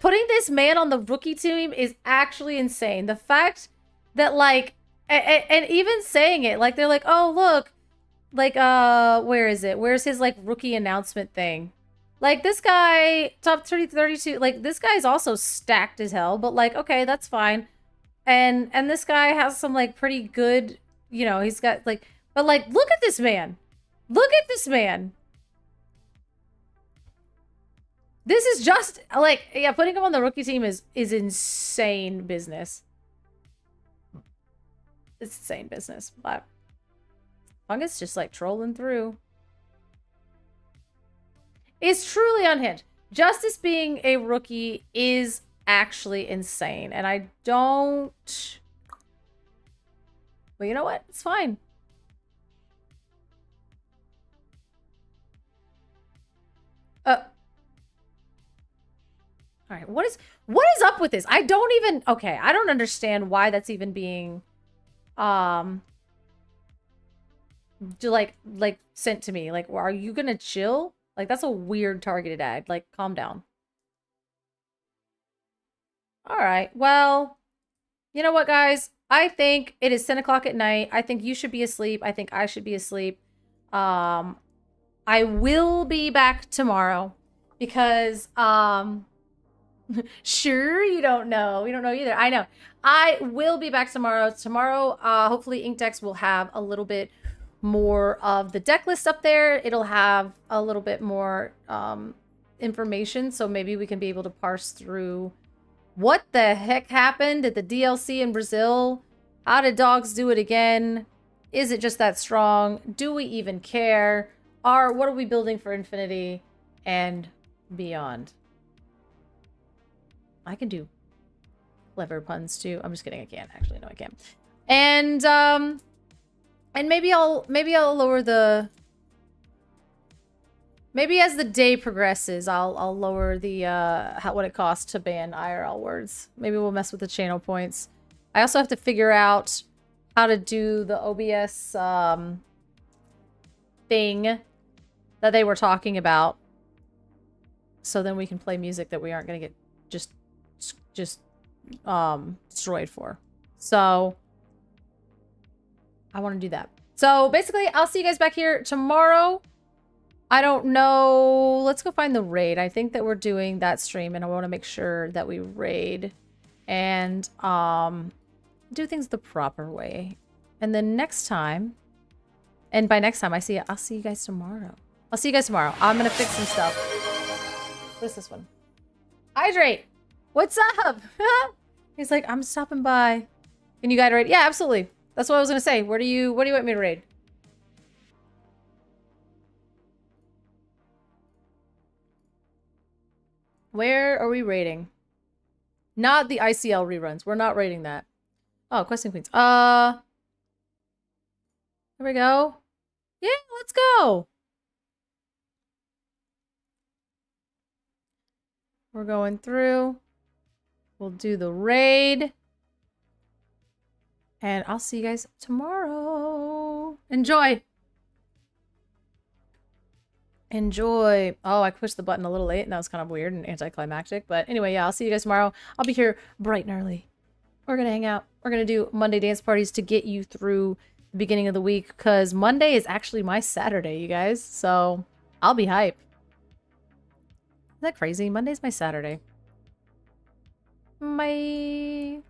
putting this man on the rookie team is actually insane. The fact that like, and even saying it, like they're like, oh, look, like, where is it? Where's his like rookie announcement thing? Like this guy, top 32, like this guy's also stacked as hell, but like, okay, that's fine. and this guy has some like pretty good, you know, he's got like, but like, look at this man. Look at this man. This is just like, yeah, putting him on the rookie team is insane business. It's insane business, but Fungus just like trolling through. It's truly unhinged. Justice being a rookie is actually insane, and I don't. Well, you know what? It's fine. All right, what is up with this? I don't even, okay, I don't understand why that's even being like sent to me. Like, are you gonna chill? Like, that's a weird targeted ad. Like, calm down. All right, well, you know what, guys? I think it is 10 o'clock at night. I think you should be asleep. I think I should be asleep. I will be back tomorrow because sure, you don't know. We don't know either. I know. I will be back tomorrow. Tomorrow, hopefully Inkdex will have a little bit more of the deck list up there. It'll have a little bit more information, so maybe we can be able to parse through what the heck happened at the DLC in Brazil. How did dogs do it again? Is it just that strong? Do we even care? What are we building for Infinity and beyond? I can do clever puns too. I'm just kidding. I can't actually. No, I can't. And maybe I'll lower the. Maybe as the day progresses, I'll lower the what it costs to ban IRL words. Maybe we'll mess with the channel points. I also have to figure out how to do the OBS thing that they were talking about, so then we can play music that we aren't gonna get just destroyed for. So I want to do that. So basically, I'll see you guys back here tomorrow. I don't know. Let's go find the raid. I think that we're doing that stream, and I want to make sure that we raid and do things the proper way. And then next time, and by next time, I'll see you guys tomorrow. I'll see you guys tomorrow. I'm gonna fix some stuff. What's this one? Hydrate. What's up? He's like, I'm stopping by. Can you guide a raid? Yeah, absolutely. That's what I was gonna say. What do you want me to raid? Where are we raiding? Not the ICL reruns. We're not raiding that. Oh, Questing Queens. There we go. Yeah, let's go. We're going through. We'll do the raid. And I'll see you guys tomorrow. Enjoy. Enjoy. Oh, I pushed the button a little late, and that was kind of weird and anticlimactic. But anyway, yeah, I'll see you guys tomorrow. I'll be here bright and early. We're going to hang out. We're going to do Monday dance parties to get you through the beginning of the week, because Monday is actually my Saturday, you guys. So I'll be hype. Isn't that crazy? Monday's my Saturday. Bye.